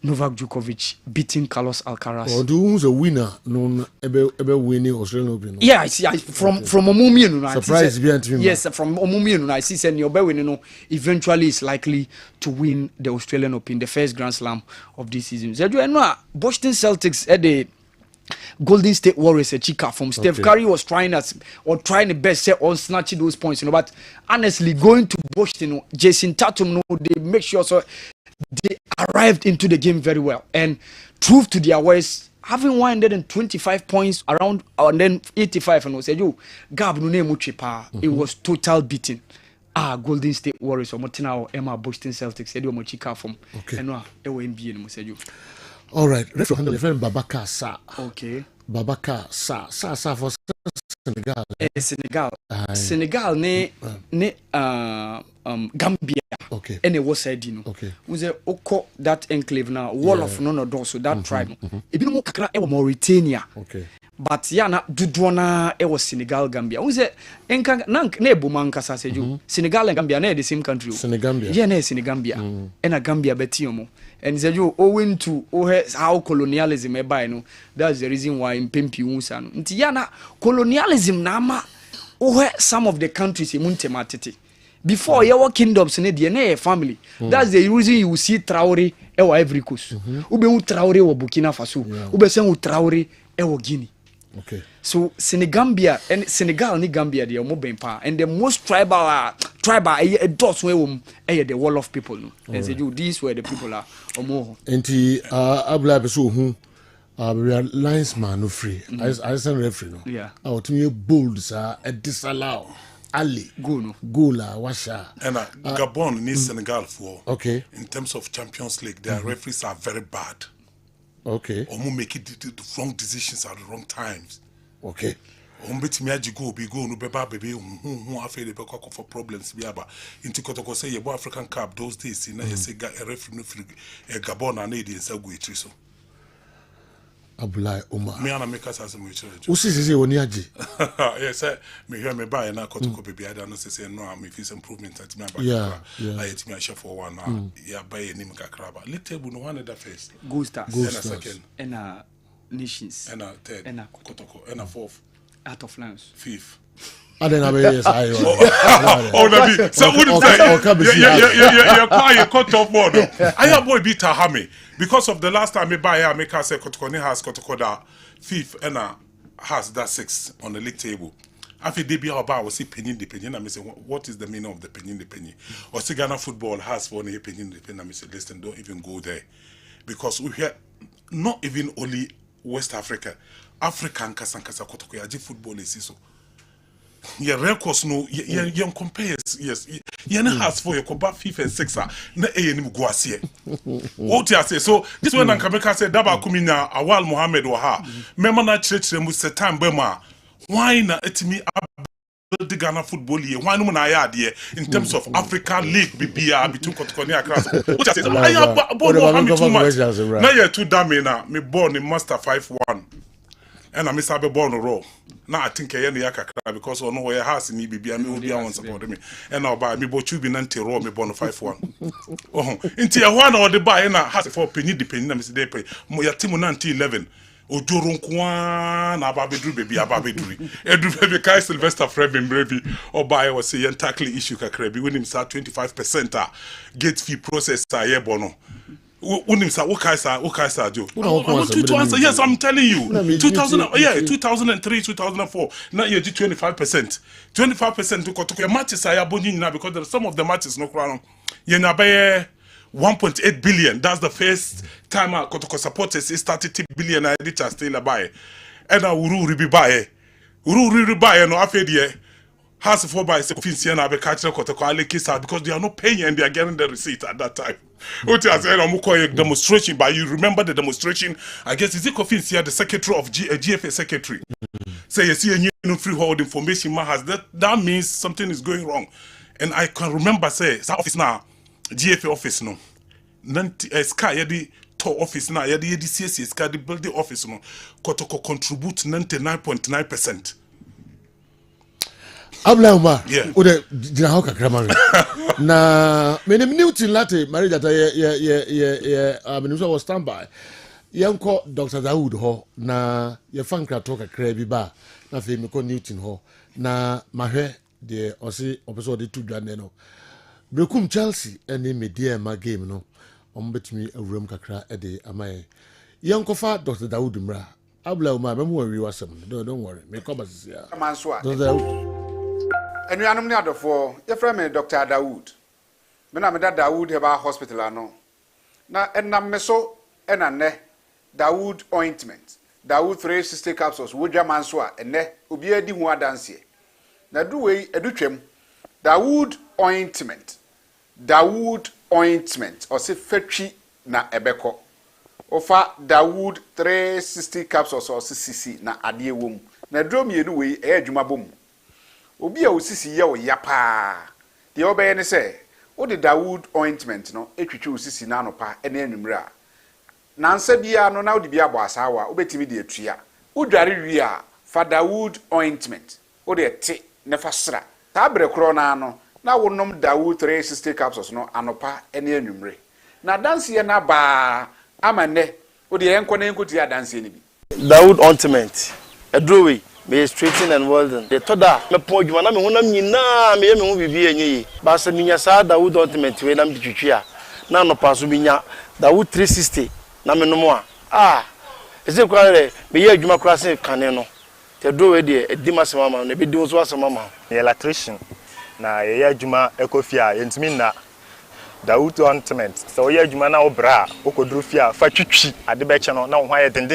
[SPEAKER 17] Novak Djokovic beating Carlos Alcaraz.
[SPEAKER 1] Or who's a winner? No, ever winning Australian Open.
[SPEAKER 17] Yeah, I see. From Omumian,
[SPEAKER 1] surprise behind him.
[SPEAKER 17] Yes, from Omumian, I see. Sen Yobe, eventually is likely to win the Australian Open, the first Grand Slam of this season. So you know, Boston Celtics at the Golden State Warriors, a chica from Steph Curry was trying the best set on snatching those points, but honestly, going to Boston, Jason Tatum, they make sure so. They arrived into the game very well and truth to their words, having 125 points around and then 85 and said you Gab no name pa. It was total beating Golden State Warriors omo tena o Emma Boston Celtics e de omo chika from eno a e wo NBA no mo seju.
[SPEAKER 1] All right, referee handle friend Babaka Sa.
[SPEAKER 17] Okay.
[SPEAKER 1] Babaka Sa for Senegal.
[SPEAKER 17] Senegal ne Gambia.
[SPEAKER 1] Okay.
[SPEAKER 17] And it was said, you know.
[SPEAKER 1] Okay.
[SPEAKER 17] Was a oko that enclave now, wall of no so that tribe. Ebi no kakra e Mauritania.
[SPEAKER 1] Okay.
[SPEAKER 17] But yana dudwana e was Senegal Gambia. Was enka na ebuma nkasa seju. Senegal and Gambia na the same country.
[SPEAKER 1] Senegambia.
[SPEAKER 17] Yeah, na Senegambia. And a Gambia betiomo. And seju owing to how colonialism e by no. That's the reason why in Pempi unsa no. Nti yana colonialism na ma some of the countries imuntematete. Before your kingdoms in the family. That's the reason you will see Traore ewa every coast. Ube Traore wa Burkina Faso. Ube sen Traore ewa Guinea.
[SPEAKER 1] Okay.
[SPEAKER 17] So Senegambia and Senegal ni Gambia they are more bempa and the most tribal dots where the wall of people no. And say you these where the people are or more.
[SPEAKER 1] Enti abla beso hu linesman no free. I send referee no.
[SPEAKER 17] Yeah.
[SPEAKER 1] Out me bold sir a disallow. Ali Gola Washa
[SPEAKER 20] and Gabon needs Senegal for
[SPEAKER 1] in
[SPEAKER 20] terms of Champions League their referees are very bad.
[SPEAKER 1] Okay.
[SPEAKER 20] Or make it the wrong decisions at the wrong times.
[SPEAKER 1] Okay.
[SPEAKER 20] Bet me go no beba baby who afraid the for problems be aba into Kotoko say your African Cup those days in say a referee no free Gabon and need in Sagu so.
[SPEAKER 1] Abulai Omar.
[SPEAKER 20] Me and make us as a mutual.
[SPEAKER 1] Usisi woni agi.
[SPEAKER 20] Yes, me hear me buy na Kotoko baby I don't say no am if it's improvement at me back.
[SPEAKER 1] Yeah.
[SPEAKER 20] I hit me a share for one yeah buy any kakra ba. Let table no one other first.
[SPEAKER 17] Gold Stars.
[SPEAKER 20] And a second.
[SPEAKER 17] And a Nations.
[SPEAKER 20] And a third.
[SPEAKER 17] And a
[SPEAKER 20] Kotoko. And a fourth.
[SPEAKER 17] Out of Lions.
[SPEAKER 20] Fifth.
[SPEAKER 1] And then I mean yes I.
[SPEAKER 20] Oh Nabi. So what you say? You're quiet cut off board. I have boy beat Tahame. Because of the last time I buy here, I make her say Kotoko has Kotoko that fifth and has that sixth on the league table. After they be about was see penny the penny, and I say what is the meaning of the penny? Or see Ghana football has for a penny the penny. I say listen, don't even go there, because we hear not even only West Africa, African Kasankasa Kotoko yaji football is so. Your records no young compares yes you has for your combat 5 and 6 na enim go ase what you say so this one Kameka say daba kuminya Awal Mohammed wa ha mema na chire mu setan be ma why na etimi the Ghana football here why no na ya de in terms of African League bibia between Kotoko and Accra what you say I have born Mohammed too much na you too damn na me born in master 5-1 and I miss a born row. Now I think I am the Yakakra because I know where has me be me will be on support me. And now by me both you be nanti row me born 5-1. Oh, into a one or the buy and has for penny depending on Mr. Depe. Moya Timu nanti 11. Ojorun Kwan Ababedru baby Ababedru. Edru baby Kai Sylvester Frebin baby or buy was say tackle issue kakrebi when him start 25% gate fee process ye bono. When him say okay sir Joe. I want you to answer. Yes, I'm telling you. 2003, 2004. Now you do 25%. 25% to Kotoko matches I aboni now because some of the matches no crown. You na buy 1.8 billion. That's the first time Kotoko supporters started 10 billion I did still buy. And now uru ribi buy. Uru ribi buy no afedi has for by Sophie and Abekatra Kotoko Alekisa because they are not paying and they are getting the receipt at that time. What you said, I'm demonstration, but you remember the demonstration? I guess is it Kofi here, the secretary of GFA secretary. Say you see a new freehold information man has that means something is going wrong. And I can remember say office now, GFA office no. Sky yadi to office now, yadi CSC Sky the building office no. Kotoko contribute 99.9%.
[SPEAKER 1] Abla Umar, ode jina hoka kramari. Na mene minuti late marriage ata ye minusa was standby. Yanko Dr. Dawood ho na ye fankra toka krebi ba na fe meko Newton ho na mahwe de osi opeso de tu dwane no. Brekum Chelsea ene media ma game no. Ombetumi awuram kakra e de amaye. Yanko fa Dr. Dawood mra. Abla Umar memo worry wasem. Don't worry. Me come as ya.
[SPEAKER 21] Manswa.
[SPEAKER 1] Dr. Dawood
[SPEAKER 21] and we are not for your friend Dr. Dawood. When I'm at Dawood Heba Hospital, I know. Now, and I'm meso and a ne Dawood ointment, Dawood 360 capsules, Woodja Manswa, and ne Ubia di Mua Dancy. Now, do we educate Dawood ointment. Dawood ointment. Or say fetchi na ebeko. Ofa Dawood 360 capsules or cc na adie wom. Na drum ye no we adwuma bom. Obi a osisi ye o yapa. De obeye ne say, o de Dawood ointment no etwetwe osisi na anopa ene anwumre a. Na nsa bia no na odi bia bo asawa, obetimi de atua. Udware wi a fa Dawood ointment. O de te ne fa sra. Ta bre kro na no na wonom Dawood 360 capsules no anopa ene anwumre. Na dance ye na ba amane o de enko na enko ti dance ye ni bi.
[SPEAKER 3] Dawood ointment. Edrowe me straighten and welding. The toda me po dwuma na me honam nyina me ye me ho bibi enye yi. Ba se minya sa Dawood ointment we na me twitwi a na no paso minya Dawood 360 na me no mo a ese kwa re me ye adwuma kra se kane no. Te do we de edi masema ma na be di so asema ma.
[SPEAKER 22] Me electrician na ye adwuma ekofia yentimi na Dawood ointment. So ye adwuma na obra okodru fia fa twitwi ade be che no na ho aye den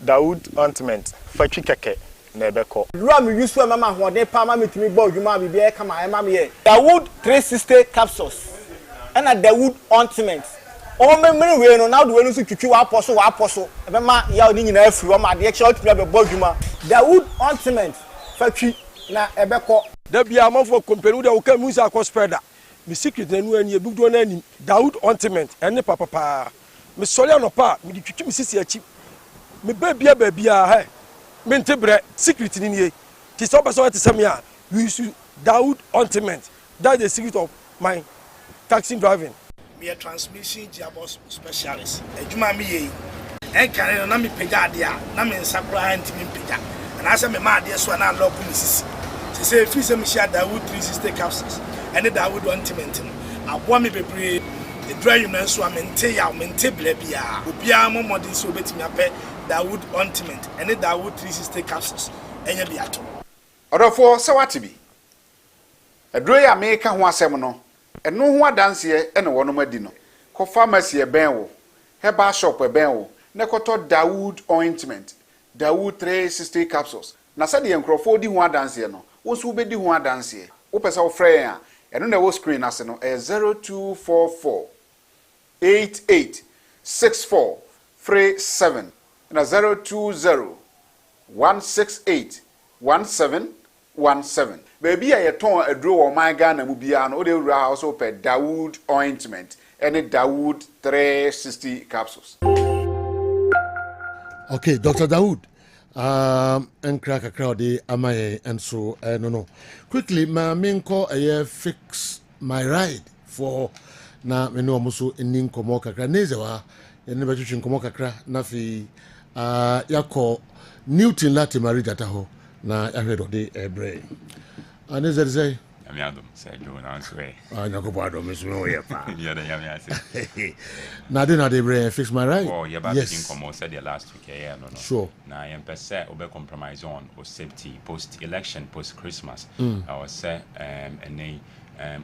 [SPEAKER 22] Dawood ointment fa twi keke na ebeko.
[SPEAKER 23] Lua me use so mama hode pa ma metimi gba adwuma bibi e kama e ma me ye. Dawood 360 capsules and a Dawood ointment. O me many we no now the we no so twitwi wa aposo e be ma ya oni nyina afiri o ma de che otumi be gba adwuma. Dawood ointment fa twi na ebeko.
[SPEAKER 24] Da bia amafo company da wo ka mu sa ko spreader. Me secret na nu ani ebudo na ani Dawood ointment ene papa me sole anopa me di twitwi me sisi achi me babia he me ntebre secret ni nie ti so person ti say me a we use Dawood ointment. That's the secret of my taxi driving.
[SPEAKER 25] Me a transmission gearbox specialist ejuma me ye en kan na me pega de a na me nsakura ntimi pega and I say me ma de so na lock me sisi say free say me share Dawood 360 capsules and the Dawood ointment aboa me bebre the dry you na so amente ya mente blabia obia mo modern so betimi apɛ Dawood ointment and the Dawood 360 capsules enya bi ato
[SPEAKER 21] Odofo se wate bi adro ya me ka ho asɛm no eno ho adanse ene wono madi no ko pharmacy e ben wo herbal shop e ben wo ne koto Dawood ointment Dawood 360 capsules na se de enkrofo di ho adanse no wo so be di ho adanse wo pese wo frɛ ya eno na wo screen ase no 0244 88 64 37 na 020 168 1717 baby a yeton adro wo man Ghana mu bia no o de wura also pe Dawood ointment and Dawood 360 capsules.
[SPEAKER 1] Okay, Dr. Dawood. And crack a crowd amaye and so no. Quickly, my main call a fix my ride for na me no muso in komo kakra nezewa never to komo kakra nafi yako Newton lati marriage ataho na yahedo de brain. And is that say
[SPEAKER 26] I'm Adam, say Joe and answer.
[SPEAKER 1] I know about Miss Moya.
[SPEAKER 26] Yeah,
[SPEAKER 1] Now, then, they brain fix my ride.
[SPEAKER 26] Oh, yeah, but yes. Come said the last week, yeah, no.
[SPEAKER 1] Sure.
[SPEAKER 26] Now, I am per se over compromise on or safety post election, post Christmas. I was say, and they.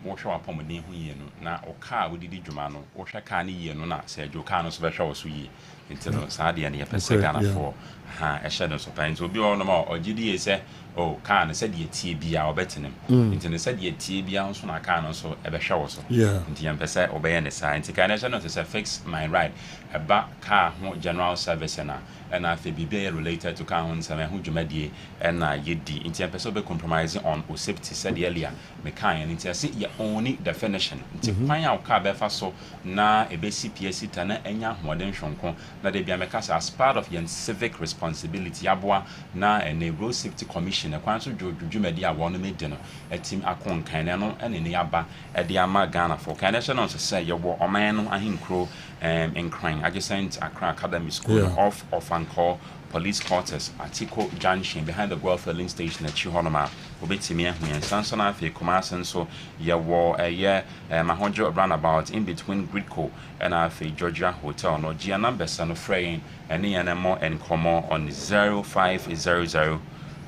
[SPEAKER 26] Osho upon me who ye no na oka we didi dwuma no ohwe ka ne ye no na se adwoka no so be hwe so yi nti no sa de ne pese Ghana for ha ehye no so pan so bi ono ma ogidi ye se o ka ne se de tie bia obetenem nti ne se de tie bia nso na ka no so e be hwe wo so nti yam pese obeye ne sa nti ka ne se no se fix my ride eba ka ho general service na afi bibia related to ka ho nsame ho dwumadie na yedi nti yam pese obe compromising on o safety said earlier me kan nti ase ye only definition nti kwan a ka be fa so na ebe CPS ta na enya hoden hwonko na de bia me ka as part of your civic responsibility aboa na a road safety commission kwan so dwumadi a wono me de no atim akon kan no ene ne aba e de ama Ghana for kan na no say ye wo oman no ahinkro in crime adjacent Accra Academy School off Anchor Police Quarters Atiko Junction behind the Guelph filling station at Chihonoma obetimi ahu yansanso afi Kumasi so ye wo Mahonjo roundabout in between Gridco and afi Georgia Hotel no Gia number no fraying and any more and come on 0500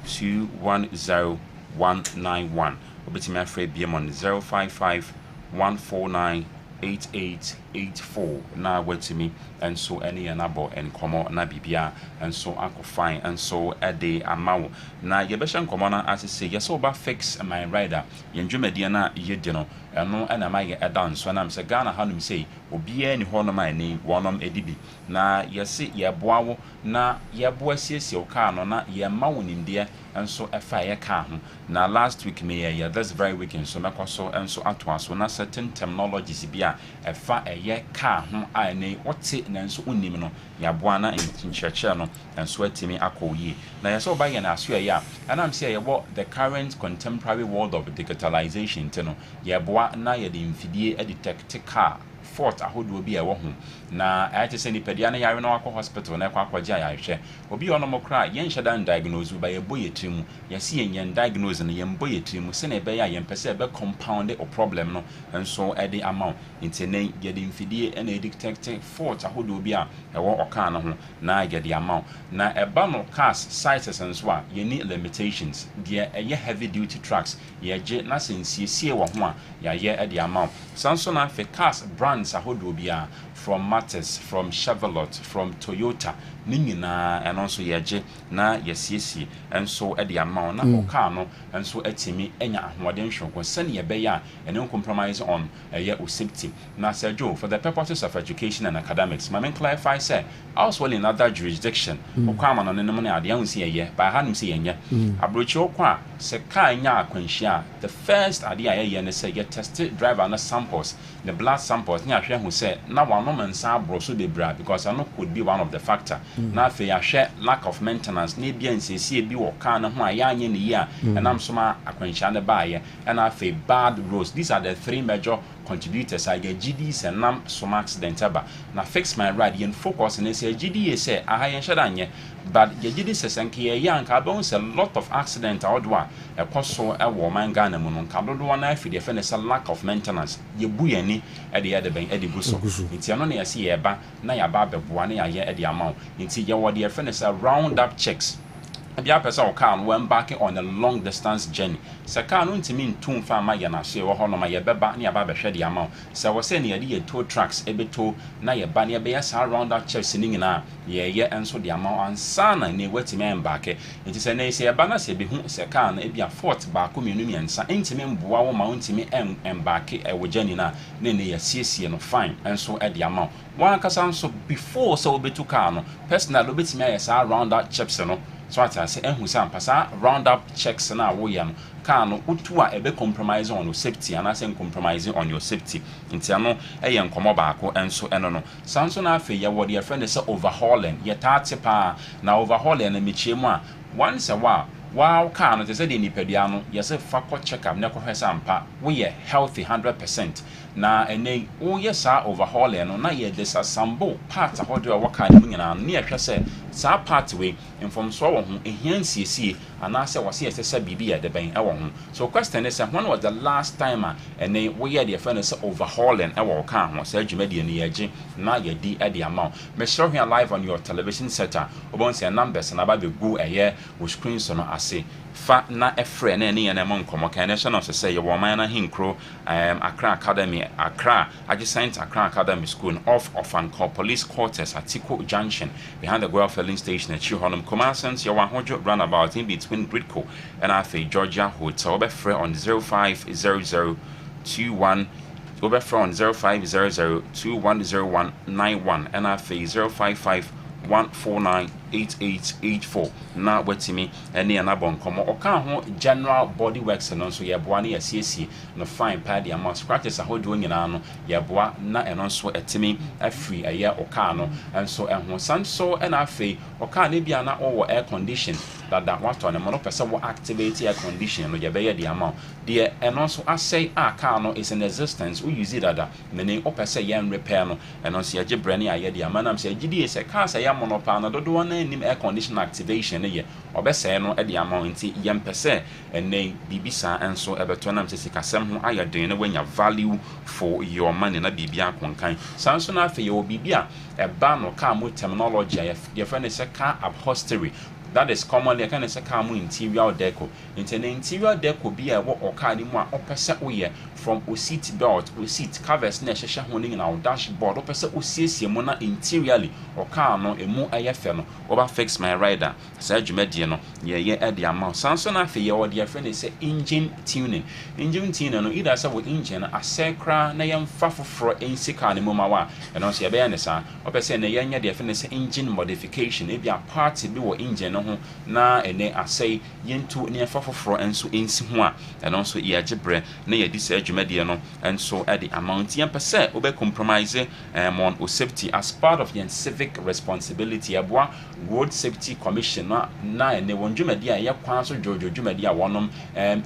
[SPEAKER 26] 210 191 obetimi afray BM on 055 149 8884 na watimi enso ene ya nabo enkomo na bibia enso akofine enso ede amawo na yebehye nkomo na asese yeso ba fix my rider yendwumadie na yedi no eno ana maye edanso na mse Ghana hanum sei obia ni hono ma ni wonom edibi na yesi yeboawo na yeboa siesie o ka no na yemawo nimde enso efa ye ka ho na last week me ye this very weekend so mekoso enso atoaso na certain terminologies bia efa eye ka ho ane wote na enso unim no yaboa na nkyerɛkyerɛ no enso atimi akɔyi na yeso ba ye na aso ye a anam se ye wo the current contemporary world of digitalization tino yeboa na ye de mfidie detect car fort ahodo bi e wo ho na ayete se nipadia na yare na wakɔ hospital na akɔgye ayahwɛ obi ono mokra yen hyedan diagnose ba ye boye trimu yesi yen diagnose na yen boye trimu se na ebe ya yen pese ebe compound o problem no enso e de amount intene ye de mfidie na detect fort ahodo bi a e wo oka na ho na ye de amount na eba no cars sizes enso a ye ni limitations de ye heavy duty trucks ye je na sensiesie wo ho a ya ye e de amount sanso na fe cars brands ahodo bi a from Matters, from Chevrolet, from Toyota, Ningina, and also Yaje, na yesisi, and so at the amount, na Okano, and so at me, Enya, Modensho, was sending a beya, and no compromise on a year of safety. Now, Sir Joe, for the purposes of education and academics, my main clarify, say, I was well in other jurisdiction, Okaman on the money I don't see a year, by hadn't see a year. I brought your qua, Sekanya, Quenchia, the first idea, and say, get tested driver and samples, the blood samples, near who said, now one moment sabro be bra because I know could be one of the factor. Now fe ya share lack of maintenance, need be and see be or can ho ya nye ni ya and I'm soma akwencha ne baye and I fe bad roads. These are the three major contributors. I get GDs and nam some accident aba. Now fix my ride and focus and say GD say I yen shadanye but GD says and kia yan ka bones a lot of accident outdoor a coso a woman Ghana mun ka do one I feel the lack of maintenance. Ye buyani at the other bank Eddie Guso. It's no near see eba na ya ba beboa na ya the amount nti ye wo de friend is a round up checks bia pesa o car no embarking on a long distance journey se car no ntimi ntum fa ma ya na so wo ho no ma ye beba na ya ba behwe the amount se wo se na ye tow trucks ebeto na ye ba na ye be ya sa round up checks ni nyina ye enso the amount ansa na ne watimi embarking nti se na se ye ba na se be hu se car na ebia fort ba ko mienu miensa ntimi mboa wo ma ntimi embarking e wo journey na ne ye siesie no fine enso e the amount one kasa so before so obetu car no personal obetimi ya sa round up checks no so I say ehu say ampasa round up checks na wo ya no car no utu a ebe compromise on your safety and I say compromising on your safety nti ano eye nkomo baako enso eno no sanso na afa ye wo de friend say overhauling ye tate pa na overhauling na mechie mu a once a while wow car no te say de nipadua no ye say fa ko check up na ko hwesa ampa we ye healthy 100% na ene wo ye sa overhauling no na ye disasamble part a hodo a waka ni nyina no ye hwe say sa part we inform so wo ho ehia siesie ana say wase yesesa bibi ya de ben e wo ho so question is when was the last time ene wo ye de friend say overhauling e wo ka ho say adwumadi ni ye na ye di e de amount me show here live on your television set obon say numbers na ba be go eye wo screen so no ase fa na efre na ene na mon komo kan nation of say ye wo man na hinkro Accra Academy Accra adjacent Accra Academy School off of Anko Police Quarters at Tiko Junction behind the Guelph filling station at Chihonum Commerçants your 100 roundabout in between Bridco and Afe Georgia Hotel Obefre on 050021 Obefre on 0500210191 and Afe 0551498884 na wetimi ene na bonkomo oka ho general body works no so ye boa na yesiesie no fine pad ya mas scratches ahodo nyina no ye boa na eno so etimi afri eye oka no enso eho sanso ena afei oka na bia na owo air condition that what on no person will activate air condition no ye be ye the amount the eno so asay aka no is in existence we use it that many opese ye repair no eno so ye gibrani aye the amount am say gidi say car say ya monopa na dodo na nim air condition activation ye obese no e the amount nti ye mpese ene bibisa enso ebeto na mse kasem ho ayeden na wanya value for your money na bibia konkan sanso na afi ye obibia eba no car mo terminology ye friend say car upholstery that is commonly kind of say car mu interior deco into the interior deco be a what or car ni mu a opese oye from o seat belt o seat covers na hyehyɛ ho in our dashboard opese o siesie mo na interiorly or car no emu ayefe no oba fix my rider say dwumadie no ye e de amount sanso na afi ye wo de friend say engine tuning no either say with engine asekra na yemfa foforo ensi car ne mu ma wa and also ye be ne sa opese na ye nya de friend say engine modification e bia part bi wo engine no ho na ene asay yentu ne yemfa foforo enso ensi ho a and also ye agebre na ye di say dwumadie no enso e de amount yempese obe compromise on o safety as part of your civic responsibility aboa road safety commission na ene won dwumadie a ye kwan so jojo dwumadie a wonom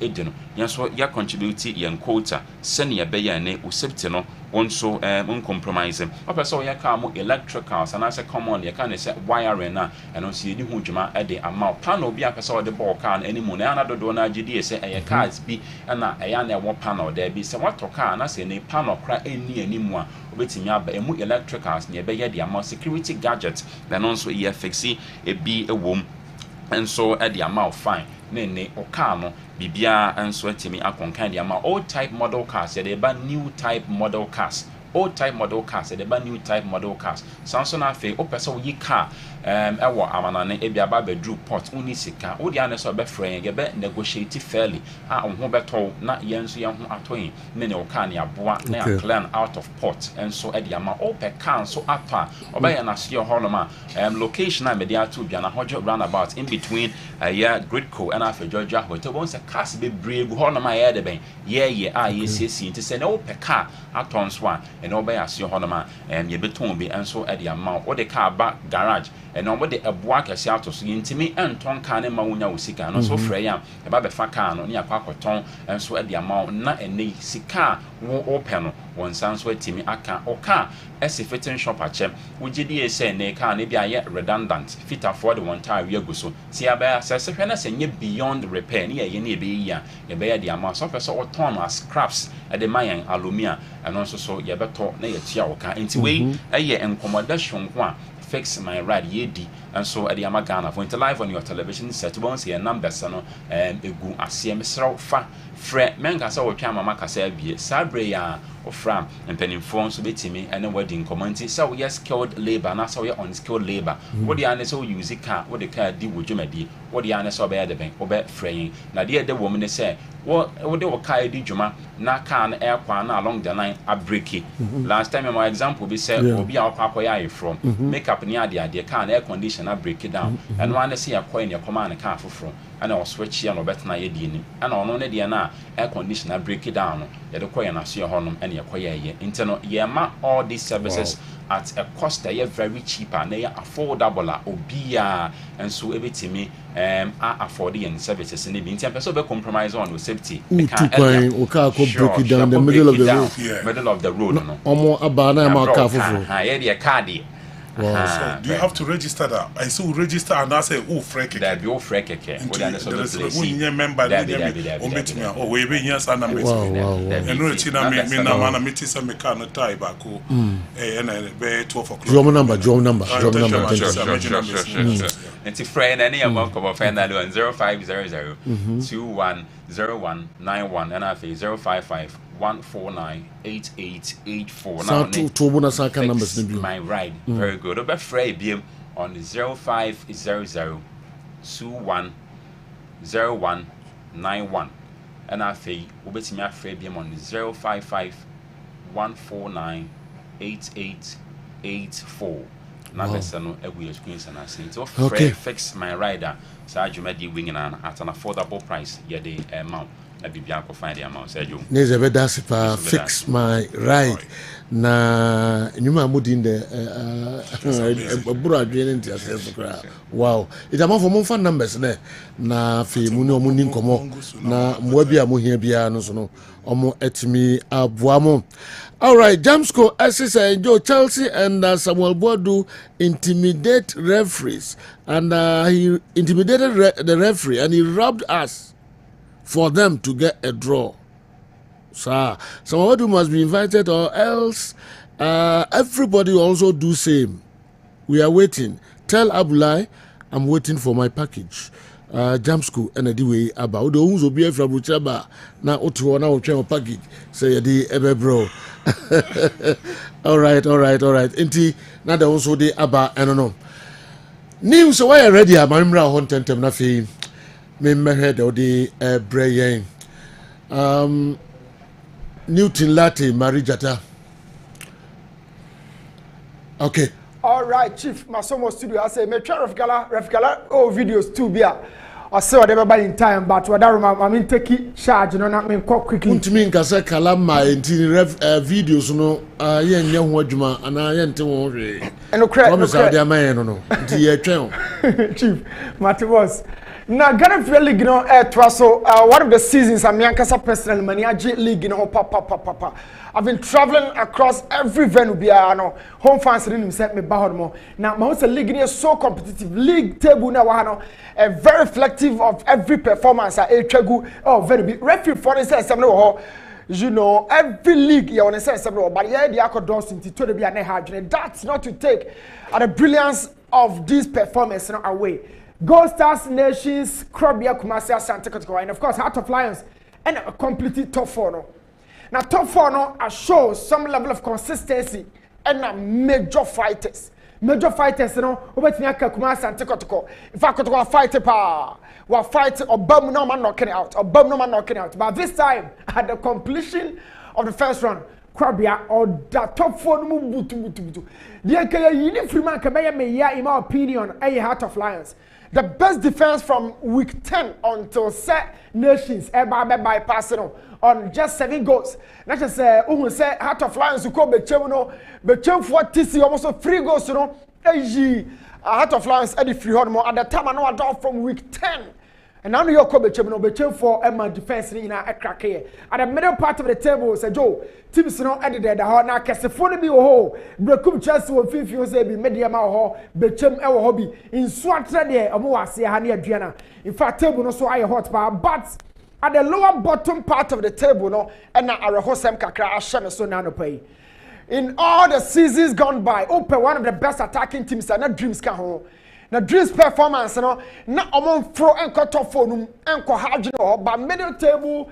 [SPEAKER 26] edi no yenso ya contribute yen quota sene ye be ye ne o safety no also uncompromising opese ya car mo electricals and as a common ye can say wiring na and also yedi hu dwuma e de amount panel bi apese o de ball car na anymore na dodo na gidi say e cars bi na e ya na e panel there bi say what car na say ne panel kra eni animu a obetimi aba emu electricals ne be ye de amount security gadget then also e fixi e bi ewom and so at the amount fine ne o car no bibia enso atimi akonkan de ama old type model cars they ba new type model cars old type model cars they ba new type model cars sanso na fe o pese wo yi car ewo amanane e bia ba bedru port uni sika wo dia ne so be frɛ ye be negotiate fairly a ho beto na yenso ye ho atoyin ne o car ne aboa na ya clean out of port enso e de ama o pe car so apa oba na se ho no ma location na media to bia na hojo roundabout in between Gridco and after Georgia hotel won se cars be brave ho no ma ye de ben ye a ye sesi nti se ne o pe car aton so a and oba ya se ho no ma ye beton bi enso e de ama o de car ba garage and on the aboa kese ato so yintimi enton car ne ma wonya wo sika no so frɛ ya e ba be fa car no ne akwa koton enso e de ama na ene sika wo open no won sanso atimi aka o car ese fitting shop achem wo gidi e say ne car ne bia ye redundant fit afford one tire we go so ti aba asese hwe na se nye beyond repair ne ye ne be yi a ye be ye de ama so pese o ton as scraps e de mayan alumia and also so ye beto na ye tia wo car enti we eye encommodation ho a fix my ride yedi and so at the Amagana for into live on your television set won't see a number sano egu asem sro fa fre menka sa wo twa mama kasa bie sabre ya ofram mpanimfo so betimi ene wedding community so we skilled labor na so we unskilled labor what the ane so use car what the car di wodwumadi what the ane so be the ben obe frɛyin na de de woman ne say what de wo car di dwuma na car na air kwa na along the line a break last time my example be say obi a kwakoya from make up near the car na air condition a break down and one say akwa ne command car foforo and I switch here no better na ye di ni and ono ne de na air conditioner break it down ye de koye na so ye honum and ye koye ye inteno ye ma all these services at a cost that ye very cheaper na ye affordable obia and so ebetimi afford the services in the meantime person be compromise on the safety
[SPEAKER 1] we can break it down in the middle of the road
[SPEAKER 26] middle of the road no
[SPEAKER 1] omo abana ma car foforo
[SPEAKER 26] ye de car dey.
[SPEAKER 20] So do you have to register that? I say register and I say freke.
[SPEAKER 26] That be freke.
[SPEAKER 20] There is a member. Oh, we be here and I'm and no tina me na man me tisa me can tie back. And be 12 o'clock.
[SPEAKER 1] Drum number.
[SPEAKER 26] And to friend any amount of offender on 0500 210191 and I say 055 1498884.
[SPEAKER 1] Now to numbers
[SPEAKER 26] my ride. Very good. Over Frey beam on 0500 210191 and I say Ubetimi Frey beam on 055 1498884. Now let's know every experience and I say to Frey fix my rider. So I do winging at an affordable price. Yeah, the amount. Find the amount.
[SPEAKER 1] Fix my ride. Na nyuma mudi nde buru adwene nti asese kra wow it am for phone numbers na fe mu ne omu ni nkomo na mwa bia mo hia bia no so no omo etimi aboamo. All right, Jamsco SSA Joe Chelsea and Samuel Boadu intimidate referees and he intimidated the referee and he robbed us for them to get a draw. Sir, somebody must be invited or else everybody also do same. We are waiting. Tell Abulai I'm waiting for my package. Jam school and the way about the ones will be from Buchaba now to one hour train package. Say the ever bro. All right. Inti now the ones who they about I don't know. News why already I'm hunting na fi me head of the brain. Newton Latte Marijata. Okay.
[SPEAKER 16] All right, Chief. Masomo studio. I say me try refgala videos too be I say whatever by in time, but what I mean take charge, you know, not me quickly.
[SPEAKER 1] Untimi nkasa kalama inti videos no ye nya ho adwuma ana ye nte ho hwe.
[SPEAKER 16] Eno credit.
[SPEAKER 1] Promise ade amaye no. Nti ye twɛn.
[SPEAKER 16] Chief, Matibos. Now, Ghana Premier League, you know, one of the seasons, I'm Yankasa personal manager league, you know, papa. I've been traveling across every venue, home fans didn't set me back. Now, my league is so competitive. League table now, very reflective of every performance. Very big. Referee for instance, you know, every league you want to say something, but yeah, the accords into to be an hard. That's not to take the brilliance of this performance away. Gold Stars, Nations, Krabia, Kumasi, Asante Kotoko, and of course Heart of Lions, and a completely top four. No? Now top four no, shows some level of consistency and major fighters. Major fighters, you know, Obetniaka Kumasi, Asante Kotoko. If I could go fight we'll fight or bomb no man knocking out, or bomb no man knocking out. But this time, at the completion of the first round, Krabia or the top four move to. The uniform can be in my opinion, a Heart of Lions. The best defense from week 10 until set Nations bypassing on just 7 goals. Not just say Heart of Lions who call Bechem for TC almost 3 goals, you know. Heart of Lions Eddie Freehold at the time I know I down from week 10. And now you're called Bechem for Emma defense in a crack here. At the middle part of the table, say Joe, teams no edited the hall now Kessben be ho. Brekum Chelsea will feel you say be media ho, Bechem our hobby. In Swatra there, Omoasi Hani Adriana. In fact, table no so I hot bar, but at the lower bottom part of the table, no, and now our hosem kakra Asham so nano pay. In all the seasons gone by, Open one of the best attacking teams and not Dreams can home. Now Dreams performance, you know, not among throw and cut top four, and hard, but middle table,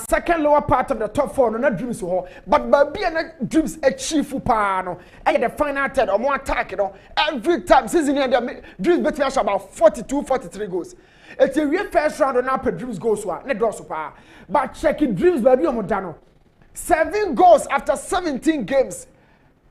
[SPEAKER 16] second lower part of the top four, no, not Dreams, but by being Dreams achieve pano, and the final third or more attack, you know, every time season here, Dreams betting about 42-43 goals. It's a real first round on upper Dreams goals, not draw super, but checking Dreams by Modano. 7 goals after 17 games.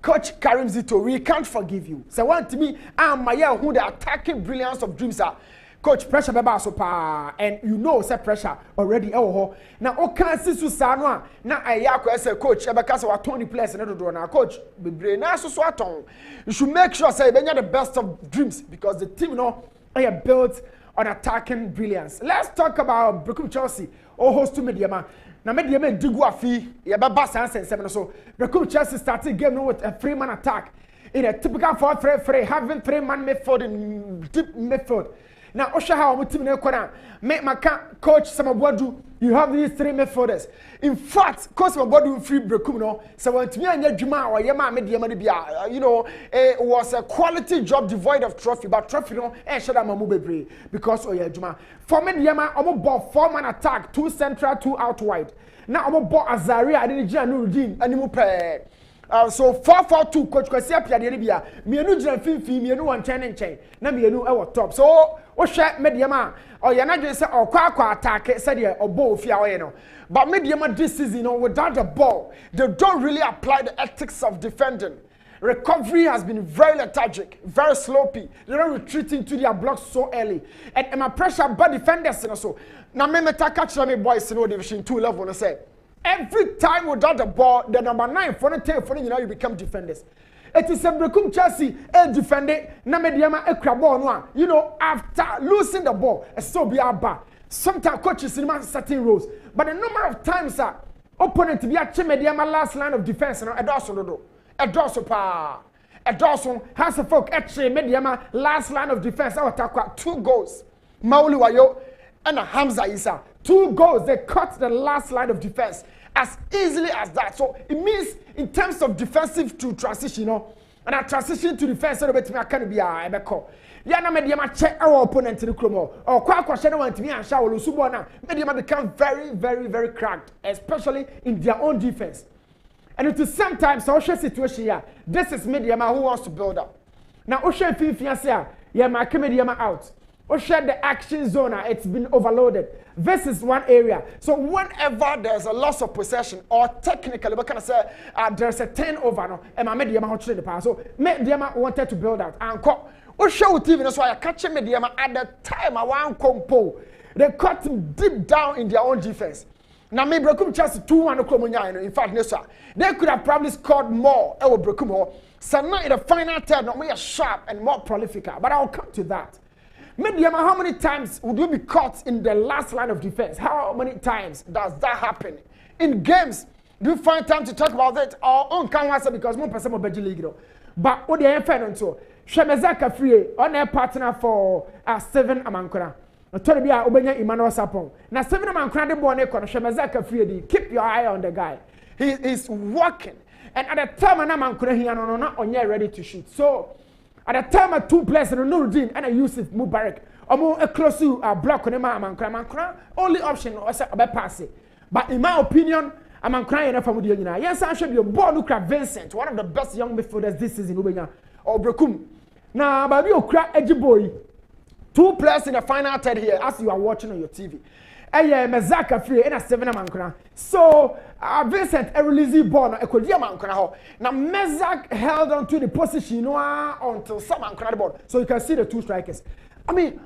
[SPEAKER 16] Coach Karim Zito, we can't forgive you. So one to me, I'm my who the attacking brilliance of Dreams are. Coach pressure beba so pa, and you know say pressure already. Now okay, sisu sanwa. Now I say coach, because we 20 players in the door. Now coach, be brain na so aton. You should make sure say you the best of Dreams because the team are built on attacking brilliance. Let's talk about Brekum Chelsea or host to media. Now, media men do go a fee, ya baba sense and 7 or so. Brekum Chelsea started game with a 3-man attack in a typical 4-3-3, having 3-man midfield in deep midfield. Now, Osha, how we team corner make my coach Samabwadu. You have these 3 midfielders. In fact, coach Samabwadu free Brekum no. So when to me and Juma or Yama media money you know, it was a quality job devoid of trophy, but trophy no and shut up Mamu because oh yeah Juma. For me Yama, I'm ball 4-man attack, 2 central, 2 out wide. Now I'm ball Azaria, I didn't Nuruddin, animal pair. So 4-4-2 coach Kwasia Piadelibia. Me no Jan Fifi, me no one chain. Na me no our top. So o share mediama or yana just say or kwa attack said here or ball fia no. But mediama this season without the ball, they don't really apply the ethics of defending. Recovery has been very lethargic, very sloppy. They're not retreating to their blocks so early. And my pressure by defenders and so. Now me catch me boys in division 2 level and say every time without the ball, the number 9 for the 10 for you become defenders. It is a Brekum Chelsea defender. Na mediama ekra ball no. You know, after losing the ball, it still be aba. Sometimes coaches in certain roles, but the number of times opponent be a mediama last line of defense no Edoso pa. Edoso has a folk actually mediama last line of defense. Our attack 2 goals. Mauli Wayo and Hamza Isa. 2 goals. They cut the last line of defense as easily as that. So it means in terms of defensive to transition, and a transition to defense, so that I can be a ya na mediama check our opponent in the chromo or kwa share want me and shower Lusubona mediama become very cracked, especially in their own defense. And it is sometimes social situation here. This is mediama who wants to build up. Now Osha Fifiasia, yeah, my mediama out. Osha the action zone, it's been overloaded. This is one area. So whenever there's a loss of possession, or technically, what can I say, there's a turnover, no, and my mediama hot the pass. So mediama wanted to build out. And Osha TV, that's why I catch mediama at the time I want compo. They cut him deep down in their own defense. Now maybe Brekum chance 2-1 in fact, they could have probably scored more. So now in the final third, no more sharp and more prolific. But I'll come to that. Mediama, how many times would you be caught in the last line of defense? How many times does that happen? In games, do you find time to talk about it? Or on canvas because more person of Beji League. But what the FN so Shemezaka free on a partner for 7 Amankora. Toribia Obenya Emmanuel Sapon. Now 7 Amankora de Bone Kono Shemezaka free. Keep your eye on the guy. He is working. And at the time Amankora he on ready to shoot. So at the time of 2 players and Nuruddin and Yusuf Mubarak, or a close to a block on a man, only option was a pass it. But in my opinion, I'm crying enough from the yes, I should be a born Lucra Vincent, one of the best young midfielders this season, Ubenya or Brekum. Now, Baby Okra Edgy Boy, 2 players in the final third here as you are watching on your TV. Mezaka free and a 7 man. So Vincent release ball a Kodia man. Now Mezak held on to the position until some man ball. So you can see the 2 strikers. I mean,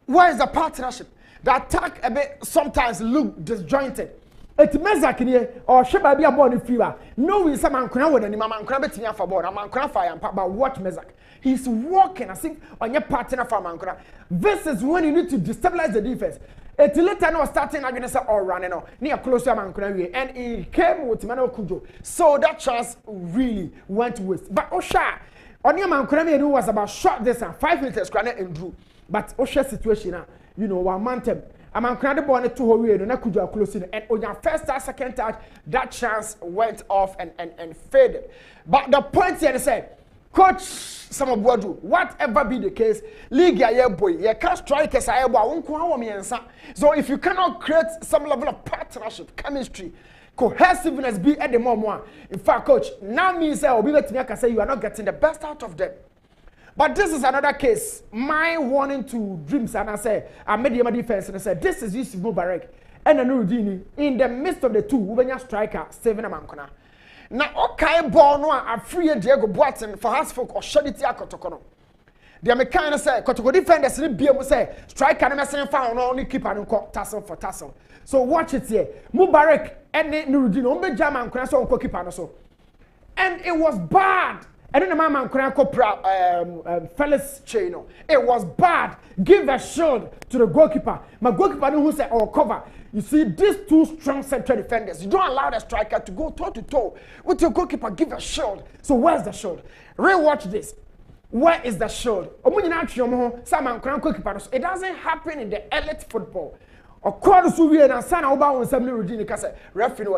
[SPEAKER 16] where is the partnership? The attack a bit sometimes look disjointed. It's Mezak in here or Sheba be a ball in fever. No, is some man with any man bet me for ball. A man fire but watch Mezak. He's walking, I think, on your partner for Mankura. This is when you need to destabilize the defense. It's later now starting against all running on near close to Mankura, and he came with Manuel Kujo. So that chance really went waste. But Osha, on your Mankura, who was about short distance, 5 meters, granite and drew. But Osha situation, you know, 1 month. A Mankura born to Hori and Kujo close in, and on your first touch, second touch, that chance went off and faded. But the point here is said, Coach some of what do whatever be the case, league ya boy, you can't strike as I so if you cannot create some level of partnership, chemistry, cohesiveness be at the moment. In fact, coach, now means I will be letting you say you are not getting the best out of them. But this is another case. My warning to dreams, and I say I made my defense and I said this is Yusuf Mubarak and Nuruddin in the midst of the 2 Ubenya striker 7 Amankona. Na okay ball no a free Diego Boateng for Hasfolk or Shaditi Akotokono. The American say Kotoko defenders in BM say striker na messing found only keeper no tassel for tassel. So watch it here. Mubarak and Nuruddin on German can so keeper no so. And it was bad. And then the man can Felix Chino. It was bad. Give a shield to the goalkeeper. My goalkeeper who said or cover. You see, these 2 strong central defenders, you don't allow the striker to go toe to toe with your goalkeeper. Give a shield. So where's the shield? Rewatch this. Where is the shield? It doesn't happen in the elite football.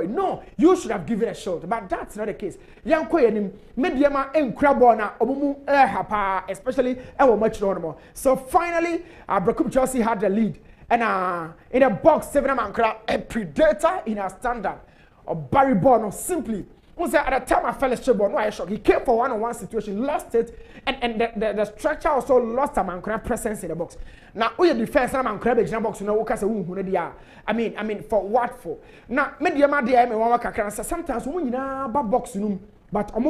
[SPEAKER 16] No, you should have given a shield, but that's not the case. Especially so finally, Brekum Chelsea had the lead. And in a box, 7 man a predator in a standard of Barry Bono simply. At the time I fell asleep, no, I shocked. He came for 1-on-1 situation, lost it, and the structure also lost a man presence in the box. Now, we defense man in the box, you know, I mean, for what for? Now, media sometimes we in a box, but and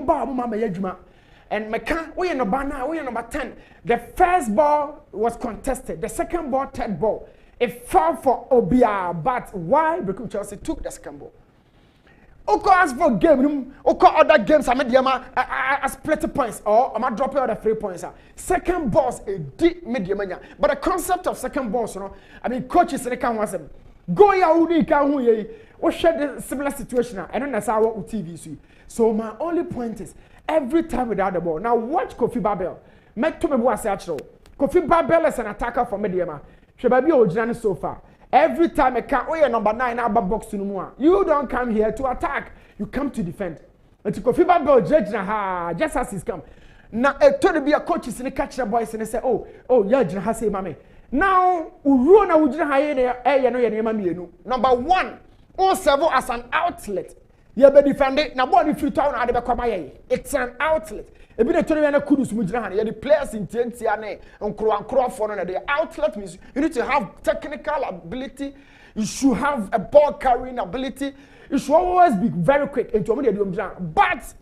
[SPEAKER 16] Mekan, we are number 10. The first ball was contested, the second ball, third ball. It fell for Obia, but why? Because Chelsea took the second ball. Oko as for game, Oko other games, I made them a split points or I'm dropping out the 3 points. Second balls a deep medium, but the concept of second balls, you know, I mean, coaches they can want them. Go ya uni can we share the similar situation, and then that's our TV. So my only point is every time without the ball. Now watch Kofi Babel. Make to me was actual. Kofi Babel is an attacker for Mediama. Shebabi Ojani so far. Every time I can't, oh, number 9 out box to no. You don't come here to attack. You come to defend. And to Kofi Babel judge just as he's come. na eto de bia coaches ne catch the boys ne say oh ya gyina ha say mame now uro na wo gyina ha ye ne no ye ne mamienu number 1 o serve as an outlet ye be defend na ball ni free town na de be kwama ye it's an outlet ebi na tori na kudus mu gyina ha ye the players in tentia ne nkro for no na the outlet means you need to have technical ability, you should have a ball carrying ability, you should always be very quick into omo de gyina but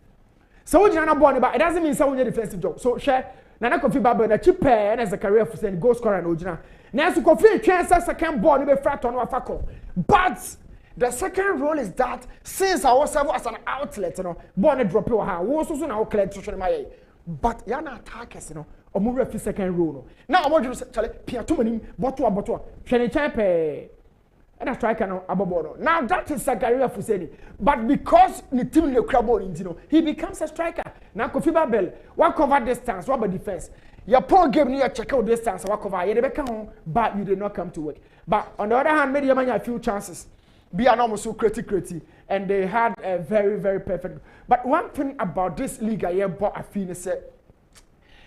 [SPEAKER 16] so we na ball ba it doesn't mean so we defensive job so share na Kofi Babel na chipe na Zakaria for send goal scorer na ojina na so Kofi chance second ball ni be frat on afako but the second role is that since I was serve as an outlet, you know, ball drop you ha, wo so na wo clear to my but ya na attackers, you know, omo refi second role no. Now I want you to chale pia to manim boto hwene champe and a striker no abobo no. Now that is Zakaria for saying but because the team le crab ball you know, he becomes a striker. Now Kofi Babel, what cover distance, what about defense? Your poor game near check out distance, what cover, you never but you did not come to work. But on the other hand, maybe you a few chances. Be an almost so critical, and they had a very, very perfect. But one thing about this league, I hear bought a fee said,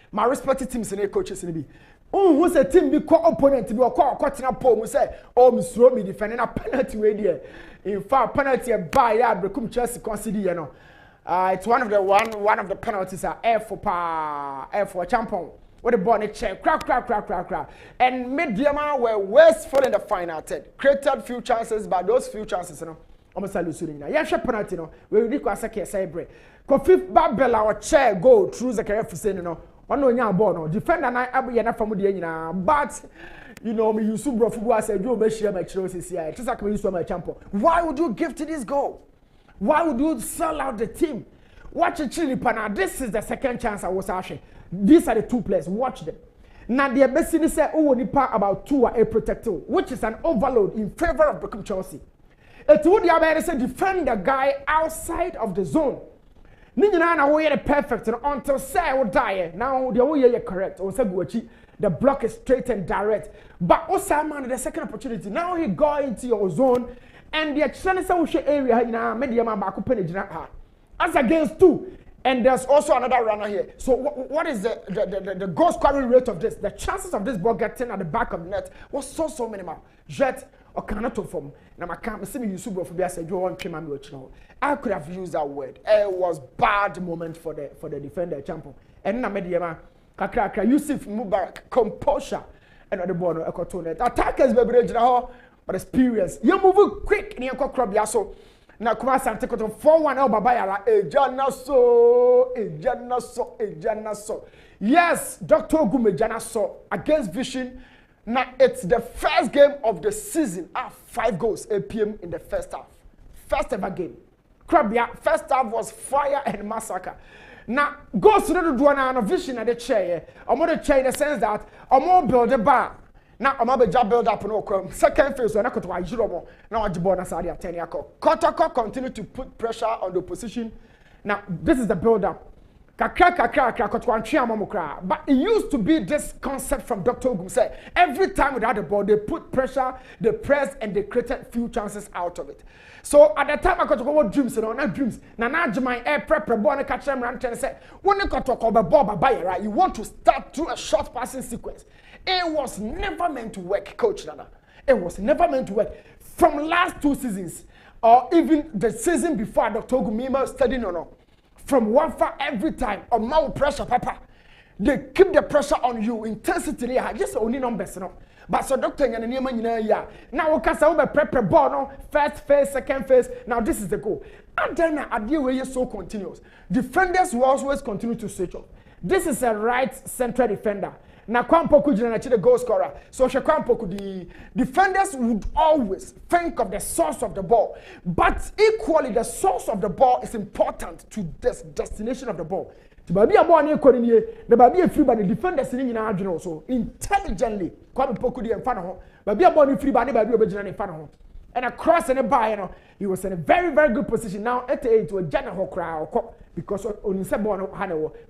[SPEAKER 16] my respected teams and coaches in the who's a team be called opponent to be a caught in a poem, say, oh, Miss Romy defending a penalty radio. In fact, penalty by become Chelsea consider, you know. It's one of the penalties are F for champion. What the ball in check, crack. And Mediama were wasteful in the final third. Created few chances, but those few chances, you know, almost a losing. Yeah, penalty, you know, we require a celebrate. Kofi Babel our chair go through the career for saying, you know, one no nya ball no. Defender and I abu yana from the but you know me Yusuf Brofubu I said you be share my choices here. Just like me Yusuf my champion. Why would you give to this goal? Why would you sell out the team? Watch it, Chili Pana. This is the second chance I was asking. These are the two players. Watch them. Now the best thing is say, oh, nipa about 2 are a protector, which is an overload in favor of Beckham Chelsea. It would say defend the guy outside of the zone. Nina na way the perfect until say will die. Now the way you correct. Or say the block is straight and direct. But Osama the second opportunity. Now he go into your zone and the external area na media man back up as against 2. And there's also another runner here. So what is the goal scoring rate of this? The chances of this ball getting at the back of the net was so minimal. Jet or cannot form. Now I can't see me Yusuf for I said you want to me. I could have used that word. It was bad moment for the defender champion. And na mediama kakra Yusuf Mubarak composure and the ball no ekotone. Attackers be break but experience. You move quick in your crop so. Na kuma sante koto 4-1 el baba yara ejana so. Yes, Dr. Ogume ejana so against Vision. Now it's the first game of the season. 5 goals 8 p.m. in the first half. First ever game. Krabia, first half was fire and massacre. Now goals to the do Vision at the chair. I'm on the chair in the sense that I'm more build a bar. Now I'm about to build up no second phase when I got to Jiromo. Now I jibona sadi at 10 Kotoko continue to put pressure on the opposition. Now this is the build up. But it used to be this concept from Dr. Ogum say every time without the ball they put pressure, they press and they created few chances out of it. So at the time I got to go dreams, you know, not dreams. Now my air prep ball and catch them and say when you got to call the ball by right, you want to start through a short passing sequence. It was never meant to work, Coach Nana. It was never meant to work. From last 2 seasons, or even the season before, Dr. Ogumima studying or no. From Wafa every time, or more pressure, Papa. They keep the pressure on you, intensity, just only numbers, no. But so Dr. Nyanima, now we can say prep ball, no. First phase, second phase. Now this is the goal. And then idea where you so continuous. Defenders will always continue to switch off. This is a right central defender. Na Kwampoku jina the goal scorer. So Kwampoku, the defenders would always think of the source of the ball. But equally, the source of the ball is important to this destination of the ball. The baby a ball the baby a free by the defenders in our so intelligently. Kwampoku di enfano. Baby a ball free by the baby obejina enfano. And across and by, you know, he was in a very, very good position. Now at into a general crowd because on his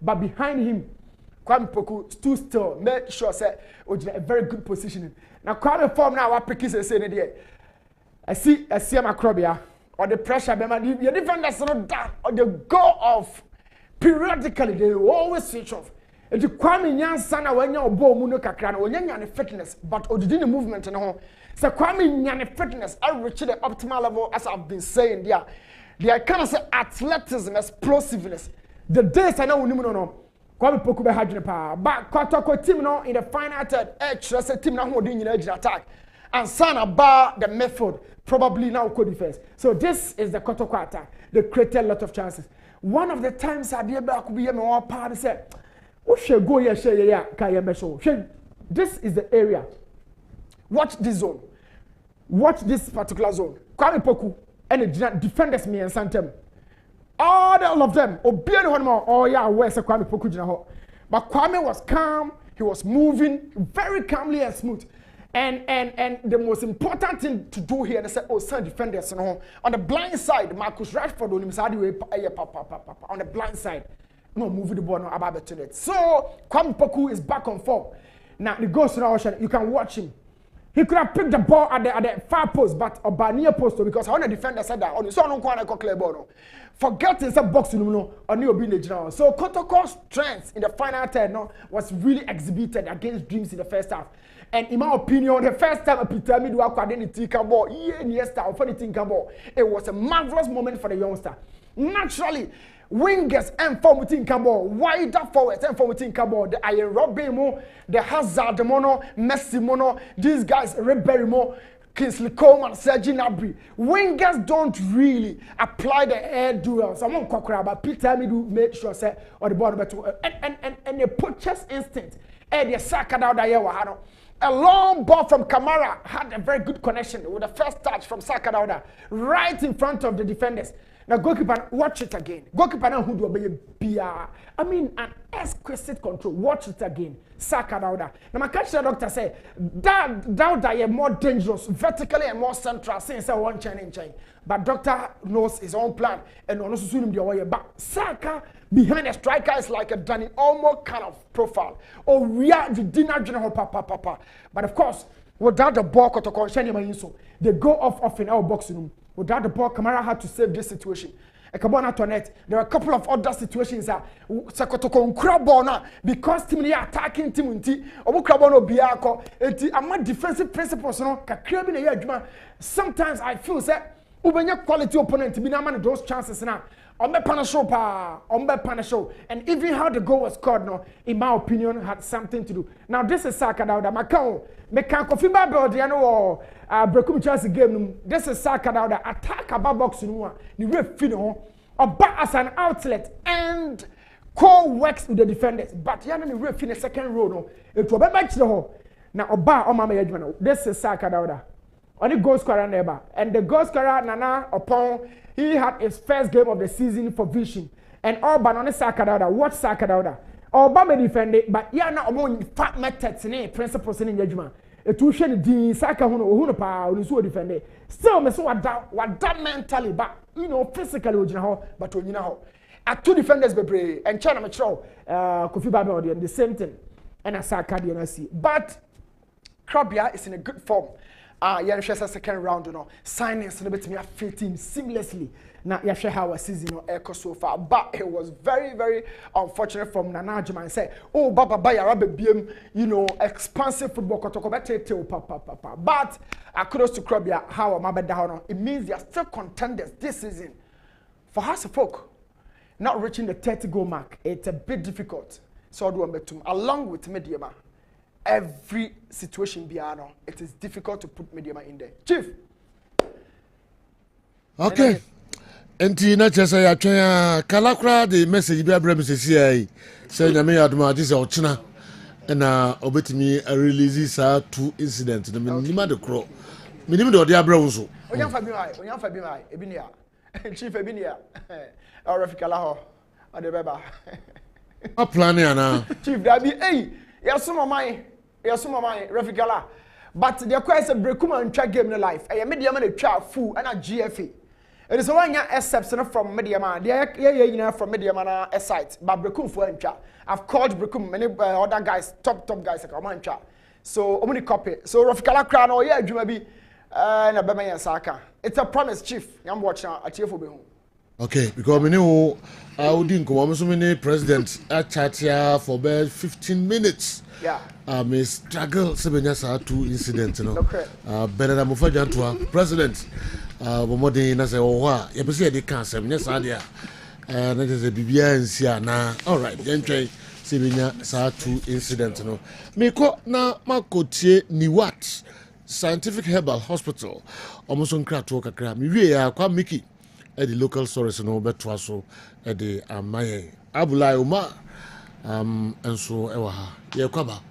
[SPEAKER 16] but behind him. Kwame Poku stood still, make sure say a very good positioning. Now Kwame form now what pick is saying there. I see Macrobia or the pressure, the defenders not that or the goal of periodically they will always switch off. It Kwame Nyansa na wanya obo mu no kakra na onya fitness but odidi the movement no so Kwame Nyane fitness I reach the optimal level as I've been saying there. They kind of say athleticism, explosiveness. The days I know no. Kwame Poku be hadwene pa. But Kotoko team no in the final third edge a team na ho din nyina attack. And Sana bar the midfield probably now could defense. So this is the Kotoko attack. They created a lot of chances. One of the times I did back be me one part said, "We should go here share ya ka show." This is the area. Watch this zone. Watch this particular zone. Kwame Poku and the defenders me and Santem. All of them. Obiano Honmo. Oh yeah, where's the Kwame Poku jina ho? But Kwame was calm. He was moving very calmly and smooth. And the most important thing to do here, they said, oh, some defenders, you know, on the blind side, Marcus Rashford on him side, on the blind side, no moving the ball, no about it. So Kwame Poku is back on form. Now the goes to the ocean. You can watch him. He could have picked the ball at the far post, but or near post because I want to defender said that on his own corner clear ball. Forget it's a box in no on your being general. So Kotoko's strength in the final third was really exhibited against Dreams in the first half. And in my opinion, the first time a Peter Midu identity ball, it was a marvelous moment for the youngster. Naturally, wingers and forward in ball, wider forwards and forward in ball. The Iron Robin, the Hazard Mono, Messi Mono, these guys, Redberry Mo, Kingsley Coleman, Sergi Gnabry. Wingers don't really apply the air duels. I won't talk about Peter Midu make sure say or the ball better and the poacher's instinct. And the Saka down there. A long ball from Kamara had a very good connection with the first touch from Saka Dauda right in front of the defenders. Now goalkeeper, watch it again. Goalkeeper now who do a PR. I mean an exquisite control. Watch it again. Saka Dauda. Now my catch the doctor say that Dauda is more dangerous vertically and more central since I one chain. But doctor knows his own plan and also soon the way. But Saka behind the striker is like a Danny Olmo kind of profile. Oh, we are the dinner general papa. But of course, without the ball, they go off in our box room. Without the ball, Kamara had to save this situation. There are a couple of other situations that because team is attacking team defensive principles. Sometimes I feel that quality opponent to be those chances now. And even how the goal was scored, in my opinion, had something to do. Now this is Saka Dauda. Me can confirm about the ano Brekum Chelsea game. This is Saka Dauda attack about box no. The ref fino or as an outlet and co-works with the defenders. But the ref in the second row no. It will be back to the hole. Now Oba Omama Yajman. This is Saka Dauda. Only goal scorer never. And the goal scorer Nana upon he had his first game of the season for Vision. And Orban on the Saka Dauda. Watch Saka Dauda. Orban may defend it, but yeah, now among fat methods and principles in judgment. A tuition D Saka who power who defend it. Still, me so what that mentally, but physically, but you know, at two defenders be and China Metro, Kofi Babodi and the same thing. And a Saka DNC. But Krabia is in a good form. Yashua second round, signings a bit me fitting seamlessly. Now Yashua how a season echo so far, but it was very, very unfortunate from Nana Jman say, oh Baba Baya Rabbe BM, expansive football papa. But kudos to Krabia how a Mabed down. It means they are still contenders this season. For House of Folk, not reaching the 30 goal mark, it's a bit difficult. So do along with Mediama. Every situation beyond it is difficult to put Mediama in there. Chief.
[SPEAKER 1] Okay. Enti na chesa ya twa kalakra the message bi abra message ai say na me aduma this ochina na obetimi release sa two incidents na minima de kro minim de ode abra wonso
[SPEAKER 16] onyanfa bi mai ebinia chief ebinia or Rafika ho ade beba
[SPEAKER 1] a plan ana
[SPEAKER 16] chief da bi yasuma mai Rafika but the question Brekuma and track game in life e Mediama na twa full and a GFA. It is one exception from Mediama. Yeah, from Mediama na site. But Brekum for entry. I've called Brekum many other guys, top guys like Omancha. So only copy. So Rafikala Crown or yeah, Jumabi na Bema Saka. It's a promise, chief. I'm watching at you for
[SPEAKER 1] Okay, because we know I didn't come so many president at chat here for about 15 minutes.
[SPEAKER 16] Yeah.
[SPEAKER 1] May struggle seven two incidents, you know.
[SPEAKER 16] Okay.
[SPEAKER 1] Better than Mufajantua, president. Bomodin as a wa, you see the cancer, yes, idea. And it is a BBA and Siana. All right, then try Sibinia two incidents, you know. Meko na makotie ni what Scientific Herbal Hospital. Almost on crack to a we are quite Mickey. At the local source no better so at the Amaye Abulai Uma and so ewa Yakwaba.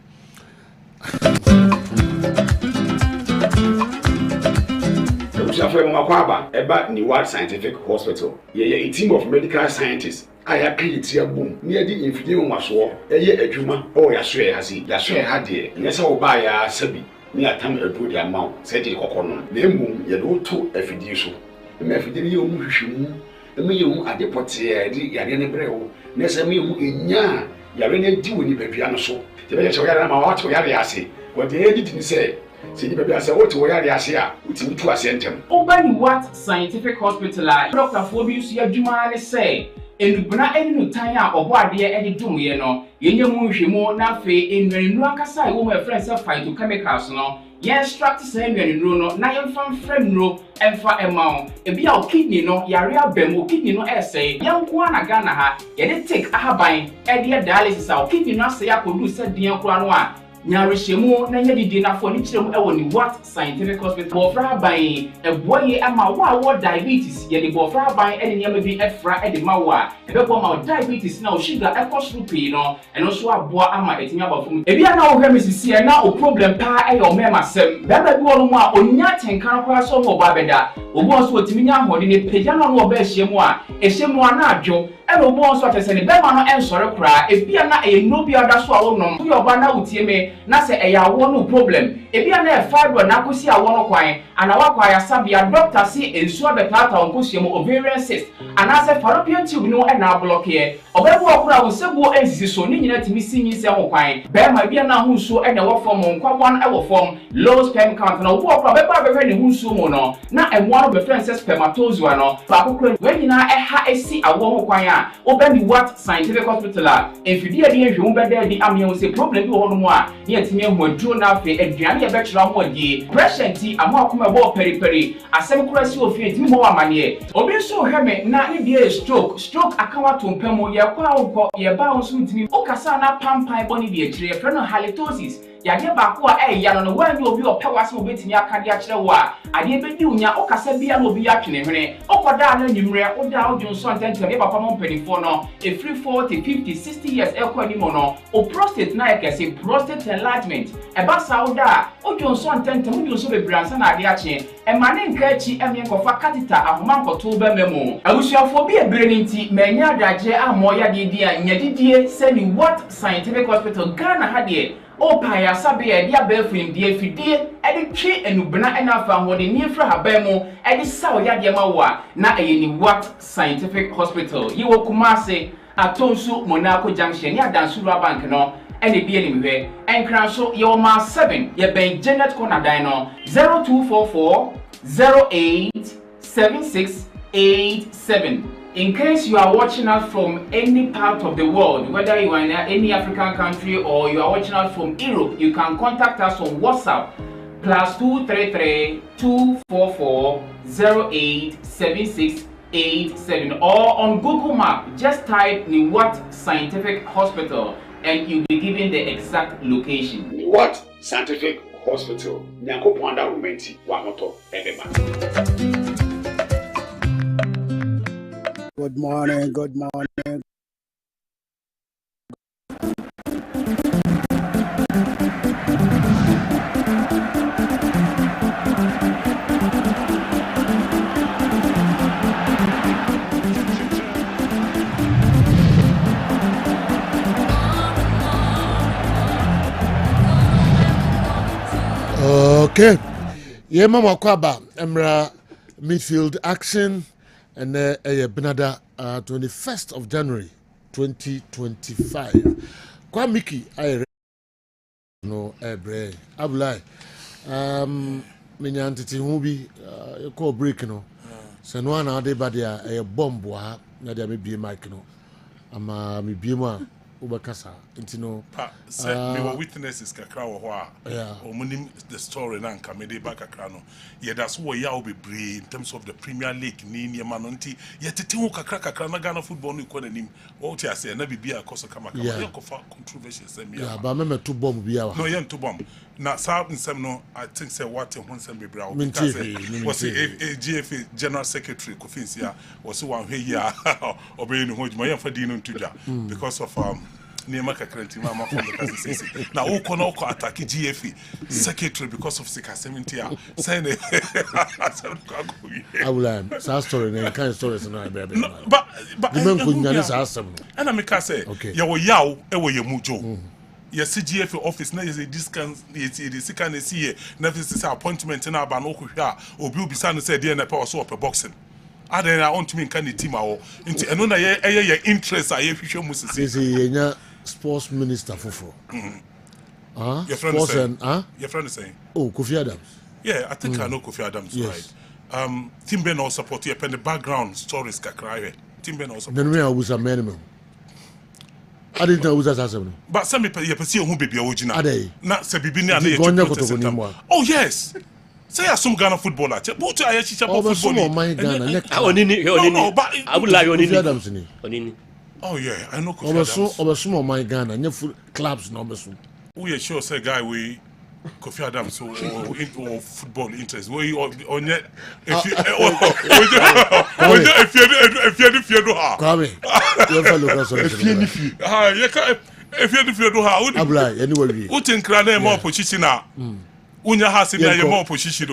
[SPEAKER 4] About Niwad Scientific Hospital. A team of medical scientists. I have created a boom near the infidel was war. A juma or ya swear has he. Ya swear had dear. Yes, I'll buy a sabi. Near time a good amount. Said it coconon. Name boom, ya do two a fiducial. Mefideli yo muhwehwemu eme yo ade pote di yare ne brɛwo na sɛ me yo enya yare ne di woni babia no so te bɛ sɛ yare ma wato yare ase wɔde edidi ni sɛ di babia sɛ wote yare ase a utimi tu ase ntem
[SPEAKER 5] Obani What Scientific Hospital Dr. Fobi su adwuma ne sɛ enubna enu tan a obo ade e de dumye no yenye mu nhwemu na fe enwenu akasa e wo ma friends phytochemicals no yen extract say enwenu no na yen fan frem no emfa emao e bia o kidney no yare abam o kidney no essay yen ko na Ghana ha ye de take ahaban e de dialysis a o kidney no asay akodu se den kura no a nyarehwemu na nyadidi na fo ni kirem e wo ni What Scientific Hospital bofra ban e boye ama wo diabetes ye de bofra ban e de nyama bi efra e de mawa e be bo ma diabetes na o sugar e cost rupi no eno so aboa ama etimi abafum e bia na wo hwe misisi e na o problem pa e yo mema sem da ba bi wo no mu a onya tenkan kwa so mo ba beda obo so otimi nya hode ne pagya no no ba hyiemu a ehyiemu ana adwo e no obo so atese ne be ma no ensore kra e bia na e no bia da so a wo nom yo ba na utie me na se eya wo no problem e bia na e fibro na kosi a wo no kwan ana wa kwa ya sabia doctor si ensuo betata onkosie mo ovarian cyst ana se fallopian tube no e na block ye obebu okura wo sebu ensisi so ni nyina timi sinyi se ho kwan be ma bia na ho nsuo e na wo form nkwawan e wo form low sperm count na wo okura be ba be ne ho nsuo mo no na emo no be friend se spermatozoa no ba kokura we nyina e ha esi awo ho kwan a obani What Scientific Hospital a enfidi ade ehwe be da di amye wo se problem bi wo ho no mo a ne atimi ehu aduro na afi aduane ye be kyerɛ ho adi pressure ti amo akoma bo periperi asem kura si ofi etimi mo amane obi so hwe me na ne die stroke akawa tompam ye kwa wo ye ba wo so ntimi o kasa na pampan boni bi akyire frɛ no halitosis yade ba ko a ya no wan obi opɛwase obetimi akade akyerɛ wo a ade bedi unya o kasa bia no obi atwene hwene okoda na nyimre o da o junso ntɛntɛm ye papa mo mpanifo no e free 40 50 60 years e kwa ni mo no o prostate na yekese prostate enlargement e ba sa o da o junso ntɛntɛm o junso bebransa na ade akye e ma ne nka achi emye nkofa catheter ahoma nkoto ba memo abusuafo bi ebere ni nti manya adagye amo ya de dia nyadidie sɛ ni What Scientific Hospital Ghana ha de o pa ya sabe ya dia ba fim die fidie e de twe enubna e na fa hode ni fra haban mu e de saw ya de ma wo a na e ni What Scientific Hospital yi wo Kumase Atonsu Monaco Junction ya Dansura Bank no ene bi eni mehwe enkran so ye o ma 7 ye ben Janet Konadan no 0244 087687. In case you are watching us from any part of the world, whether you are in any African country or you are watching us from Europe, you can contact us on WhatsApp +233 244 087687 or on Google Map. Just type What Scientific Hospital and you'll be given the exact location.
[SPEAKER 4] What Scientific Hospital? Nyako Pwanda Rumenti Wamoto Edema.
[SPEAKER 6] Good morning, good morning.
[SPEAKER 1] Okay. Yeah, Mama Kwaba, Emra Midfield action. And Benada 21st of January 2025. Kwa Miki I no ebre Abulai Minyantiti Hubi call break no. sɛ no ana ade ba de a ɛyɛ bomb wɔ ha na de a mebie mic no ama mebie mu a wobɛkasa nti no
[SPEAKER 20] me were witnesses kakra wɔ hɔ a ɔmonim the story na nka mede ba kakra no yɛda so wɔ yɛ a wobɛbree in terms of the Premier League ne nneɛma no nti yɛtete ho kakra na Ghana football no ɛkɔ n'anim wɔwote aseɛ na biribia ɛkɔ so kamakama yɛnkɔfa controversy sɛm yɛ
[SPEAKER 1] ba mɛmɛto bɔm bia wa
[SPEAKER 20] no yɛnto bɔm na saa nsɛm no I think sɛ wate ho nsɛm bebree a wobɛka sɛ wɔse GFA General Secretary Kofi Nsia wɔse wanhwɛ yi a ɔbɛyɛ ne ho adwuma yɛmfa din no nto dwa because of Nema kakranti mama from the Cassis. Now, Okono attack GFA secretary because of Sika 70. Saying
[SPEAKER 1] I will learn. Sad story, and kind of stories, and I baby.
[SPEAKER 20] But
[SPEAKER 1] the man couldn't answer.
[SPEAKER 20] And I make her say, okay, you were yaw, ever your mujo. Yes, GFA office, now is a discount, the second see, never is appointment in our Banoko, or Bill Bissan said, dear Nepal, so up a boxing. I don't want to mean kind of team out into another interest. I have shown Mrs.
[SPEAKER 1] Sports minister Fofo.
[SPEAKER 20] Your friend is saying, your friend is saying,
[SPEAKER 1] oh, Kofi Adams.
[SPEAKER 20] Yeah, I think I know Kofi Adams, yes. Right? Tim Ben also support you, and the background stories kakra. Tim Ben also.
[SPEAKER 1] Then we are with a minimum. I didn't know who was assassin.
[SPEAKER 20] But some people you perceive who be original.
[SPEAKER 1] Are they?
[SPEAKER 20] Not say bibi ne ane. Oh yes. Say some Ghana footballer. But I actually
[SPEAKER 1] football. Oh, my Ghana.
[SPEAKER 20] No, but
[SPEAKER 1] I would like Kofi Adams.
[SPEAKER 20] Oh yeah, I know Kofi Adams.
[SPEAKER 1] Obesumo my Ghana, nye clubs no obesu.
[SPEAKER 20] We are sure say guy we Kofi Adams or football interest. We on yet if you do ha.
[SPEAKER 1] Kwame. You follow us. If
[SPEAKER 20] you do ha.
[SPEAKER 1] Abla anyway.
[SPEAKER 20] Utin krane more position na. Unya has in your more position.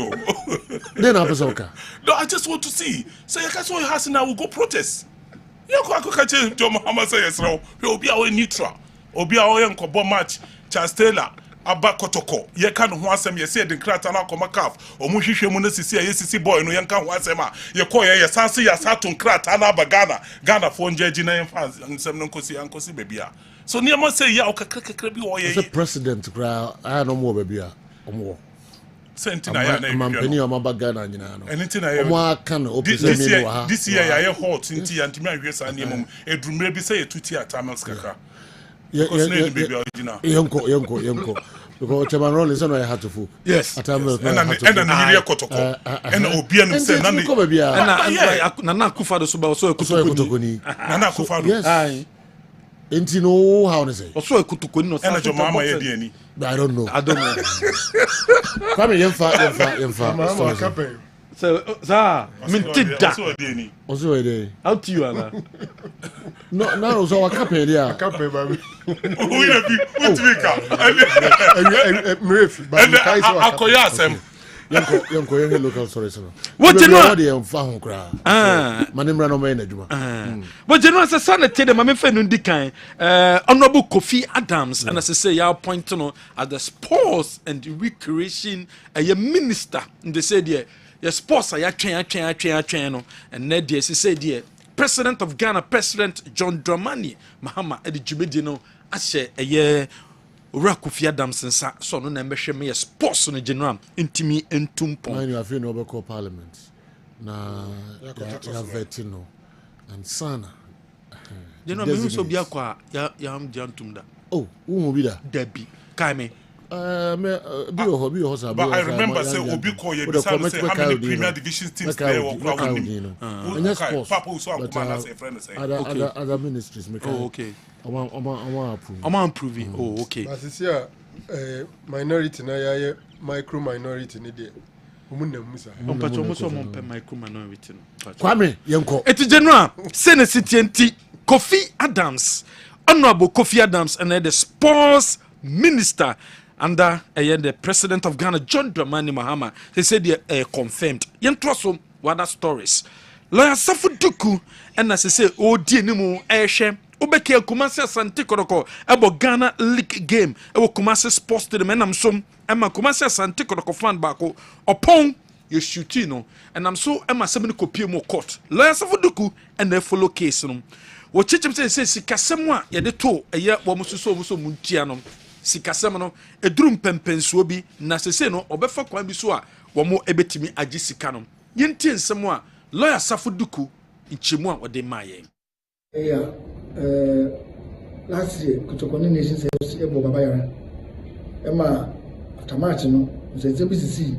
[SPEAKER 1] Then apesoka.
[SPEAKER 20] No, I just want to see. Say you can so has now will go protest. You go catch John Muhammad say yes now. He be our neutral. Obi our yankobo match. Charles Taylor aba kotoko. Ye kan ho asem ye say the krata na koma caf. Omo hwehwe mu na sisi yesisi boy no yanka ho asem a ye koye ye sanse ya satun krata na ba Ghana fo njeji na yen fans nsem no nkosi bebia. So niam say ya okakra bi wo ye.
[SPEAKER 1] The president kra I no more bebia. Omo
[SPEAKER 20] Sentina ya na
[SPEAKER 1] mampeni o mabagana nyina no.
[SPEAKER 20] Anything I
[SPEAKER 1] omo aka no opese me no ha.
[SPEAKER 20] This year ya hot nti ya ntimi ahwe sa niam edrumre bi say etuti atamas kaka.
[SPEAKER 1] Yonko. Because Chairman Rollins no had to fool.
[SPEAKER 20] Yes.
[SPEAKER 1] And
[SPEAKER 20] na kotoko. And obi anim say na
[SPEAKER 7] na Akufo-Addo so ba so
[SPEAKER 1] ekutoko ni.
[SPEAKER 20] Na Akufo-Addo.
[SPEAKER 1] Yes. Enti no how to say.
[SPEAKER 7] So ekutoko ni no
[SPEAKER 20] sa. And mama ye di ani.
[SPEAKER 1] I don't know. Come yemfa.
[SPEAKER 15] Mama kape.
[SPEAKER 7] So
[SPEAKER 1] Mintida. Also ede.
[SPEAKER 7] How to you ana?
[SPEAKER 1] No, so kape dia.
[SPEAKER 15] Kape baby.
[SPEAKER 20] Who you be? Utvika.
[SPEAKER 15] Mrefi.
[SPEAKER 20] And akoya asem.
[SPEAKER 1] Yanko local stories no.
[SPEAKER 7] What you know?
[SPEAKER 1] Dey mfa ho kra. Manimra no me na djuma.
[SPEAKER 7] But you know say sanity dem me fe no ndikan honorable Kofi Adams and as say ya point no as the sports and recreation minister they say there your sports are atwen no and na there say there president of Ghana President John Dramani Mahama e de djumedi no ahye Kofi Adams nsa so no na mbehwe me sports no general intimi entumpo
[SPEAKER 1] na you have no be call parliament na ya vetino and sana
[SPEAKER 7] you know me so bia kwa ya am jantum da
[SPEAKER 1] oh wo bi da
[SPEAKER 7] dabi kai me
[SPEAKER 1] me bi ho sa
[SPEAKER 20] but I remember say obi call you decide say how many premier division teams there were
[SPEAKER 1] and sports
[SPEAKER 20] papa so am come as a friend say
[SPEAKER 1] other ministries make
[SPEAKER 7] okay
[SPEAKER 1] I'm
[SPEAKER 7] improving. Oh, okay.
[SPEAKER 15] But it's here, minority na ya micro minority ni de. Umuna musa.
[SPEAKER 7] Ompacho muso mompe micro minority no.
[SPEAKER 1] Kwame yenko.
[SPEAKER 7] Eti general, Senate CTNT Kofi Adams, Honorable Kofi Adams, and the sports minister under the president of Ghana John Dramani Mahama. He said they confirmed. Yentroso wada stories. Lawyer Safu Duku and as I say, oh dear nimu eshe. Obeke Kumasi Asante Kodoko ebo Ghana League game ebo Kumasi Sports to the men am som ema Kumasi Asante Kodoko fan bako upon you shooting no and I'm so ema 7 kopie mo court lawyer Safuduku and the follow case no wo chichim say sikasem a ye de to eye wo mususo muntia no sikasem no edurum pempensuo bi na sese no obefa kwan bi so a wo mo ebetimi agi sika no yenti nsem a lawyer Safuduku nchemu a ode maye.
[SPEAKER 2] Yeah, last year kutokoni nation service ebo baba yara. Ema after March no, se BCC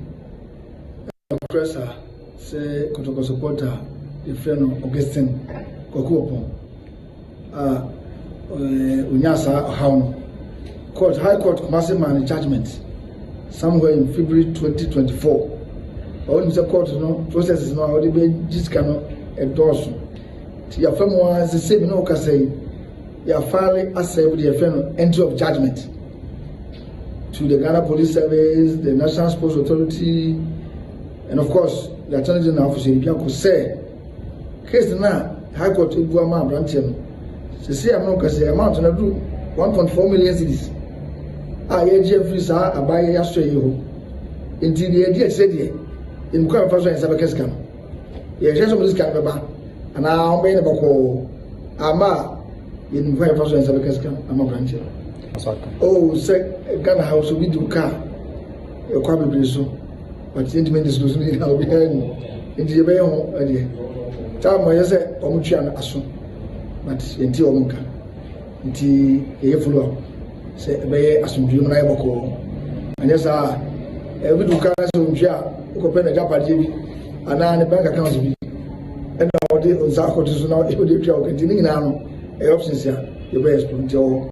[SPEAKER 2] pressa se kutoko supporter the friend of Augustine Kokuopo. Unyasa how court high court commercial man judgment somewhere in February 2024. All the court processes now already been just cannot endorse. Your firm was the same no can say your filing as the friend entry of judgment to the Ghana Police Service, the National Sports Authority, and of course the Attorney General Office could say case now high court Ibuama Brantian. See, I'm not going to say amount to do 1.4 million cedis. Jeffrey sir, I buy yesterday. Until the idea said, in Quam Faso and Sabakescam. Yes, some of this can be back. And I'll be able to Ama in Quam Faso and Sabakescam. I'm a branch. Oh, say Ghana House will do car. A quabby so. But the intimate is losing. I'll be in the way home idea. Time where you say, Omuchian Asun. But until Omuka, until a follow up, say, Bay Assumption Raboko. And yes, every do cars on Jia, open a Japan TV, and now the bank accounts be. And now the Zako is now able to continue now. A option here, the best until.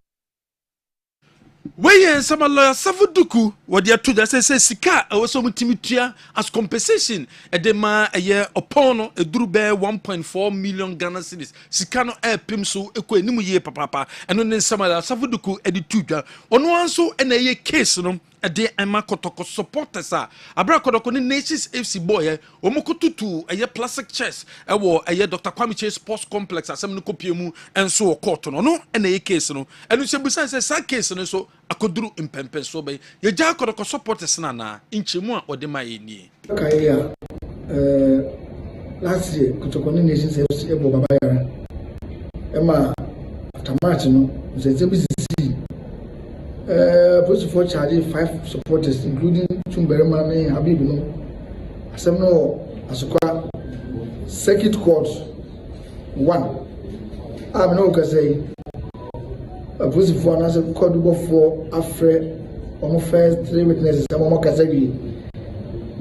[SPEAKER 7] Weye sama lawyer Safuduku wodi atoja say sika awoso mutimitua as compensation edema eye opono eduru be 1.4 million Ghana cedis sika no pim so ekọ enimu ye papa eno ne sama lawyer Safuduku edituja ono anso ena ye case no ede ema kotoko supporters a abra kotoko ne Nations FC boy omokotutu eye plastic chess ewo eye Dr. Kwame Chase Sports Complex asem no kopiemu enso court no ena ye case no enu sebusan say sa case no so akoduru impempe so be ye ja kotoko supporters na inchemu a ode maye ni
[SPEAKER 2] kaya last year kotoko ne Nations FC ebo baba yara ema after March no say BCC police for charging 5 supporters, including Chumberemane, Habib, no. Asem no asukwa circuit court 1. I'm no can say a police for another court for after almost first 3 witnesses. I'm can say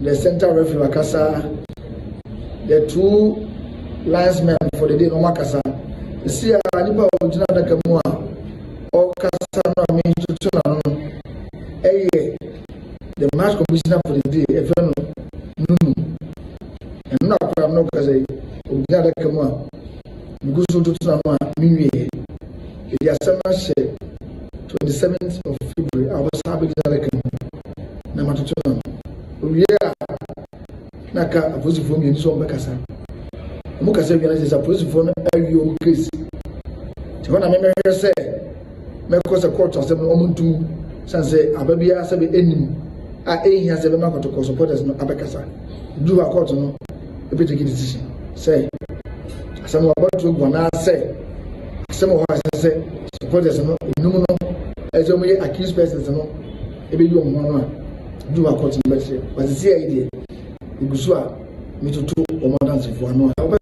[SPEAKER 2] the center referee Wakasa, the 2 linesmen for the day no Makasa. You see, I never original that Kamua. Or Cassandra means to turn the match commissioner for the day, if you know, and now I'm not going to say, Obiada Kama, because to turn Mimi, the Asana 27th of February, I was happy to like him. Namatuan. Yeah, Naka, a positive for me in so Macassa. Mukasa is a positive for every case. When I remember her say, because a court of 7 omuntu sanse ababia sabe enim a ehia sabe makoto ko supporters no abekasa do a court no e be take decision say asem about to go na say asem o say supporters no enum no ezo mo accused persons no e be you no no do a court no say but see idea igusu a mitutu o modern for no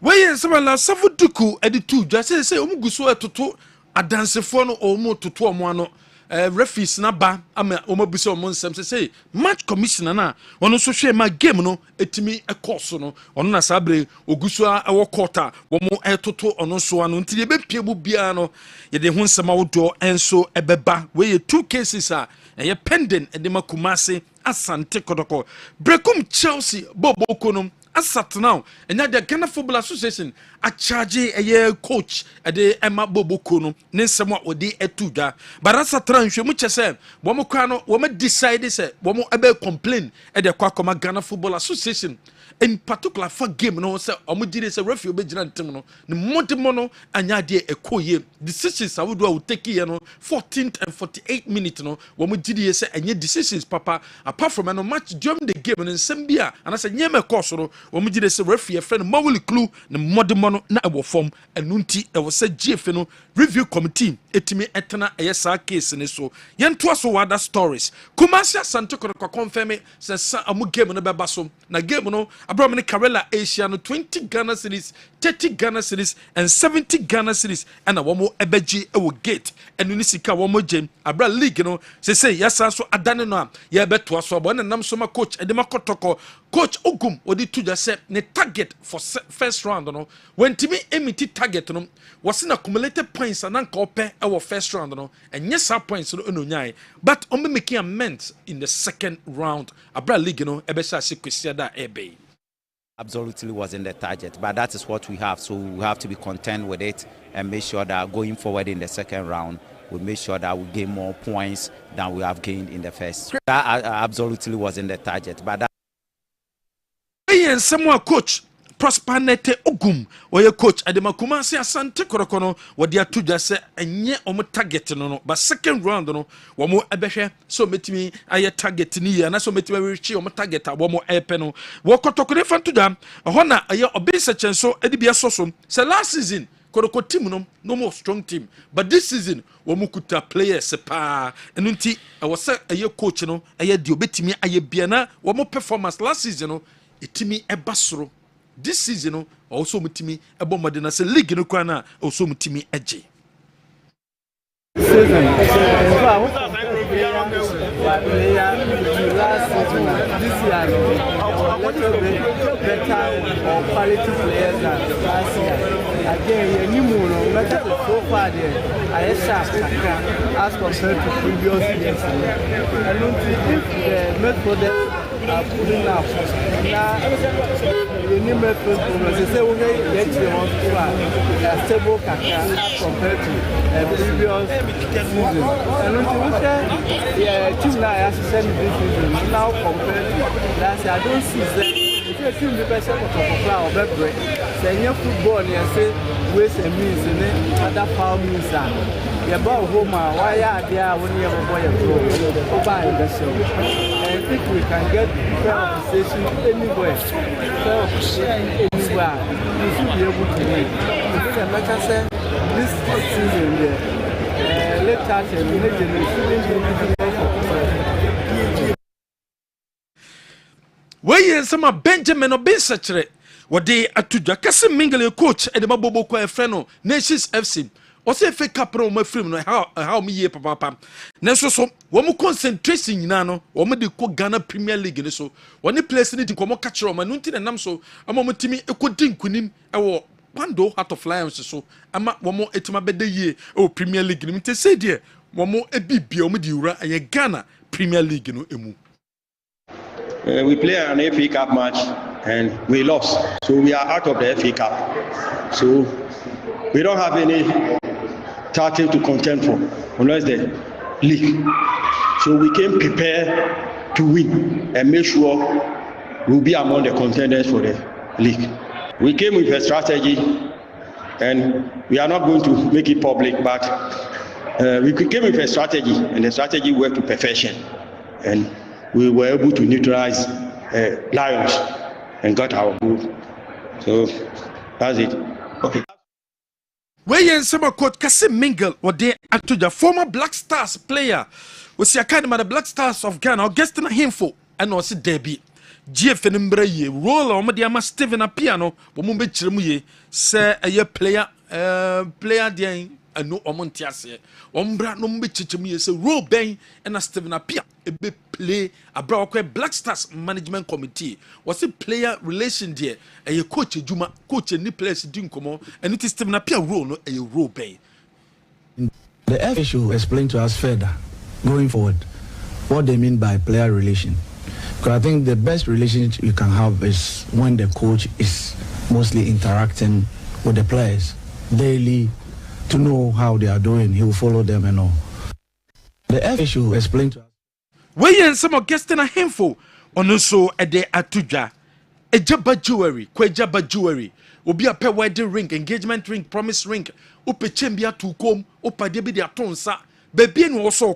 [SPEAKER 7] Weye sama la Safuduku editu dwa say omuguso etoto adansefo no omo toto omo ano referees na ba ama omo bisa omo nsem say match commissioner na ono so hwe ma game no etimi ekoso no ono na sabre oguso a wo quarter wo mo etoto ono so ano ntide be pie bu bia no ye de ho nsema wodo enso ebeba weye 2 cases a ye pending edema Kumasi Asante Kodoko Brekum Chelsea Bobo Konom asat now and the Ghana Football Association a charge a year coach at the Emma Bobo Kono Ninsama or the etuda but as a trans you much say Womokano woman decided say Womo ebe complain at the Kwakoma Ghana Football Association in particular for game no say omudire say referee obegina ntem no ne modimono anya de ekoye decisions awodo take here no 14th and 48 minutes no womudire say enye decisions papa apart from no match during the game no nsem bia and say nyeme course no wɔn gye de sɛ referee friend mawuli clue ne mmɔdemmɔ no na ɛwɔ fam ɛnu nti ɛwɔ sɛ GFA no review committee etimi ɛtena ɛyɛ saa case ne so yɛntoa so wada stories Kumasi Asante Kotoko confirm sɛ sa amu game no bɛba so na game no abraham ne Karela Asia no 20 Ghana cedis 30 Ghana cedis and 70 Ghana cedis ɛna wɔn ɛbɛgye ɛwɔ gate ɛnu ne sika wɔn gye abra league no sɛ yɛsa so adane no a yɛbɛtoa so abɔ ɛna nam so ma coach ɛde Kotoko coach Ogum odi tuja sɛ ne target for first round no when timi emiti target no was in accumulated points and anka open our first round no and yes our points no nyai but on making amends in the second round abra league no ebesha sekwisia da ebe
[SPEAKER 8] absolutely wasn't the target, but that is what we have, so we have to be content with it and make sure that going forward in the second round we make sure that we gain more points than we have gained in the first. That absolutely wasn't the target, but that
[SPEAKER 7] and someone coach Prosper Nete Ogum or your coach Adema Kumasi Asante Korokono what they are to just say and yet on target no but second round no one more ebeshe so met me I target ni and so met me reach on target one more epeno walk to fan to them a honor a year of basic and so edibia sosom so last season Koroko team no more strong team but this season wamukuta players pa and unti I was a year coach no a year diobetimi a year biana one more performance last season no itimi ebasro this season no also mutimi ebo modena se league no kwa na also mutimi eje
[SPEAKER 9] season last season this year a little bit better or quality players than last year again you know no better so far there I sharp as compared to previous years and don't if the midfield are pulling up now you need midfield they say we get the one who are stable kaka compared to previous season and don't you say team now has send this season now compared to last year I don't see them if you team the best of plan or better say your football you say ways and means in other foul means yeah, but home, why are there when you have a boy over in the show? I think we can get fair conversation anywhere. Fair conversation anywhere. You should be able to win. Like I said, this season there, let's start and we
[SPEAKER 7] where is some Benjamin or Bensachere? What they are to Kessben mingle coach at the Mabobo Freno, Nations FC. Ose fake capro my film no how me ye papa nenso so wo mu concentration nyina no wo mu de ko Ghana Premier League ne so woni place ni di komo catch ro ma no nti nam so ama mo timi ekodi nkunim e wo Pando Heart of Lions so ama wo mo etima bede ye o Premier League ni mte say de wo mo ebibia wo mu di wura ye Ghana Premier League no emu.
[SPEAKER 10] We play an FA Cup match and we lost, so we are out of the FA Cup, so we don't have any title to contend for unless the league. So we came prepared to win and make sure we'll be among the contenders for the league. We came with a strategy and we are not going to make it public, but we came with a strategy and the strategy worked to perfection and we were able to neutralize Lions and got our goal. So that's it. Okay.
[SPEAKER 7] Where in summer court Kessben mingle what they to the former Black Stars player was the academy of the Black Stars of Ghana or guest in a handful and also Debbie GFN Mbraye roll on Madiama Steven a piano Wombe Chirmuye say a year player there and no Omontiase Ombra no Michimi say roll bang and a Steven Apia a big play a Black Stars management committee was a player relation there a coach Juma coach and players doing come on and it is Steven Apia role no a role bang.
[SPEAKER 11] The FA should explain to us further going forward what they mean by player relation. Because I think the best relationship you can have is when the coach is mostly interacting with the players daily to know how they are doing. He will follow them and all. The FA should explain to us.
[SPEAKER 7] Where in some guests in a handful on also a day atuja a jabba jewelry, jabba jewelry will be a pair wedding ring, engagement ring, promise ring, upe chembia to comb, upa debi de atonsa, baby and also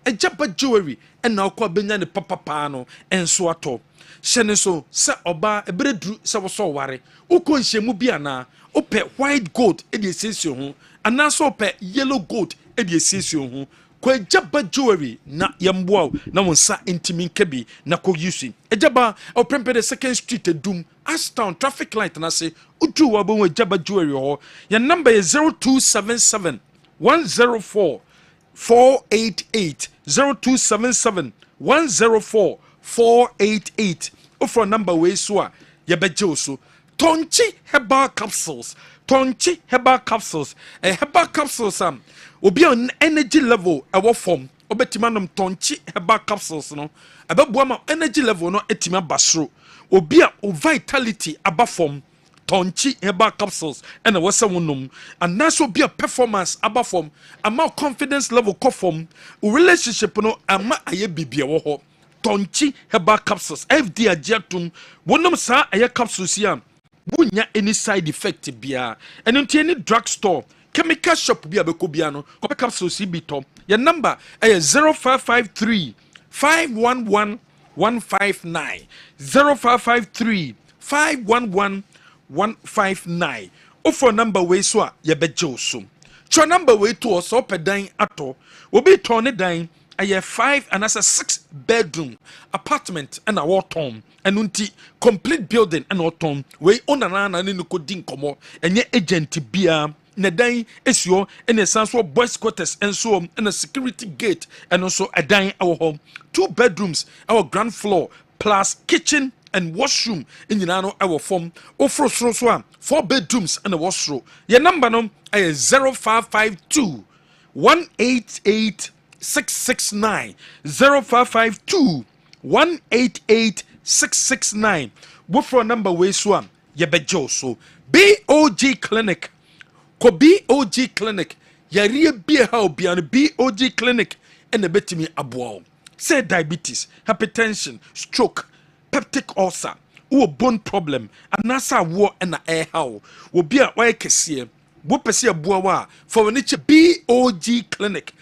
[SPEAKER 7] ejaba jewelry na akwa benya ne papa no enso ato hyene so se oba ebredru se wo so ware ukọ nhyiemu bi ana ope white gold e de esiesie ho ana so ope yellow gold e de esiesie ho kwa ejaba jewelry na yamboa na wonsa intimi nkabi na ko yusi ejaba opempe the second street edum Ashtown traffic light na say utu wa bo ejaba jewelry ho your number is 0277 104 488 0277 104 488 offer number we so a yebeje so tonchi herbal capsules herbal capsules obi on energy level ewo form obetima nom tonchi herbal capsules no abeboa ma energy level no etima basro obi a vitality aba form tonchi herbal capsules and wasa wonum and naso be a performance aba form ama confidence level ko form relationship no ama aye bibia wo ho tonchi herbal capsules fd agiatum wonum sa aye capsules ya bunya any side effect bia and into any drug store chemical shop bia be ko bia no ko capsules bi to your number is 0553 511 159 0553 511 159 offer number we so a yebeje so cho number we to so pedan ato obi turn dan aye 5 and as a 6 bedroom apartment and a waton enunti complete building and waton we onana na ne ko din komo enye agent bia na dan esio ene sanso boys quarters enso and a security gate and also a dan our home 2 bedrooms our ground floor plus kitchen and washroom in Yinano our form ofro so 4 bedrooms and a washroom your number no is 0552 188 669 0552 188 669 wofro number we so yebejo so BOG clinic ko BOG clinic yare bia ha obia no BOG clinic and a betimi aboa say diabetes hypertension stroke peptic ulcer wo bone problem anasa wo na how wo bia wa kese wo pese aboa wa for when che BOG clinic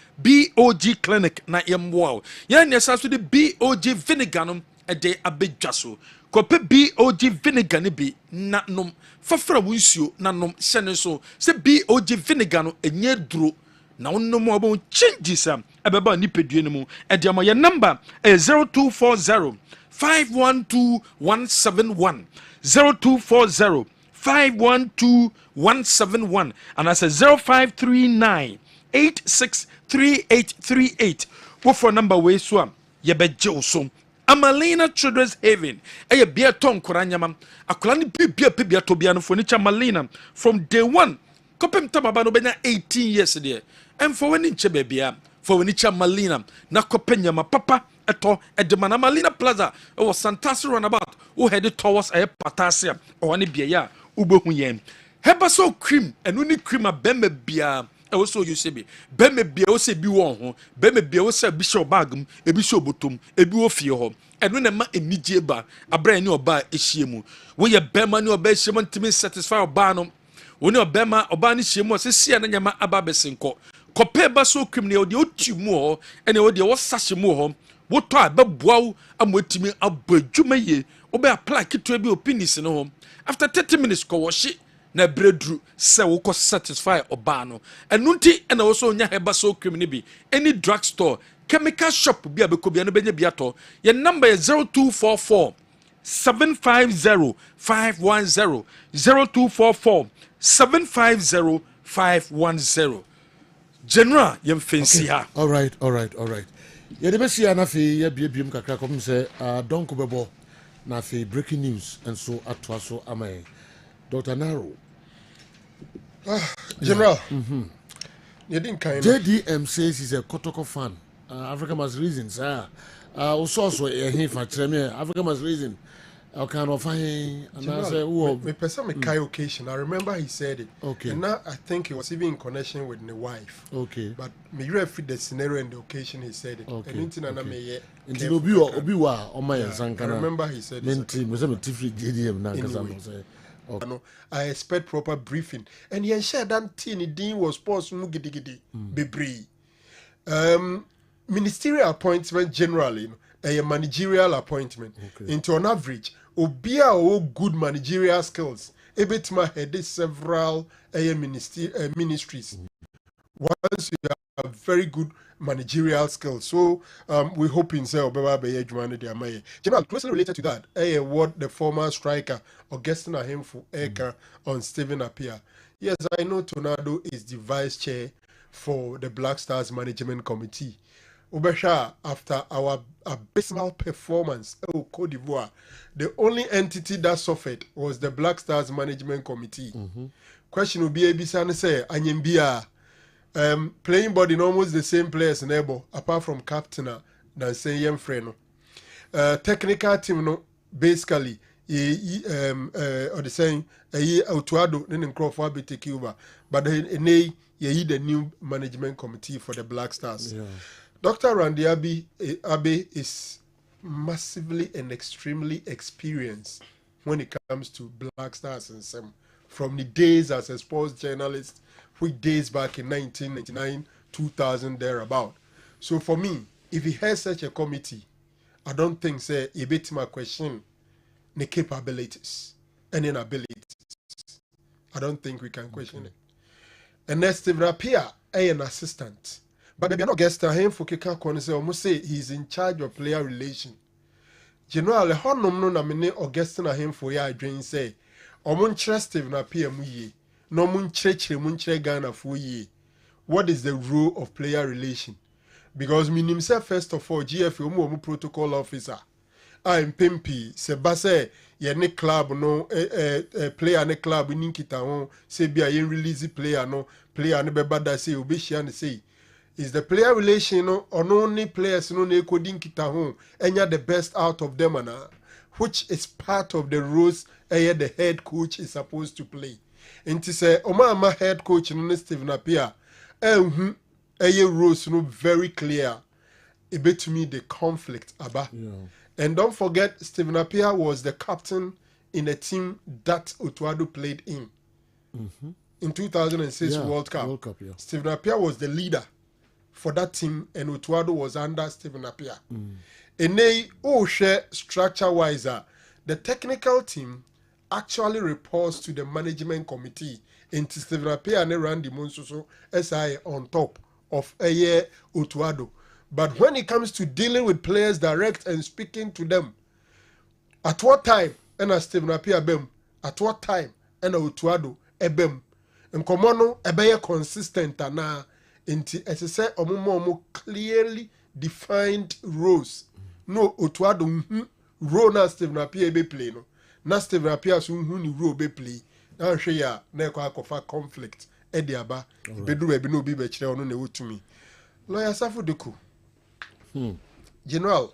[SPEAKER 7] na yemwo ya ne sa so de BOG vinegar no e de abedwa so ko pe BOG vinegar ne bi na nom fafra wunsuo na nom hyene so se BOG vinegar no enye duro na onnom obo changes ebeba ni pedue ne mu e de mo ye number 0240 512171 0240 512171 and I say 0539 863838 what for number way so ye beje so Amalina Children's Haven eye bia ton koranyama akola ni bia to bia no furniture Malina from day 1 kopem tababa no benya 18 years there and for when nche bia for when nche Malina na kopenya papa eto edemana Malina Plaza it was Santasi runabout who headed towards a Patasia or any bia ubohu yen heba so cream and uni cream a bembe bia also you say be bembe bia o se bi won ho bembe bia o se bi show bagum e bi show botom e bi o fie ho enu na ma enije ba abra ni oba ehiemu wo ye bema ni oba ehiemu ntimi satisfy oba no wo ni obema oba ni hiemu se sia na nyama aba besenko kope ba so cream ne o de otimu ho ene o de wo sahye mu ho wo to ababuaw amotimi abadwuma ye wo be apply kitwa bi opinis no ho after 30 minutes ko wo hye na bredru se wo ko satisfy oba no enunti ena wo so nya heba so cream ni bi any drug store chemical shop bi abeko bia no benya bia to your number is 0244 750 510 0244 750 510 general yem fancy ha
[SPEAKER 1] all right ye de besi ana fe ye biebiem kakra kom se donko bebo na fe breaking news and so atwa so amay Dr. Naro.
[SPEAKER 15] General. You didn't kind
[SPEAKER 1] JDM says he's a Kotoko fan. Africa must reason, sir. Also, he for Africa must reason. I kind of find and I say, "Oh,
[SPEAKER 15] me person me kai occasion." I remember he said it.
[SPEAKER 1] Okay.
[SPEAKER 15] And now I think it was even in connection with the wife.
[SPEAKER 1] Okay.
[SPEAKER 15] But me refer the scenario and the occasion he said it.
[SPEAKER 1] Okay.
[SPEAKER 15] And into na me ye.
[SPEAKER 1] Into obiwa on my
[SPEAKER 15] I remember he said
[SPEAKER 1] it. Me say me tifri JDM na kasa mo say.
[SPEAKER 15] Okay. I expect proper briefing. And he shared that thing. Dean was supposed to gidi bebree. ministerial appointment generally a managerial appointment. Into on average obia o good managerial skills ebetima head several ministries. Once you have very good managerial skills, so we hope in say obeba be adwuma de amaye. General, closely related to that, what the former striker Augustine Ahemfo Eka on Stephen Appiah. Yes, I know Tornado is the vice chair for the Black Stars Management Committee. Ubesha, after our abysmal performance in Cote d'Ivoire, the only entity that suffered was the Black Stars Management Committee. Question will be Ebisane say, Anyembia, playing body in almost the same players neighbor, apart from captain than say Freno. Technical team no basically or the saying Otuado then Crawford be take over, but the new management committee for the Black Stars.
[SPEAKER 1] Yeah.
[SPEAKER 15] Dr. Randy Abe is massively and extremely experienced when it comes to Black Stars and some from the days as a sports journalist, which days back in 1999, 2000 thereabout. So for me, if he has such a committee, I don't think say a bit my question the capabilities and inabilities. I don't think we can question it. And next Stephen Appiah, an assistant. But maybe not guest him for Kika Konse almost say he's in charge of player relation. General Honum no namine Augustine him for ya drain say Omun Stephen Appiah muye, no mun munche Ghana for ye. What is the role of player relation? Because me himself first of all GFO mu protocol officer. I'm Pimpi, Sebase, ye ne club no player ne club ninkita ho say be a release player no player ne bebada say obeshia ne say is the player relation no on only players no ne coding kita ho enya the best out of them which is part of the roles the head coach is supposed to play. Nti say oma head coach no Stephen Appiah roles no very clear to me the conflict aba. Yeah. And don't forget, Stephen Appiah was the captain in a team that Otuado played in. In 2006 World Cup. Yeah. Stephen Appiah was the leader for that team, and Otuado was under Stephen Appiah. And they all share structure-wise. The technical team actually reports to the management committee, and Stephen Appiah and Randy Monsoso SI on top of Otuado. But when it comes to dealing with players direct and speaking to them, at what time, and as Stephen Appiah bem, at what time, and Otuado ebem, and Komono ebeye consistent na inti say omo clearly defined roles. No Otuado role na Stephen Appiah be play no, na Stephen Appiah so ni role be play. Na hwe ya na akofa conflict e de aba bedu be no bi be kire ono na wotumi. Lawyer Safo Deku. General,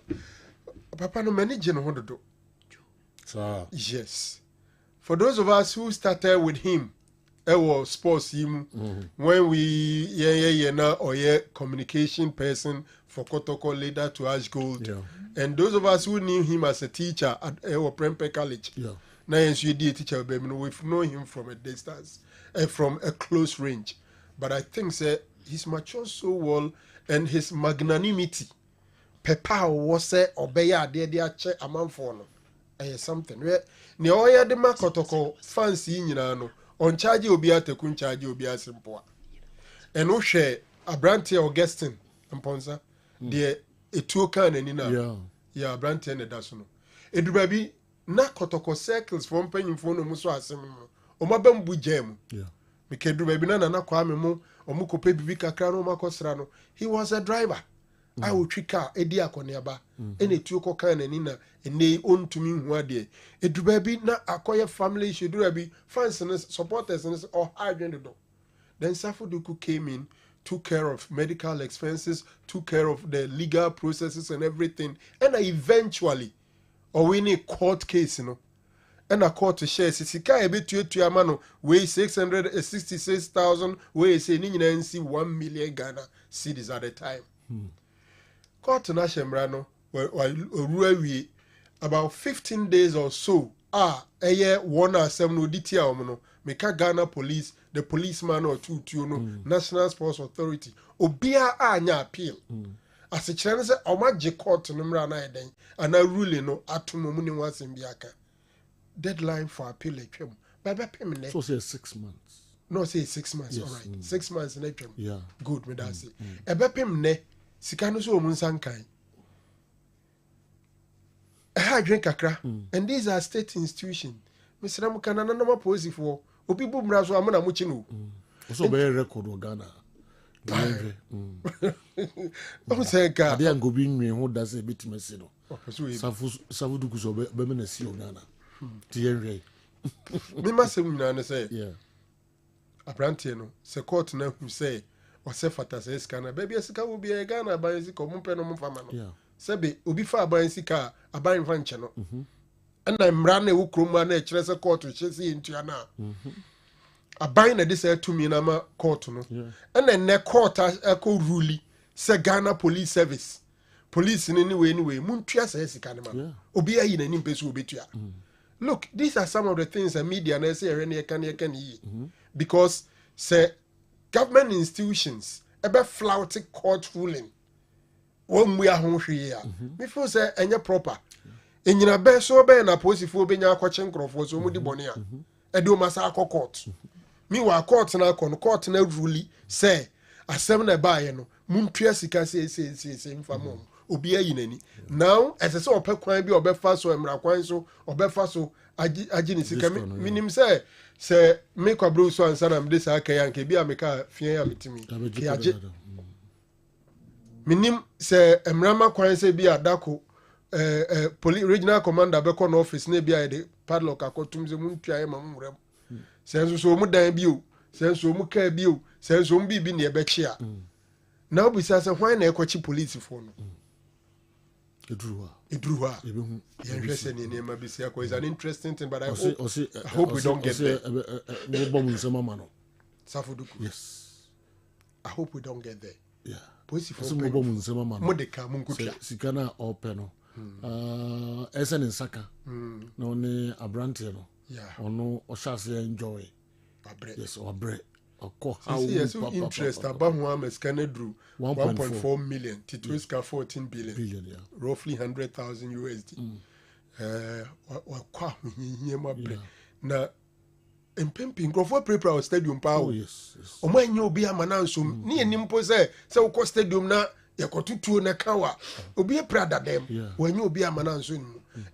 [SPEAKER 15] Papa no many general do. Yes. For those of us who started with him, was sports him when we communication person for Kotoko later to Ash Gold. Yeah. And those of us who knew him as a teacher at Prempeh College. Yeah. Now teacher, we've known him from a distance, from a close range. But I think he's matured so well, and his magnanimity. Pepa was say obeya de che amanfo no something where ne oya de makotoko fancy nyina no on charge obi atekun charge obi asimpoa and o hwe Abrante Augustine Mponsa de etuo kan ani na ya Abrante ne da so no eduba bi na kotoko circles from panyimfo no muso asem no o mabam bu jam me keduba bi na kwa me mo o mu kope bibi kakra no makosra no he was a driver. I will trick car, a dear Coniaba, and a two cocan and inner, and they own to me who are dear. It do baby not acquire family, should do be fans and supporters and or hiding the door. Then Safoduku came in, took care of medical expenses, took care of the legal processes and everything, and eventually, or we need court case, and a court to share Sika a bit to Amano, weigh 666,000, weigh say NC 1 million Ghana cedis at a time. Court na Shembrano were about 15 days or so. One or 7 auditia omono. Meka Ghana police, the policeman or two, National Sports Authority. Obia anya appeal. asekyerɛ no sɛ ɔma gye court no mmra na ɛdɛn ana ruling no atom mu ne ho asɛm bi aka deadline for appeal atwam bɛbɛpem nɛ
[SPEAKER 1] so say 6 months
[SPEAKER 15] no say 6 months
[SPEAKER 1] yes.
[SPEAKER 15] all right 6 months na atwam
[SPEAKER 1] yeah
[SPEAKER 15] good me that say ɛbɛpem nɛ sika no so ɔmu nsa nkan ɛha adwen kakra and these are state institutions mesrɛ mu kana nanama polisifoɔ obi bu mmara so amona mo kyi no
[SPEAKER 1] so be record o Ghana
[SPEAKER 15] say ka
[SPEAKER 1] ade angobi nwe ho da say bitimasi no safu duku so be me na si o Ghana ti yenwe
[SPEAKER 15] me masem nyina ne say
[SPEAKER 1] yeah
[SPEAKER 15] aprantie no se court na hu say o se fata say sika na baby sika wo bi e Ghana ban sika mo pe no mo fama no
[SPEAKER 1] yeah
[SPEAKER 15] sebe obi fa ban sika aban fa nche no na mmara na ewu kroma na ekire se court hye se ntua na aban na de say tumi na ma court no na ne court eko ruli se Ghana police service police ni we muntua say sika ne ma obi ayi na ni mpesu obetua look these are some of the things that media na say ere can yi because say government institutions ebe flout court ruling one we are hwe ya me feel say enye proper enyina be so be na posifo be nya akwache nkrofo so mu di bone a e do masa akọ court mi wa court na akọ no court na ruli say asem na ba ye no muntua sika say mfamo obi ayi nani now ese se opekwan bi obefa so emra kwan so obefa so agi ni sika minim say me kwabro so ansa na mde sa aka ya nke bi ameka fie ya mitimi ki agi minim say emrama kwan say bi adako police regional commander be no office na bi ayde padlock akotum ze muntua e mamurem say so mu dan bi o say so mu ka bi o say so mu bi na e be chia na obi say why na ekochi police for no Edruwa. Interesting in name Abisia is an interesting thing, but I hope we don't get there. Yes. I hope we don't get there.
[SPEAKER 1] Yeah.
[SPEAKER 15] Modeka munkutia.
[SPEAKER 1] Sikana openo. Esen in Saka. No ne abrante no.
[SPEAKER 15] Yeah.
[SPEAKER 1] Ono oshase enjoy. Yes, or bread.
[SPEAKER 15] Yes, interest about one scanner drew 1.4 million, Tituiska 14 billion,
[SPEAKER 1] yeah.
[SPEAKER 15] Roughly 100,000 USD. Now, in pimping, Crawford Prepare Stadium Power.
[SPEAKER 1] Oh, yes.
[SPEAKER 15] O man, you'll be a mananso, near Nimpose, so co stadium na, Yakotu na Kawa, will be a Prada them when you'll be a mananso.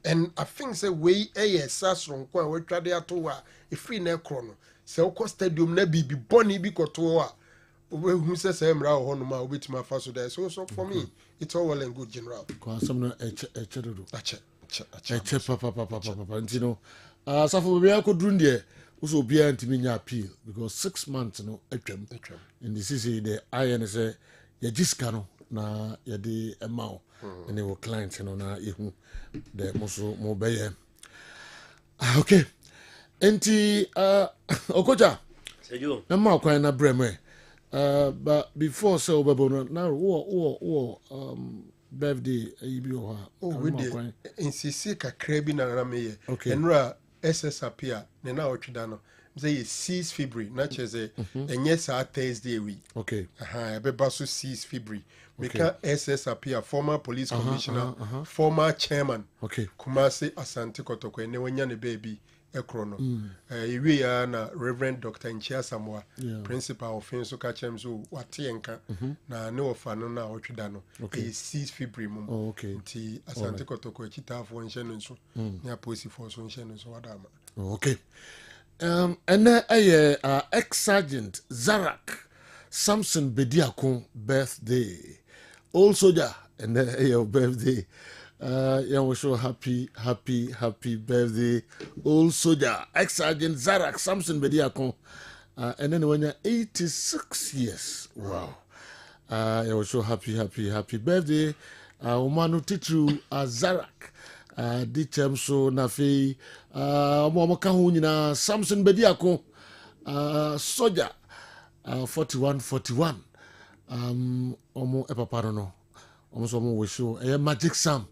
[SPEAKER 15] And I think say we a sasron, kwa we trade atoa, a free necron. So ko stadium na bibi boni bi koto a who says emra ho no ma obetima fa so there so for me it's all well and good general
[SPEAKER 1] ko asem no echedodo
[SPEAKER 15] ache
[SPEAKER 1] papa ntino safo be akoduru de so bia ntimi nya appeal because 6 months no atwam in the city the iron say ya jiska no na ya de emao and your client no na yehu the moso mo beye okay enti okocha
[SPEAKER 12] sejo
[SPEAKER 1] na ma kwan na breme but before so bebo na wo birthday ibi o ha
[SPEAKER 15] we dey insisi kakra bi na na meye enra ss appear na na otwida no say 6 February na cheze enye sa Thursday we
[SPEAKER 1] okay
[SPEAKER 15] beba so 6 February because ss appear former police commissioner former chairman Kumasi Asante Kotoko ene wanya ne baby ekrono iwe ya na Reverend Dr. Nchia Samoa principal of Finso Kachem so watienka na ne ofano na otwida no 6 February mum nti Asante Kotoko ekitafo nche no so ne aposi for so nche no so wadama
[SPEAKER 1] okay and ex-sergeant Zarak Samson Bediakon birthday old soldier and your birthday yeah, we show happy birthday, old soldier, ex-sergeant Zarak Samson Bediakon, and then when you're 86 years, wow. Yeah, we show happy birthday, Omanu Titu Zarak, Dichem so Nafi, Momakahunina Samson Bediakon, soldier, 41, Omo Epaparono, almost wish you a magic Sam.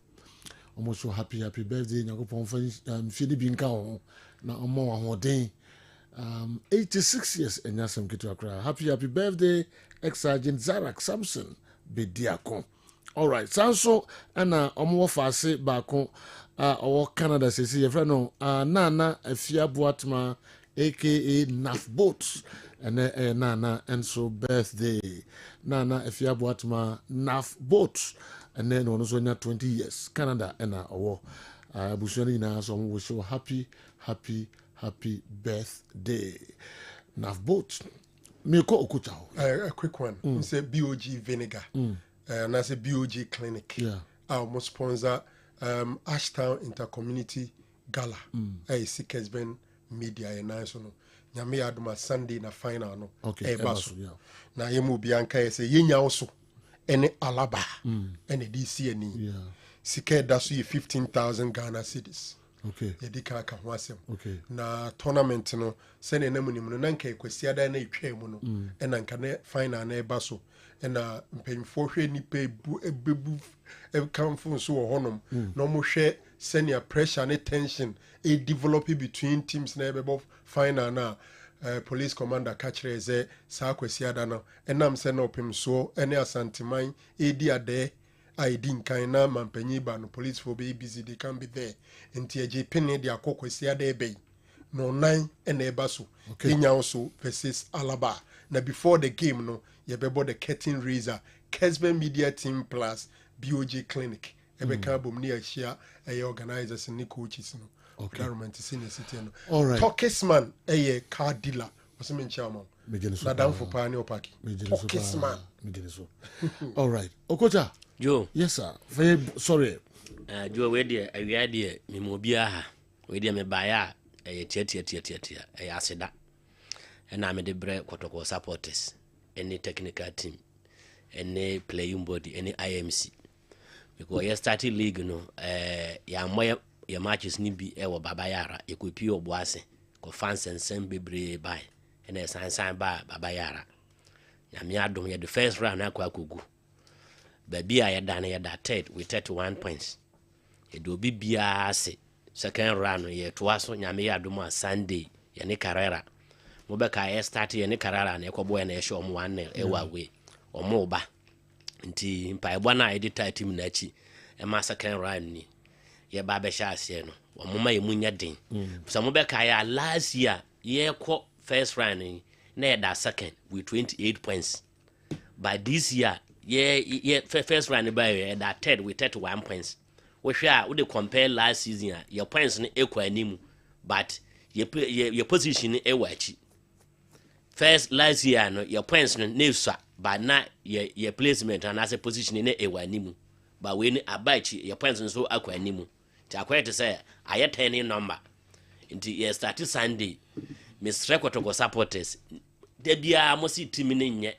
[SPEAKER 1] Almost so happy birthday nyakopon fini binka ho na omo ahoden 86 years enyasem kitu akra happy birthday ex-sergeant Zarak Samson Bediakon All right. Sanso ana omo fase baako owo Canada sesi ye friend no Nana Afia Boatma aka Naf Boats and Nana and so birthday Nana Afia Boatma Naf Boats and then on also 20 years Canada and owo busuani na so we show happy birthday Naf Boats. Meko Okuchao.
[SPEAKER 15] A quick one. Say BOG vinegar. And that's a BOG clinic.
[SPEAKER 1] Yeah.
[SPEAKER 15] Our sponsor Ashtown Intercommunity Gala. I see Kessben media and nice no. Nyame aduma Sunday na final no.
[SPEAKER 1] Okay.
[SPEAKER 15] Baso. Na yemu bianca say yenya also any alaba any DC any.
[SPEAKER 1] Yeah.
[SPEAKER 15] Sike dasu 15,000 Ghana cedis.
[SPEAKER 1] Okay.
[SPEAKER 15] Yedika ka wasem.
[SPEAKER 1] Okay.
[SPEAKER 15] Na tournament no sene na munim no nanka ekwasi da na etwa mu no ena nka na final na eba so ena mpanyfo hwe nipa ebebu kamfo so wo honom na mo hwe senior pressure and tension e develop between teams na ebebo final na police commander catcher ze sa kwasi da no enam se na opem so ene asanteman edi ade I didn't kind of mampenny ban police for be busy, they can be there. And TJ Penny, the Akoquesia de Bay. No 9 and a basu. Kenya also versus Alaba. Now before the game, no, you bebo the curtain raiser, Kessben Media Team Plus, BOG Clinic. Ebe carbon near share a organizers and coaches. Government is in the city.
[SPEAKER 1] All right.
[SPEAKER 15] Tokisman, a car dealer. Was a chairman. Madame for Pioneer Parky. Tokisman.
[SPEAKER 1] All right. Okocha.
[SPEAKER 12] Joe.
[SPEAKER 1] Yes, sir. Very sorry.
[SPEAKER 12] Joe, where dear, I read dear, Mimobia, where dear me buy a tia, a acida. And I'm a bread protocol supporters, any technical team, any playing body, any IMC. Because you started league, you know, your matches need be ever babayara, you could pure boise, go fans and send be by, and a sign by babayara. Yamiadum, you the first round, I could. Baby, I had done that third with 31 points. It will be biase. Second round, ye twaso nyame aduma Sunday, yani Carrera. Mobeka ye start ye ni Carrera na ekobo na ehwe omo 1-0 ewa we. Omo ba. Nti mpa ebo na edita team na chi. E ma second round ni. Ye ba be sha ase no. Omo ma ye munya den. So mobeka ya last year ye ko first round ni na ye da second with 28 points. But this year yeah, first round by that third with 31 points. We share would compare last season, your points in equal anymore, but your position a watch. First last year, no, your points no but not your placement and as a position in a anymore. But when I bite your points so aqua anymore. To say, I had 10 number. Into your started Sunday, Miss Record supporters. There be a most team in yet.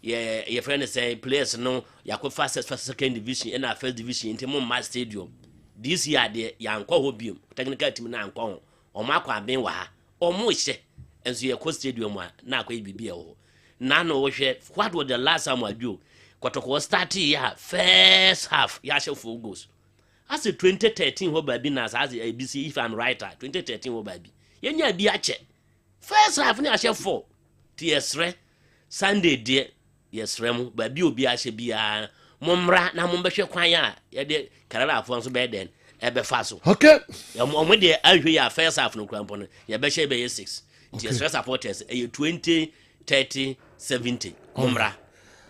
[SPEAKER 12] Yeah, your friend say players no ya ko first second division and first division into my stadium. This year the yanko hobium technical team na anko o ma kwa ben wa o mo hye enso ye ko stadium na kwa bibia ho. Na no wo hwe what was the last time I do kotoko start ya first half ya she 4 goals. As a 2013 ho baby na as ABC if I'm right 2013 ho baby. Yenya bi ache. First half ni ache 4. TSR Sunday there. Yes, Remu, but you be as be a Momra, na Mumbasha Quaya, Yade, Carala Fonso Beden, Ebefaso.
[SPEAKER 1] Okay.
[SPEAKER 12] When they are first half no crampon, Yabesha be 6. Yes, supporters, a 20, 30, 70. Momra.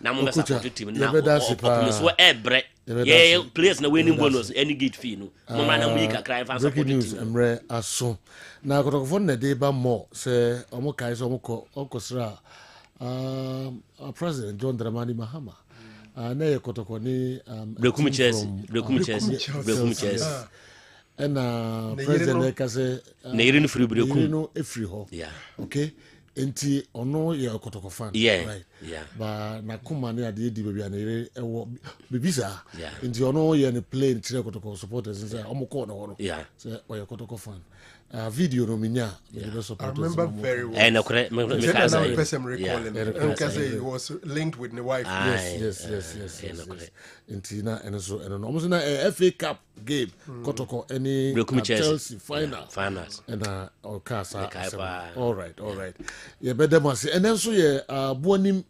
[SPEAKER 12] Now Mumba supported team now. So ebre. Yeah, players no winning bonus, any good fee. No, Momra make a cry fans.
[SPEAKER 1] Breaking news, Emre Aso. Now, I got one day, but more say, Omoka is Okosra. President John Dramani Mahama. Na ye kotoko ni
[SPEAKER 12] Brekumiches.
[SPEAKER 1] And President Kase
[SPEAKER 12] Neirin free Brekum.
[SPEAKER 1] No free ho.
[SPEAKER 12] Yeah.
[SPEAKER 1] Okay. Enti ono ye kotoko fan.
[SPEAKER 12] Yeah.
[SPEAKER 1] Right.
[SPEAKER 12] Yeah.
[SPEAKER 1] Ba na kuma ni ade di baby anere ewo bibisa.
[SPEAKER 12] Yeah.
[SPEAKER 1] Enti ono ye ne play tire kotoko supporters say omo ko na wono.
[SPEAKER 12] Yeah.
[SPEAKER 1] Say oye kotoko fan. Video no minya.
[SPEAKER 15] I remember very well.
[SPEAKER 12] And the
[SPEAKER 15] person recalling because he was linked with the wife.
[SPEAKER 1] Yes. Intina and so and almost na FA Cup game. Kotoko any Chelsea
[SPEAKER 12] finals
[SPEAKER 1] and Okasa. All right. Yeah, better must and then so yeah, Buanim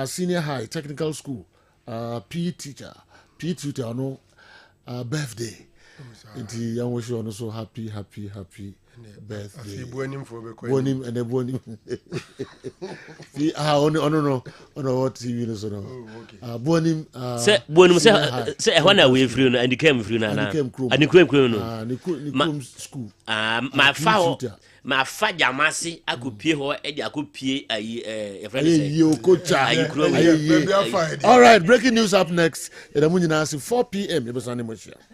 [SPEAKER 1] senior high technical school, PE teacher, P Twitter no birthday. Nti yan wish you so happy birthday. Bonim and the bonim. On what TV no so no. Bonim
[SPEAKER 12] say when are we free and came free na. And came no.
[SPEAKER 1] School.
[SPEAKER 12] My father Jamasi akupie ho e di akupie ayi
[SPEAKER 1] All right, breaking news up next. 4 p.m.